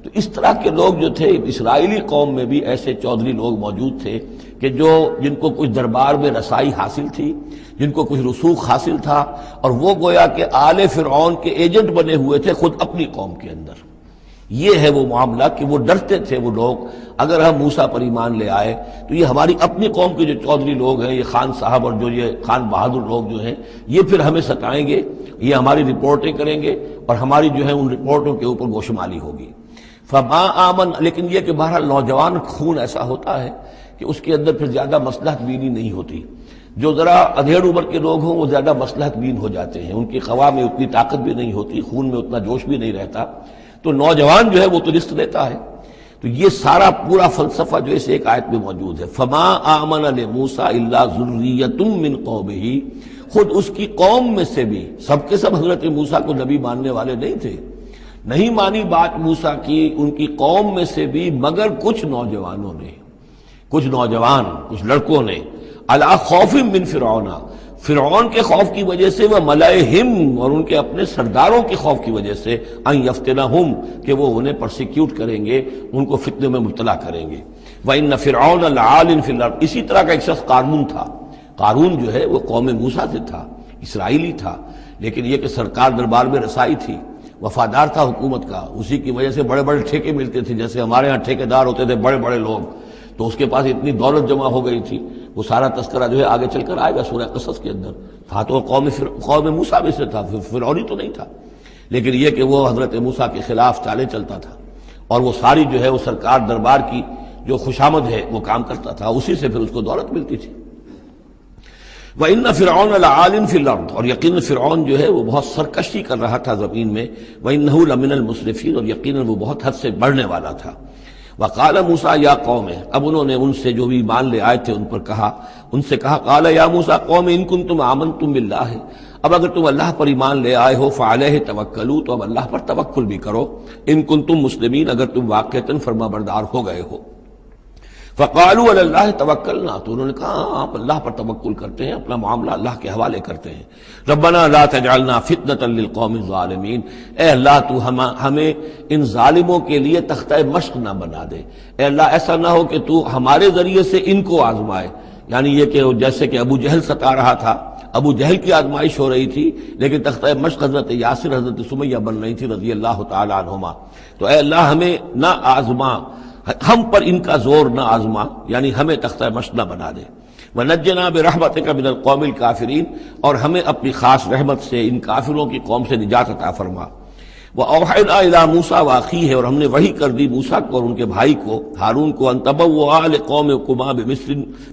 تو اس طرح کے لوگ جو تھے، اسرائیلی قوم میں بھی ایسے چودھری لوگ موجود تھے کہ جن کو کچھ دربار میں رسائی حاصل تھی، جن کو کچھ رسوخ حاصل تھا، اور وہ گویا کہ آل فرعون کے ایجنٹ بنے ہوئے تھے خود اپنی قوم کے اندر۔ یہ ہے وہ معاملہ کہ وہ ڈرتے تھے وہ لوگ، اگر ہم موسیٰ پر ایمان لے آئے تو یہ ہماری اپنی قوم کے جو چودھری لوگ ہیں، یہ خان صاحب اور جو یہ خان بہادر لوگ جو ہیں، یہ پھر ہمیں ستائیں گے، یہ ہماری رپورٹیں کریں گے اور ہماری جو ہے ان رپورٹوں کے اوپر گوشمالی ہوگی۔ فما آمن، لیکن یہ کہ بہرحال نوجوان خون ایسا ہوتا ہے کہ اس کے اندر پھر زیادہ مصلحت بینی نہیں ہوتی۔ جو ذرا ادھیڑ عمر کے لوگ ہوں وہ زیادہ مصلحت بین ہو جاتے ہیں، ان کی خوا میں اتنی طاقت بھی نہیں ہوتی، خون میں اتنا جوش بھی نہیں رہتا، تو نوجوان جو ہے وہ تو رسک لیتا ہے۔ تو یہ سارا پورا فلسفہ جو اس ایک آیت میں موجود ہے۔ فما آمن لموسیٰ الا ذریۃ من قومہ، خود اس کی قوم میں سے بھی، سب کے سب حضرت موسیٰ کو نبی ماننے والے نہیں تھے، نہیں مانی بات موسیٰ کی ان کی قوم میں سے بھی، مگر کچھ نوجوانوں نے، کچھ نوجوان، کچھ لڑکوں نے، علی خوف من فرعون، فرعون کے خوف کی وجہ سے، وہ ملئہم، اور ان کے اپنے سرداروں کے خوف کی وجہ سے، ان یفتنہم، کہ وہ انہیں پرسیکیوٹ کریں گے، ان کو فتنے میں مبتلا کریں گے۔ وَإِنَّ فِرْعَوْنَ لَعَالٍ فِي الْأَرْضِ، اسی طرح کا ایک شخص قارون تھا۔ قارون جو ہے وہ قوم موسیٰ سے تھا، اسرائیلی تھا، لیکن یہ کہ سرکار دربار میں رسائی تھی، وفادار تھا حکومت کا، اسی کی وجہ سے بڑے بڑے ٹھیکے ملتے تھے، جیسے ہمارے ہاں ٹھیکیدار ہوتے تھے بڑے بڑے لوگ، تو اس کے پاس اتنی دولت جمع ہو گئی تھی۔ وہ سارا تذکرہ جو ہے آگے چل کر آئے گا سورہ قصص کے اندر۔ تھا تو قوم موسیٰ میں سے تھا، فرعونی تو نہیں تھا، لیکن یہ کہ وہ حضرت موسیٰ کے خلاف چالیں چلتا تھا، اور وہ ساری جو ہے وہ سرکار دربار کی جو خوشامد ہے وہ کام کرتا تھا، اسی سے پھر اس کو دولت ملتی تھی۔ وَإِنَّ فِرْعَوْنَ لَعَالٍ فِي الْأَرْضِ، اور یقیناً فرعون جو ہے وہ بہت سرکشی کر رہا تھا زمین میں، وَإِنَّهُ لَمِنَ الْمُسْرِفِينَ، اور یقیناً وہ بہت حد سے بڑھنے والا تھا۔ وَقَالَ مُوسَىٰ يَا قَوْمِ، اب انہوں نے ان سے جو بھی ایمان لے آئے تھے ان سے کہا قَالَ يَا مُوسَىٰ قَوْمِ إِن كُنتُمْ آمَنتُم بِاللَّهِ، اب اگر تم اللہ پر ایمان لے آئے ہو، فَعَلَيْهِ تَوَكَّلُوا، تو اب اللہ پر توکل بھی کرو، إِن كُنتُم مُسْلِمِينَ، اگر تم واقعتاً فرما بردار ہو گئے ہو۔ فَقَالُوا عَلَى اللَّهِ تَوَكَّلْنَا، تو انہوں نے کہا ہاں آپ اللہ پر توکل کرتے ہیں، اپنا معاملہ اللہ کے حوالے کرتے ہیں۔ رَبَّنَا لَا تَجْعَلْنَا فِتْنَةً لِلْقَوْمِ الظَّالِمِينَ، اے اللہ تو ہمیں ان ظالموں کے لیے تختہ مشق نہ بنا دے، اے اللہ ایسا نہ ہو کہ تو ہمارے ذریعے سے ان کو آزمائے، یعنی یہ کہ جیسے کہ ابو جہل ستا رہا تھا، ابو جہل کی آزمائش ہو رہی تھی، لیکن تختہ مشق حضرت یاسر، حضرت سمیہ بن رہی تھی رضی اللہ تعالی عنہما، تو اے اللہ ہمیں نہ آزما، ہم پر ان کا زور نہ آزما، یعنی ہمیں تختہ مشق نہ بنا دے۔ وَنَجِّنَا بِرَحْمَتِكَ مِنَ الْقَوْمِ الْكَافِرِينَ، اور ہمیں اپنی خاص رحمت سے ان کافروں کی قوم سے نجات عطا فرما۔ وَأَوْحَيْنَا إِلَىٰ مُوسَىٰ وَأَخِيهِ، اور ہم نے وحی کر دی موسیٰ کو اور ان کے بھائی کو ہارون کو، أَن تَبَوَّآ لِقَوْمِكُمَا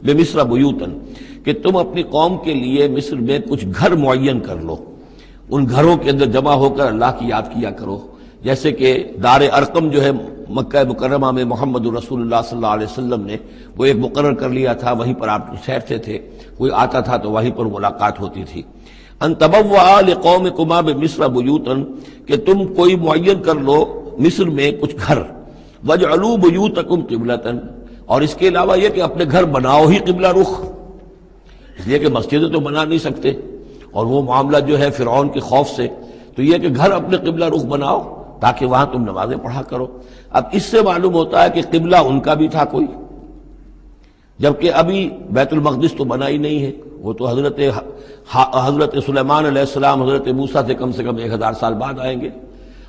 بِمِصْرَ بُيُوتًا، کہ تم اپنی قوم کے لیے مصر میں کچھ گھر معین کر لو، ان گھروں کے اندر جمع ہو کر اللہ کی یاد کیا کرو، جیسے کہ دار ارقم جو ہے مکہ مکرمہ میں محمد رسول اللہ صلی اللہ علیہ وسلم نے وہ ایک مقرر کر لیا تھا، وہیں پر آپ ٹھہرتے تھے، کوئی آتا تھا تو وہیں پر ملاقات ہوتی تھی۔ ان تبوأ لقومکما بمصر بیوتا، کہ تم کوئی معین کر لو مصر میں کچھ گھر، واجعلوا بیوتکم قبلۃ، اور اس کے علاوہ یہ کہ اپنے گھر بناؤ ہی قبلہ رخ، اس لیے کہ مسجدیں تو بنا نہیں سکتے، اور وہ معاملہ جو ہے فرعون کے خوف سے، تو یہ کہ گھر اپنے قبلہ رخ بناؤ تاکہ وہاں تم نمازیں پڑھا کرو۔ اب اس سے معلوم ہوتا ہے کہ قبلہ ان کا بھی تھا کوئی، جبکہ ابھی بیت المقدس تو بنا ہی نہیں ہے، وہ تو حضرت سلیمان علیہ السلام حضرت موسیٰ سے کم 1000 سال بعد آئیں گے،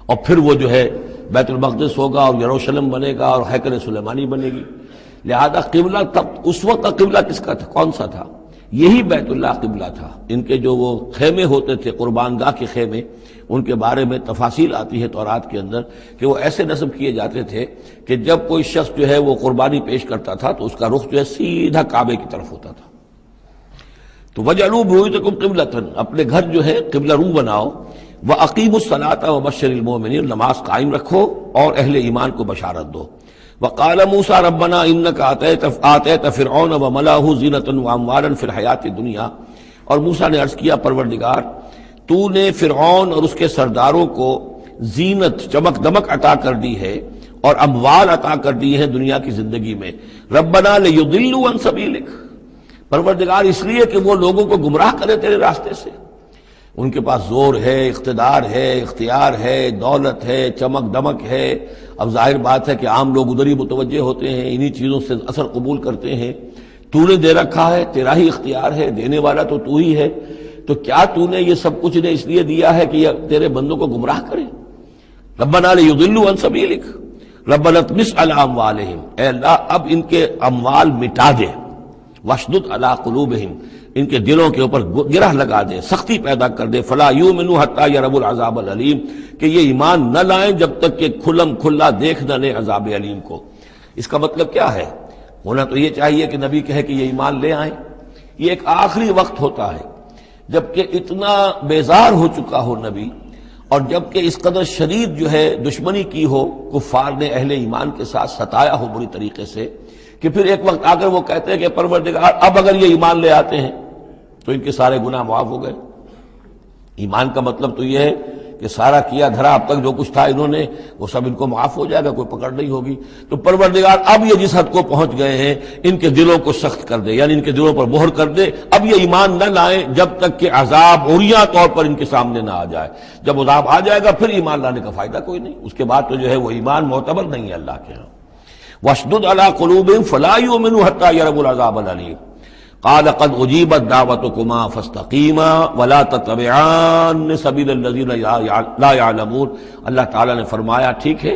اور پھر وہ جو ہے بیت المقدس ہوگا اور یروشلم بنے گا اور ہیکل سلیمانی بنے گی، لہذا قبلہ تب اس وقت کا قبلہ کس کا تھا، کون سا تھا؟ یہی بیت اللہ قبلہ تھا۔ ان کے جو وہ خیمے ہوتے تھے قربان گاہ کے خیمے، ان کے بارے میں تفاصیل آتی ہے تورات کے اندر کہ وہ ایسے نصب کیے جاتے تھے کہ جب کوئی شخص جو ہے وہ قربانی پیش کرتا تھا تو اس کا رخ جو ہے سیدھا کعبے کی طرف ہوتا تھا۔ تو وَجْعَلُوا بُيُوتَكُمْ قِبْلَةً، اپنے گھر جو ہے قبلہ رو بناؤ، وَأَقِيمُوا الصَّلَاةَ وَبَشِّرِ الْمُؤْمِنِينَ، نماز قائم رکھو اور اہل ایمان کو بشارت دو۔ وقال موسیٰ ربنا انک آتیت فرعون وملأہ زینۃ واموالا فی الحیاۃ الدنیا، اور موسیٰ نے عرض کیا پروردگار تو نے فرعون اور اس کے سرداروں کو زینت چمک دمک عطا کر دی ہے اور اموال عطا کر دی ہے دنیا کی زندگی میں، ربنا لیضلوا عن سبیلک، پروردگار اس لیے کہ وہ لوگوں کو گمراہ کرے تیرے راستے سے، ان کے پاس زور ہے، اقتدار ہے، اختیار ہے، دولت ہے، چمک دمک ہے، اب ظاہر بات ہے کہ عام لوگ ادھر ہی متوجہ ہوتے ہیں، انہی چیزوں سے اثر قبول کرتے ہیں، تو نے دے رکھا ہے، تیرا ہی اختیار ہے، دینے والا تو ہی ہے، تو کیا تو نے یہ سب کچھ نے اس لیے دیا ہے کہ یہ تیرے بندوں کو گمراہ کرے؟ ربنا لیضلوا عن سبیلک ربنا اطمس علی اموالہم، اے اللہ اب ان کے اموال مٹا دے، واشدد علی قلوبہم، ان کے دلوں کے اوپر گرہ لگا دے، سختی پیدا کر دے، فلا یؤمنوا حتی یروا العذاب العلیم، کہ یہ ایمان نہ لائیں جب تک کہ کھلم کھلا دیکھ نہ لیں عذاب علیم کو۔ اس کا مطلب کیا ہے؟ ہونا تو یہ چاہیے کہ نبی کہے کہ یہ ایمان لے آئیں، یہ ایک آخری وقت ہوتا ہے جبکہ اتنا بیزار ہو چکا ہو نبی، اور جبکہ اس قدر شدید جو ہے دشمنی کی ہو کفار نے اہل ایمان کے ساتھ، ستایا ہو بری طریقے سے، کہ پھر ایک وقت آ کر وہ کہتے ہیں کہ پروردگار اب اگر یہ ایمان لے آتے ہیں تو ان کے سارے گناہ معاف ہو گئے۔ ایمان کا مطلب تو یہ ہے کہ سارا کیا دھرا اب تک جو کچھ تھا انہوں نے وہ سب ان کو معاف ہو جائے گا، کوئی پکڑ نہیں ہوگی۔ تو پروردگار اب یہ جس حد کو پہنچ گئے ہیں ان کے دلوں کو سخت کر دے، یعنی ان کے دلوں پر مہر کر دے، اب یہ ایمان نہ لائیں جب تک کہ عذاب عریاں طور پر ان کے سامنے نہ آ جائے۔ جب عذاب آ جائے گا پھر ایمان لانے کا فائدہ کوئی نہیں، اس کے بعد تو جو ہے وہ ایمان معتبر نہیں ہے اللہ کے ہاں۔ واشدد علی قلوبہم فلا یؤمنوا حتی یروا العذاب العلیم، قال قد اجیبت دعوتکما فاستقیما ولا تتبعان سبیل الذین لا یعلمون، اللہ تعالیٰ نے فرمایا ٹھیک ہے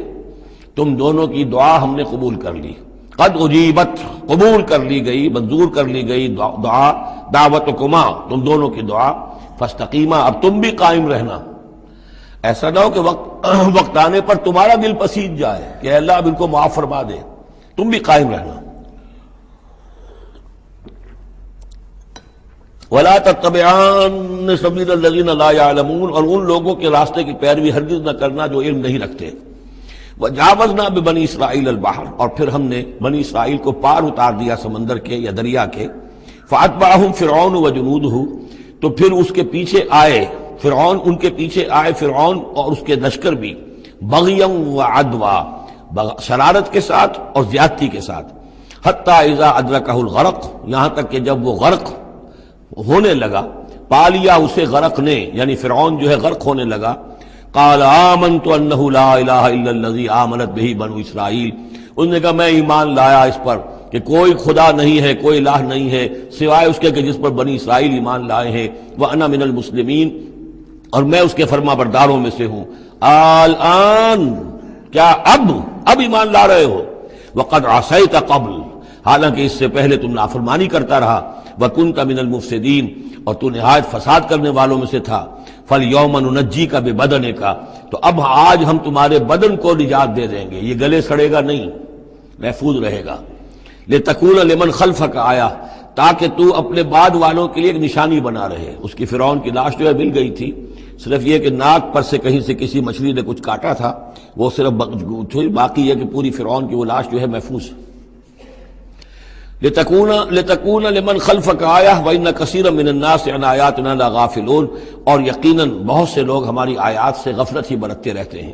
تم دونوں کی دعا ہم نے قبول کر لی، قد اجیبت قبول کر لی گئی، منظور کر لی گئی دعا، دعوتکما تم دونوں کی دعا، فاستقیما اب تم بھی قائم رہنا، ایسا نہ ہو کہ وقت آنے پر تمہارا دل پسیج جائے کہ اللہ اب ان کو معاف فرما دے، تم بھی قائم رہنا۔ وَلَا تَتَّبِعَانَّ سَبِيلَ الَّذِينَ لَا يَعْلَمُونَ، اور ان لوگوں کے راستے کی پیروی ہرگز نہ کرنا جو علم نہیں رکھتے۔ وَجَاوَزْنَا بِبَنِي إِسْرَائِيلَ الْبَحْرَ، اور پھر ہم نے بنی اسرائیل کو پار اتار دیا سمندر کے یا دریا کے، فَأَتْبَعَهُمْ فِرْعَوْنُ وَجُنُودُهُ، تو پھر اس کے پیچھے آئے فرعون، ان کے پیچھے آئے فرعون اور اس کے لشکر بھی، بغیًا وعدوا، شرارت کے ساتھ اور زیادتی کے ساتھ، حتی اذا ادرکہ الغرق، یہاں تک کہ جب وہ غرق ہونے لگا، پا لیا اسے غرق نے، یعنی فرعون جو ہے غرق ہونے لگا، قال آمنت انہ لا الہ الا الذی آمنت بہ بنو اسرائیل، اس نے کہا میں ایمان لایا اس پر کہ کوئی خدا نہیں ہے، کوئی الہ نہیں ہے سوائے اس کے کہ جس پر بنی اسرائیل ایمان لائے ہیں، وانا من المسلمین، اور میں اس کے فرما برداروں میں سے ہوں۔ الآن، کیا اب ایمان لا رہے ہو؟ وقد عصیت قبل، حالانکہ اس سے پہلے تم نافرمانی کرتا رہا، وکنت من المفسدین، اور تو نہایت فساد کرنے والوں میں سے تھا، فالیوم ننجیک ببدنک، تو اب آج ہم تمہارے بدن کو نجات دے دیں گے، یہ گلے سڑے گا نہیں، محفوظ رہے گا، لتکون لمن خلفک آیا، تاکہ تو اپنے بعد والوں کے لیے ایک نشانی بنا رہے۔ اس کی فرعون کی لاش جو ہے مل گئی تھی، صرف یہ کہ ناک پر سے کہیں سے کسی مچھلی نے کچھ کاٹا تھا، وہ صرف باقی ہے کہ پوری فرعون کی وہ لاش جو ہے محفوظ ہے۔ لتکون لمن خلفک آیہ وان کثیرا من الناس عن آیاتنا لغافلون، اور یقیناً بہت سے لوگ ہماری آیات سے غفلت ہی برتتے رہتے ہیں۔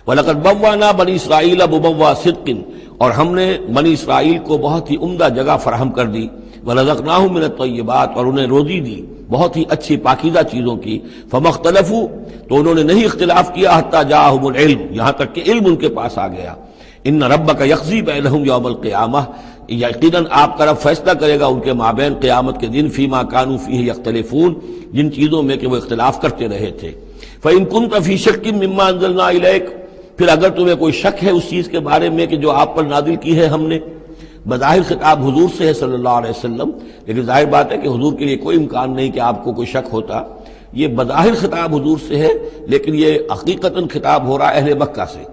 وَلَقَدْ بَوَّأْنَا بَنِي إِسْرَائِيلَ مُبَوَّأَ صِدْقٍ، اور ہم نے بنی اسرائیل کو بہت ہی عمدہ جگہ فراہم کر دی، وَرَزَقْنَاهُم مِّنَ الطَّيِّبَاتِ، اور انہیں روزی دی بہت ہی اچھی پاکیزہ چیزوں کی، فَمَا اخْتَلَفُوا، تو انہوں نے نہیں اختلاف کیا، حتیٰ جاءہم العلم، یہاں تک کہ علم ان کے پاس آ گیا۔ ان ربک یقضی بینہم یوم القیامہ، یقیناً آپ کا رب فیصلہ کرے گا ان کے مابین قیامت کے دن، فیما کانوا فیہ یختلفون، جن چیزوں میں کہ وہ اختلاف کرتے رہے تھے۔ فإن كنت فی شک مما انزلنا الیک، پھر اگر تمہیں کوئی شک ہے اس چیز کے بارے میں کہ جو آپ پر نازل کی ہے ہم نے، بظاہر خطاب حضور سے ہے صلی اللہ علیہ وسلم، لیکن ظاہر بات ہے کہ حضور کے لیے کوئی امکان نہیں کہ آپ کو کوئی شک ہوتا، یہ بظاہر خطاب حضور سے ہے، لیکن یہ حقیقتاً خطاب ہو رہا ہے اہل مکہ سے،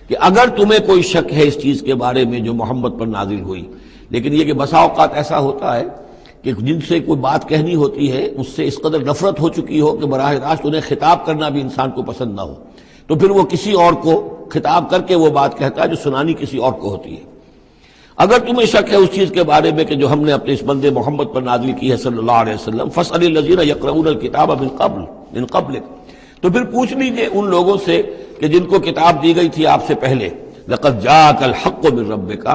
کہ اگر تمہیں کوئی شک ہے اس چیز کے بارے میں جو محمد پر نازل ہوئی، لیکن یہ کہ بسا اوقات ایسا ہوتا ہے کہ جن سے کوئی بات کہنی ہوتی ہے اس سے اس قدر نفرت ہو چکی ہو کہ براہ راست انہیں خطاب کرنا بھی انسان کو پسند نہ ہو، تو پھر وہ کسی اور کو خطاب کر کے وہ بات کہتا ہے جو سنانی کسی اور کو ہوتی ہے۔ اگر تمہیں شک ہے اس چیز کے بارے میں کہ جو ہم نے اپنے اس بندے محمد پر نازل کی ہے صلی اللہ علیہ وسلم، فاسأل الذین یقرؤون الکتاب من قبلک، تو پھر پوچھ لیجئے ان لوگوں سے کہ جن کو کتاب دی گئی تھی آپ سے پہلے، لقد جاءک الحق من ربک،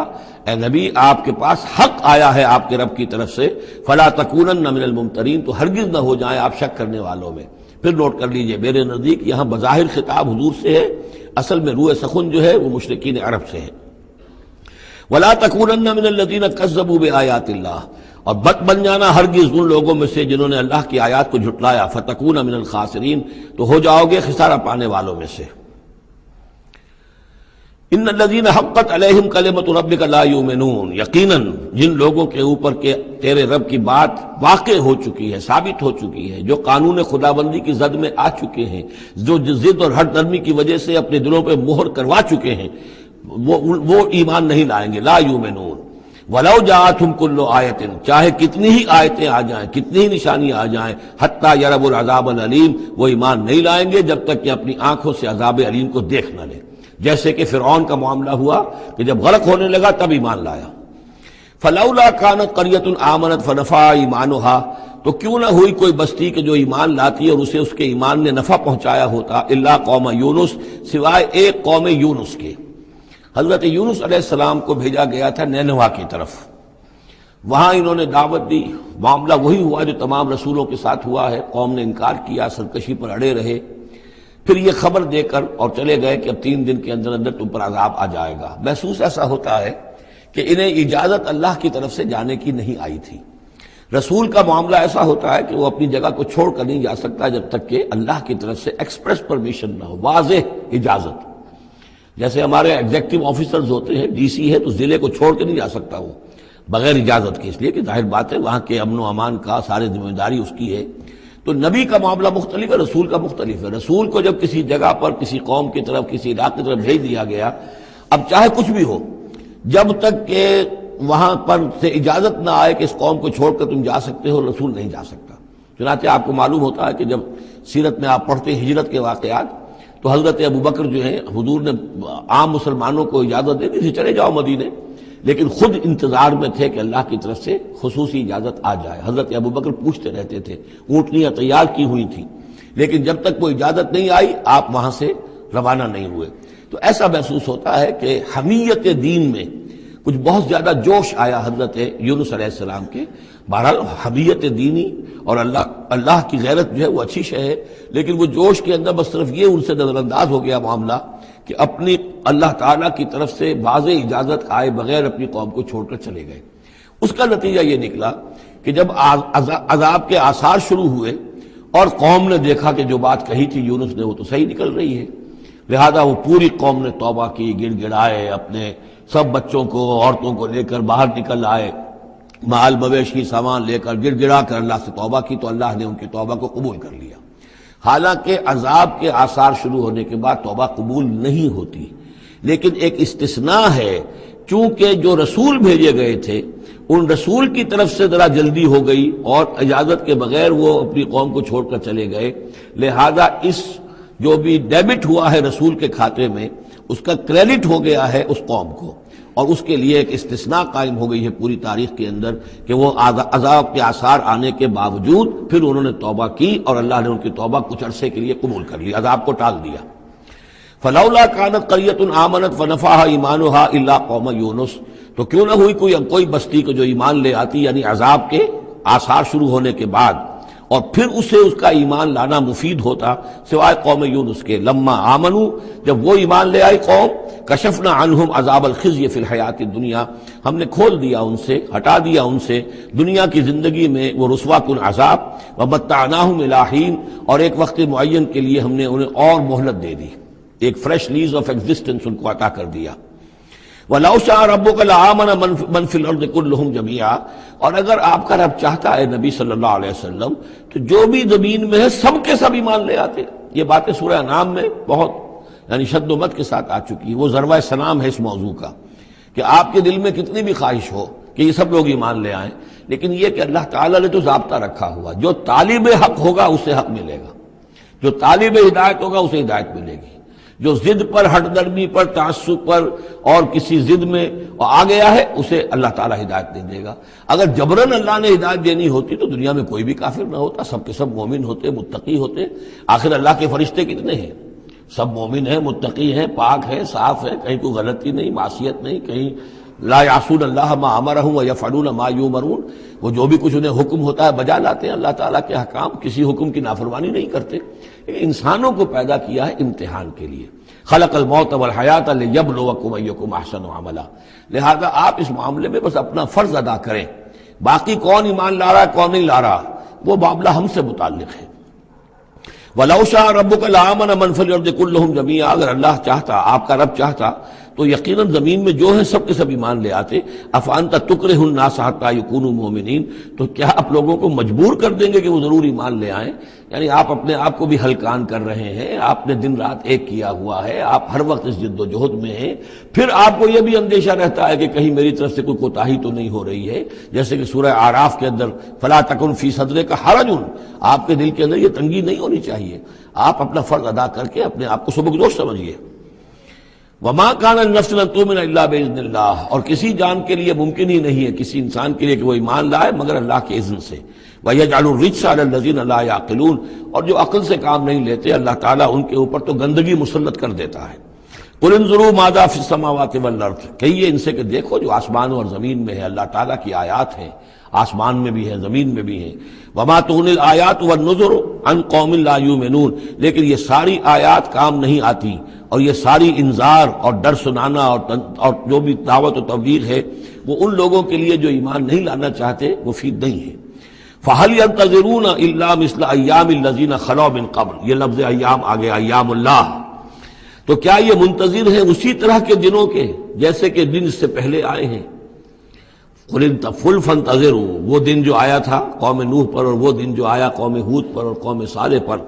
اے نبی آپ کے پاس حق آیا ہے آپ کے رب کی طرف سے، فلا تکونن من الممترین، تو ہرگز نہ ہو جائیں آپ شک کرنے والوں میں۔ پھر نوٹ کر لیجئے میرے نزدیک یہاں بظاہر خطاب حضور سے ہے، اصل میں روح سخن جو ہے وہ مشرکین عرب سے ہے۔ ولا تکونن من الذین کذبوا بآیات اللہ، اور بد بن جانا ہرگز ان لوگوں میں سے جنہوں نے اللہ کی آیات کو جھٹلایا، فتکون من الخاسرین، تو ہو جاؤ گے خسارہ پانے والوں میں سے۔ ان الذین حقت علیہم کلمۃ ربک لا یؤمنون، یقیناً جن لوگوں کے اوپر کہ تیرے رب کی بات واقع ہو چکی ہے، ثابت ہو چکی ہے، جو قانون خدابندی کی زد میں آ چکے ہیں، جو ضد اور ہٹ درمی کی وجہ سے اپنے دلوں پہ مہر کروا چکے ہیں، وہ ایمان نہیں لائیں گے۔ لا یؤمنون ولو جاءتہم کل آیۃ، چاہے کتنی ہی آیتیں آ جائیں، کتنی ہی نشانیاں آ جائیں، حتی یروا العذاب العلیم، وہ ایمان نہیں لائیں گے جب تک کہ اپنی آنکھوں سے عذاب علیم کو دیکھ نہ لیں۔ جیسے کہ فرعون کا معاملہ ہوا کہ جب غرق ہونے لگا تب ایمان لایا۔ فلولا کانت قریۃ آمنت فنفعها ایمانها، تو کیوں نہ ہوئی کوئی بستی کہ جو ایمان لاتی اور اسے اس کے ایمان نے نفع پہنچایا ہوتا، الا قوم یونس، سوائے ایک قوم یونس کے۔ حضرت یونس علیہ السلام کو بھیجا گیا تھا نینوا کی طرف، وہاں انہوں نے دعوت دی، معاملہ وہی ہوا جو تمام رسولوں کے ساتھ ہوا ہے، قوم نے انکار کیا، سرکشی پر اڑے رہے، پھر یہ خبر دے کر اور چلے گئے کہ اب 3 دن کے اندر اندر تم پر عذاب آ جائے گا۔ محسوس ایسا ہوتا ہے کہ انہیں اجازت اللہ کی طرف سے جانے کی نہیں آئی تھی۔ رسول کا معاملہ ایسا ہوتا ہے کہ وہ اپنی جگہ کو چھوڑ کر نہیں جا سکتا جب تک کہ اللہ کی طرف سے ایکسپریس پرمیشن نہ ہو، واضح اجازت۔ جیسے ہمارے ایگزیکٹو آفیسرز ہوتے ہیں، ڈی سی ہے تو ضلع کو چھوڑ کے نہیں جا سکتا وہ بغیر اجازت کے، اس لیے کہ ظاہر بات ہے وہاں کے امن و امان کا سارے ذمہ داری اس کی ہے۔ تو نبی کا معاملہ مختلف ہے، رسول کا مختلف ہے۔ رسول کو جب کسی جگہ پر کسی قوم کی طرف کسی علاقے کی طرف بھیج دیا گیا، اب چاہے کچھ بھی ہو، جب تک کہ وہاں پر سے اجازت نہ آئے کہ اس قوم کو چھوڑ کر تم جا سکتے ہو، رسول نہیں جا سکتا۔ چنانچہ آپ کو معلوم ہوتا ہے کہ جب سیرت میں آپ پڑھتے ہیں ہجرت کے واقعات، تو حضرت ابوبکر جو ہیں، حضور نے عام مسلمانوں کو اجازت دے دی تھی چلے جاؤ مدینے، لیکن خود انتظار میں تھے کہ اللہ کی طرف سے خصوصی اجازت آ جائے۔ حضرت ابوبکر پوچھتے رہتے تھے، اونٹنیاں تیار کی ہوئی تھیں، لیکن جب تک وہ اجازت نہیں آئی آپ وہاں سے روانہ نہیں ہوئے۔ تو ایسا محسوس ہوتا ہے کہ حمیت دین میں کچھ بہت زیادہ جوش آیا حضرت یونس علیہ السلام کے۔ بہرحال حمیت دینی اور اللہ کی غیرت جو ہے وہ اچھی شے ہے، لیکن وہ جوش کے اندر بس صرف یہ ان سے نظر انداز ہو گیا معاملہ کہ اپنی اللہ تعالیٰ کی طرف سے واضح اجازت آئے بغیر اپنی قوم کو چھوڑ کر چلے گئے۔ اس کا نتیجہ یہ نکلا کہ جب عذاب کے آثار شروع ہوئے اور قوم نے دیکھا کہ جو بات کہی تھی یونس نے وہ تو صحیح نکل رہی ہے، لہذا وہ پوری قوم نے توبہ کی، گڑ گڑائے، اپنے سب بچوں کو عورتوں کو لے کر باہر نکل آئے، مال مویشی سامان لے کر گڑ گڑا کر اللہ سے توبہ کی، تو اللہ نے ان کی توبہ کو قبول کر لیا۔ حالانکہ عذاب کے آثار شروع ہونے کے بعد توبہ قبول نہیں ہوتی، لیکن ایک استثناء ہے، چونکہ جو رسول بھیجے گئے تھے ان رسول کی طرف سے ذرا جلدی ہو گئی اور اجازت کے بغیر وہ اپنی قوم کو چھوڑ کر چلے گئے، لہذا اس جو بھی ڈیبٹ ہوا ہے رسول کے کھاتے میں اس کا کریڈٹ ہو گیا ہے اس قوم کو، اور اس کے لیے ایک استثناء قائم ہو گئی ہے پوری تاریخ کے اندر کہ وہ عذاب کے آثار آنے کے باوجود پھر انہوں نے توبہ کی اور اللہ نے ان کی توبہ کچھ عرصے کے لیے قبول کر لی، عذاب کو ٹال دیا۔ فلولا کانت قریۃ آمنت فنفعها ایمانها الا قوم یونس، تو کیوں نہ ہوئی کوئی بستی کو جو ایمان لے آتی، یعنی عذاب کے آثار شروع ہونے کے بعد، اور پھر اسے اس کا ایمان لانا مفید ہوتا، سوائے قوم یونس کے۔ لما آمنو، جب وہ ایمان لے آئی قوم، کشفنا عنہم عذاب الخزي فی الحیات الدنیا، ہم نے کھول دیا ان سے، ہٹا دیا ان سے دنیا کی زندگی میں وہ رسوا کن عذاب، ومتعناہم الی حین، اور ایک وقت معین کے لیے ہم نے انہیں اور مہلت دے دی، ایک فریش لیز آف ایگزسٹنس ان کو عطا کر دیا۔ وَلَوْ شَاءَ رَبُّكَ لَآمَنَ مَنْ فِي الْأَرْضِ كُلُّهُمْ جَمِيعًا، اور اگر آپ کا رب چاہتا ہے نبی صلی اللہ علیہ وسلم تو جو بھی زمین میں ہے سب کے سب ایمان لے آتے۔ یہ باتیں سورہ انعام میں بہت یعنی شد و مت کے ساتھ آ چکی ہے، وہ ضربہ سلام ہے اس موضوع کا کہ آپ کے دل میں کتنی بھی خواہش ہو کہ یہ سب لوگ ایمان لے آئیں، لیکن یہ کہ اللہ تعالیٰ نے تو ضابطہ رکھا ہوا، جو طالب حق ہوگا اسے حق ملے گا، جو طالب ہدایت ہوگا اسے ہدایت ملے گی۔ جو ضد پر، ہٹ درمی پر، تعصب پر اور کسی ضد میں آ گیا ہے اسے اللہ تعالیٰ ہدایت نہیں دے گا۔ اگر جبراً اللہ نے ہدایت دینی ہوتی تو دنیا میں کوئی بھی کافر نہ ہوتا، سب کے سب مومن ہوتے، متقی ہوتے۔ آخر اللہ کے فرشتے کتنے ہیں؟ سب مومن ہیں، متقی ہیں، پاک ہیں، صاف ہیں، کہیں کوئی غلطی نہیں، معصیت نہیں، کہیں لا یعصون اللہ ما امرہم ویفعلون ما یؤمرون، وہ جو بھی کچھ انہیں حکم ہوتا ہے بجا لاتے ہیں اللہ تعالیٰ کے احکام، کسی حکم کی نافرمانی نہیں کرتے۔ انسانوں کو پیدا کیا ہے امتحان کے لیے، خلق الموت والحیات لیبلوکم ایکم احسن عملا، لہذا آپ اس معاملے میں بس اپنا فرض ادا کریں، باقی کون ایمان لا رہا ہے کون نہیں لا رہا وہ معاملہ ہم سے متعلق ہے۔ وَلَوْ شَاءَ رَبُّكَ لَآمَنَ مَنْ فِي الْأَرْضِ كُلُّهُمْ جَمِيعًا، اگر اللہ چاہتا، آپ کا رب چاہتا تو یقیناً زمین میں جو ہیں سب کے سب ایمان لے آتے۔ أَفَأَنْتَ تُكْرِهُ النَّاسَ حَتَّى يَكُونُوا مُؤْمِنِينَ، تو کیا آپ لوگوں کو مجبور کر دیں گے کہ وہ ضرور ایمان لے آئیں؟ یعنی آپ اپنے آپ کو بھی ہلکان کر رہے ہیں، آپ نے دن رات ایک کیا ہوا ہے، آپ ہر وقت اس جد و جہد میں ہیں، پھر آپ کو یہ بھی اندیشہ رہتا ہے کہ کہیں میری طرف سے کوئی کوتاہی تو نہیں ہو رہی ہے، جیسے کہ سورہ اعراف کے اندر فَلَا تَكُنْ فِي صَدْرِكَ حَرَجٌ، آپ کے دل کے اندر یہ تنگی نہیں ہونی چاہیے، آپ اپنا فرض ادا کر کے اپنے آپ کو سبکدوش سمجھیے۔ وَمَا كَانَ لِنَفْسٍ أَن تُؤْمِنَ إِلَّا بِإِذْنِ اللَّهِ، اور کسی جان کے لیے ممکن ہی نہیں ہے، کسی انسان کے لیے کہ وہ ایمان لائے مگر اللہ کے اذن سے۔ وَيَجْعَلُ الرِّجْسَ عَلَى الَّذِينَ لَا يَعْقِلُونَ، اور جو عقل سے کام نہیں لیتے اللہ تعالیٰ ان کے اوپر تو گندگی مسلط کر دیتا ہے۔ قُلِ انظُرُوا مَاذَا فِي السَّمَاوَاتِ وَالْأَرْضِ، کہیے ان سے کہ دیکھو جو آسمانوں اور زمین میں ہے اللہ تعالیٰ کی آیات ہیں، آسمان میں بھی ہیں زمین میں بھی ہیں۔ وَمَا تُغْنِي الْآيَاتُ وَالنُّذُرُ عَنْ قَوْمٍ لَا يُؤْمِنُونَ، لیکن یہ ساری آیات کام نہیں آتی، اور یہ ساری انذار اور ڈر سنانا اور جو بھی دعوت و تبلیغ ہے وہ ان لوگوں کے لیے جو ایمان نہیں لانا چاہتے مفید نہیں ہے۔ فَهَلْ يَنْتَظِرُونَ إِلَّا مِثْلَ أَيَّامِ الَّذِينَ خَلَوْا مِن قَبْلُ، یہ لفظ ایام آگے ایام اللہ، تو کیا یہ منتظر ہیں اسی طرح کے دنوں کے جیسے کہ دن اس سے پہلے آئے ہیں؟ فَانْتَظِرُوا، وہ دن جو آیا تھا قوم نوح پر، اور وہ دن جو آیا قوم ہود پر اور قوم صالح پر۔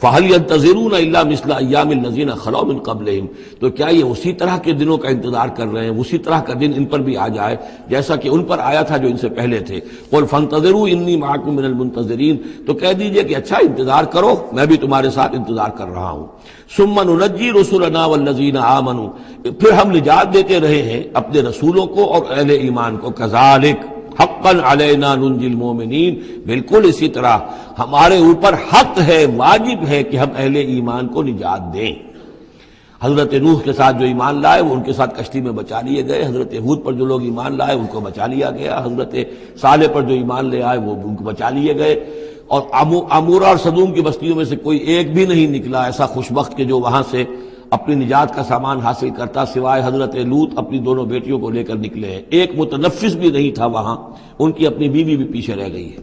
فَهَلْ يَنْتَظِرُونَ إِلَّا مِثْلَ أَيَّامِ الَّذِينَ خَلَوْا مِن قَبْلِهِمْ، تو کیا یہ اسی طرح کے دنوں کا انتظار کر رہے ہیں، اسی طرح کا دن ان پر بھی آ جائے جیسا کہ ان پر آیا تھا جو ان سے پہلے تھے۔ قُلْ فَانْتَظِرُوا إِنِّي مَعَكُم مِّنَ الْمُنتَظِرِينَ، تو کہہ دیجئے کہ اچھا انتظار کرو، میں بھی تمہارے ساتھ انتظار کر رہا ہوں۔ ثُمَّ نُنَجِّي رُسُلَنَا وَالَّذِينَ آمَنُوا، پھر ہم نجات دیتے رہے ہیں اپنے رسولوں کو اور اہل ایمان کو۔ كَذَلِكَ حقاً علینا ننجی المومنین، بالکل اسی طرح ہمارے اوپر حق ہے، واجب ہے کہ ہم اہل ایمان کو نجات دیں۔ حضرت نوح کے ساتھ جو ایمان لائے وہ ان کے ساتھ کشتی میں بچا لیے گئے، حضرت ہود پر جو لوگ ایمان لائے ان کو بچا لیا گیا، حضرت صالح پر جو ایمان لے آئے وہ ان کو بچا لیے گئے، اور عمورہ اور صدوم کی بستیوں میں سے کوئی ایک بھی نہیں نکلا ایسا خوشبخت کہ جو وہاں سے اپنی نجات کا سامان حاصل کرتا، سوائے حضرت لوط اپنی دونوں بیٹیوں کو لے کر نکلے ہیں، ایک متنفس بھی نہیں تھا وہاں، ان کی اپنی بیوی بھی پیچھے رہ گئی ہے۔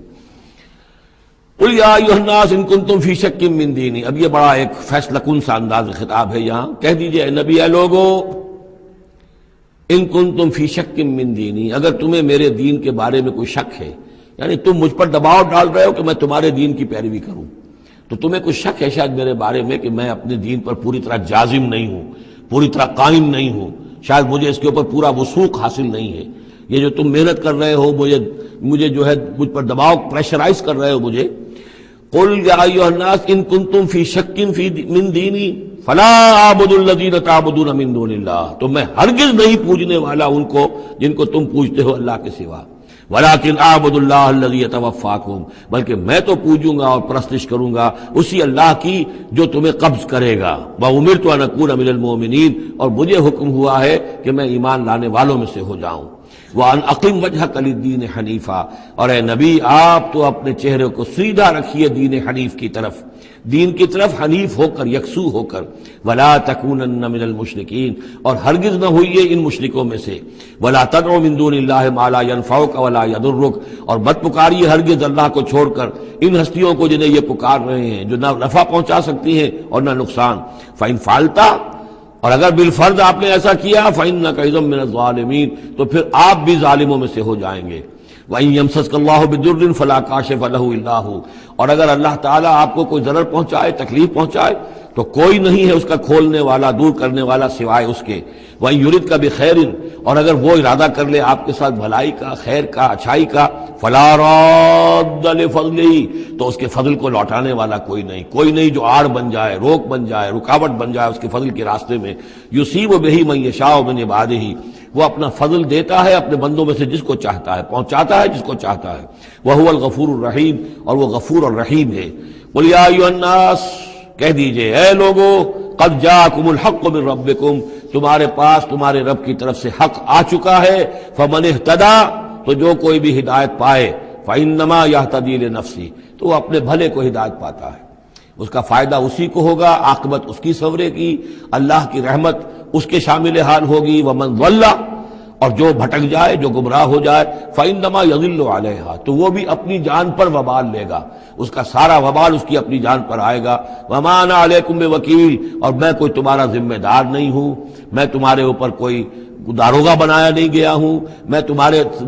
قُلْ يَا أَيُّهَا النَّاسُ إِن كُنتُمْ فِي شَكٍّ مِّن دِينِي، اب یہ بڑا ایک فیصلہ کن سا انداز خطاب ہے یہاں، کہہ دیجئے اے نبی، اے لوگو، إِن كُنتُمْ فِي شَكٍّ مِّن دِينِي، اگر تمہیں میرے دین کے بارے میں کوئی شک ہے، یعنی تم مجھ پر دباؤ ڈال رہے ہو کہ میں تمہارے دین کی پیروی کروں، تو تمہیں کچھ شک ہے شاید میرے بارے میں کہ میں اپنے دین پر پوری طرح جازم نہیں ہوں، پوری طرح قائم نہیں ہوں، شاید مجھے اس کے اوپر پورا وثوق حاصل نہیں ہے، یہ جو تم محنت کر رہے ہو، مجھے جو ہے مجھ پر دباؤ پریشرائز کر رہے ہو مجھے۔ قُلْ يَا أَيُّهَا النَّاسُ إِن كُنتُمْ فِي شَكٍّ مِّن دِينِي فَلَا أَعْبُدُ الَّذِينَ تَعْبُدُونَ مِن دُونِ اللَّهِ، تو میں ہرگز نہیں پوجنے والا ان کو جن کو تم پوجتے ہو اللہ کے سوا۔ وَلَٰكِنْ أَعْبُدُ اللَّهَ الَّذِي يَتَوَفَّاكُمْ، بلکہ میں تو پوجوں گا اور پرستش کروں گا اسی اللہ کی جو تمہیں قبض کرے گا۔ وَأُمِرْتُ أَنْ أَكُونَ مِنَ الْمُؤْمِنِينَ، اور مجھے حکم ہوا ہے کہ میں ایمان لانے والوں میں سے ہو جاؤں۔ وَأَنْ أَقِمْ وَجْهَكَ لِلدِّينِ حَنِيفًا، اور اے نبی آپ تو اپنے چہرے کو سیدھا رکھیے دین حنیف کی طرف، دین کی طرف حنیف ہو کر، یکسو ہو کر۔ وَلَا تَكُونَنَّ مِنَ الْمُشْرِكِينَ، اور ہرگز نہ ہوئیے ان مشرکوں میں سے۔ وَلَا تَدْعُ مِن دُونِ اللَّهِ مَا لَا يَنفَعُكَ وَلَا يَضُرُّكَ، اور مت پکاریے ہرگز اللہ کو چھوڑ کر ان ہستیوں کو جنہیں یہ پکار رہے ہیں جو نہ نفع پہنچا سکتی ہیں اور نہ نقصان۔ فَإِن فَعَلْتَ، اور اگر بالفرض آپ نے ایسا کیا، فَإِنَّكَ إِذًا مِّنَ الظَّالِمِينَ، تو پھر آپ بھی ظالموں میں سے ہو جائیں گے۔ وَإِن يَمْسَسْكَ اللَّهُ بِضُرٍّ فَلَا كَاشِفَ لَهُ إِلَّا هُوَ، اور اگر اللہ تعالیٰ آپ کو کوئی ضرر پہنچائے، تکلیف پہنچائے، تو کوئی نہیں ہے اس کا کھولنے والا، دور کرنے والا سوائے اس کے۔ وَإِن يُرِدْكَ بِخَيْرٍ، اور اگر وہ ارادہ کر لے آپ کے ساتھ بھلائی کا، خیر کا، اچھائی کا، فَلَا رَادَّ لِفَضْلِهِ، تو اس کے فضل کو لوٹانے والا کوئی نہیں جو آڑ بن جائے، روک بن جائے، رکاوٹ بن جائے اس کے فضل کے راستے میں۔ يُصِيبُ بِهِ مَن يَشَاءُ مِنْ عِبَادِهِ، وہ اپنا فضل دیتا ہے اپنے بندوں میں سے جس کو چاہتا ہے، پہنچاتا ہے جس کو چاہتا ہے۔ وَهُوَ الْغَفُورُ الرَّحِيمُ، اور وہ غفور اور رحیم ہے۔ قُلْ يَا أَيُّهَا النَّاسُ، کہہ دیجئے اے لوگو، قَدْ جَاءَكُمُ الْحَقُّ مِنْ رَبِّكُمْ، تمہارے پاس تمہارے رب کی طرف سے حق آ چکا ہے۔ فَمَنِ اهْتَدَىٰ، تو جو کوئی بھی ہدایت پائے، فَإِنَّمَا يَهْتَدِي لِنَفْسِهِ، تو وہ اپنے بھلے کو ہدایت پاتا ہے، اس کا فائدہ اسی کو ہوگا، عاقبت اس کی سورے کی، اللہ کی رحمت اس کے شامل حال ہوگی۔ وَمَنْ ضَلَّ، اور جو بھٹک جائے، جو گمراہ ہو جائے، فَإِنَّمَا يَضِلُّ عَلَيْهَا، تو وہ بھی اپنی جان پر وبال لے گا، اس کا سارا وبال اس کی اپنی جان پر آئے گا۔ وَمَا أَنَا عَلَيْكُمْ بِوَكِيلٍ، اور میں کوئی تمہارا ذمہ دار نہیں ہوں، میں تمہارے اوپر کوئی داروغہ بنایا نہیں گیا ہوں، میں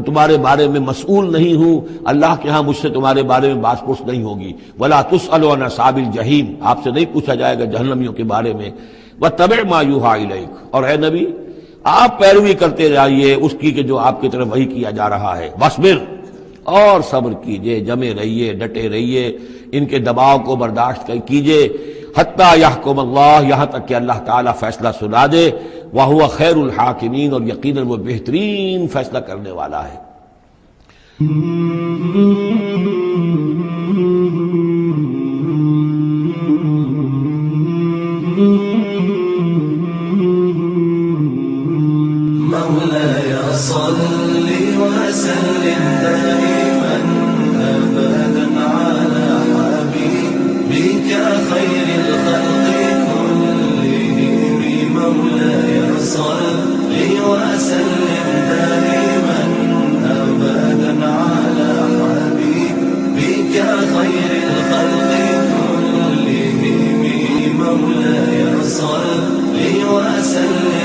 تمہارے بارے میں مسئول نہیں ہوں، اللہ کے ہاں مجھ سے تمہارے بارے میں باس پرس نہیں ہوگی۔ وَلَا تُسْأَلُ عَنْ أَصْحَابِ الْجَحِيمِ، آپ سے نہیں پوچھا جائے گا جہنمیوں کے بارے میں۔ وَاتَّبِعْ مَا يُوحَىٰ إِلَيْكَ، اور اے نبی آپ پیروی کرتے جائیے اس کی کہ جو آپ کی طرف وحی کیا جا رہا ہے۔ وَاصْبِرْ، اور صبر کیجئے، جمے رہیے، ڈٹے رہیے، ان کے دباؤ کو برداشت کیجئے۔ حتیٰ یحکم اللہ، یہاں تک کہ اللہ تعالیٰ فیصلہ سنا دے۔ وَهُوَ خَيْرُ الْحَاكِمِينَ، اور یقیناً وہ بہترین فیصلہ کرنے والا ہے۔ مولاي صل وسلم دائما أبدا على حبيبك خير الخلق كلهم، مولاي صل وسلم دائما أبدا على حبيبك خير الخلق كلهم، مولاي صل وسلم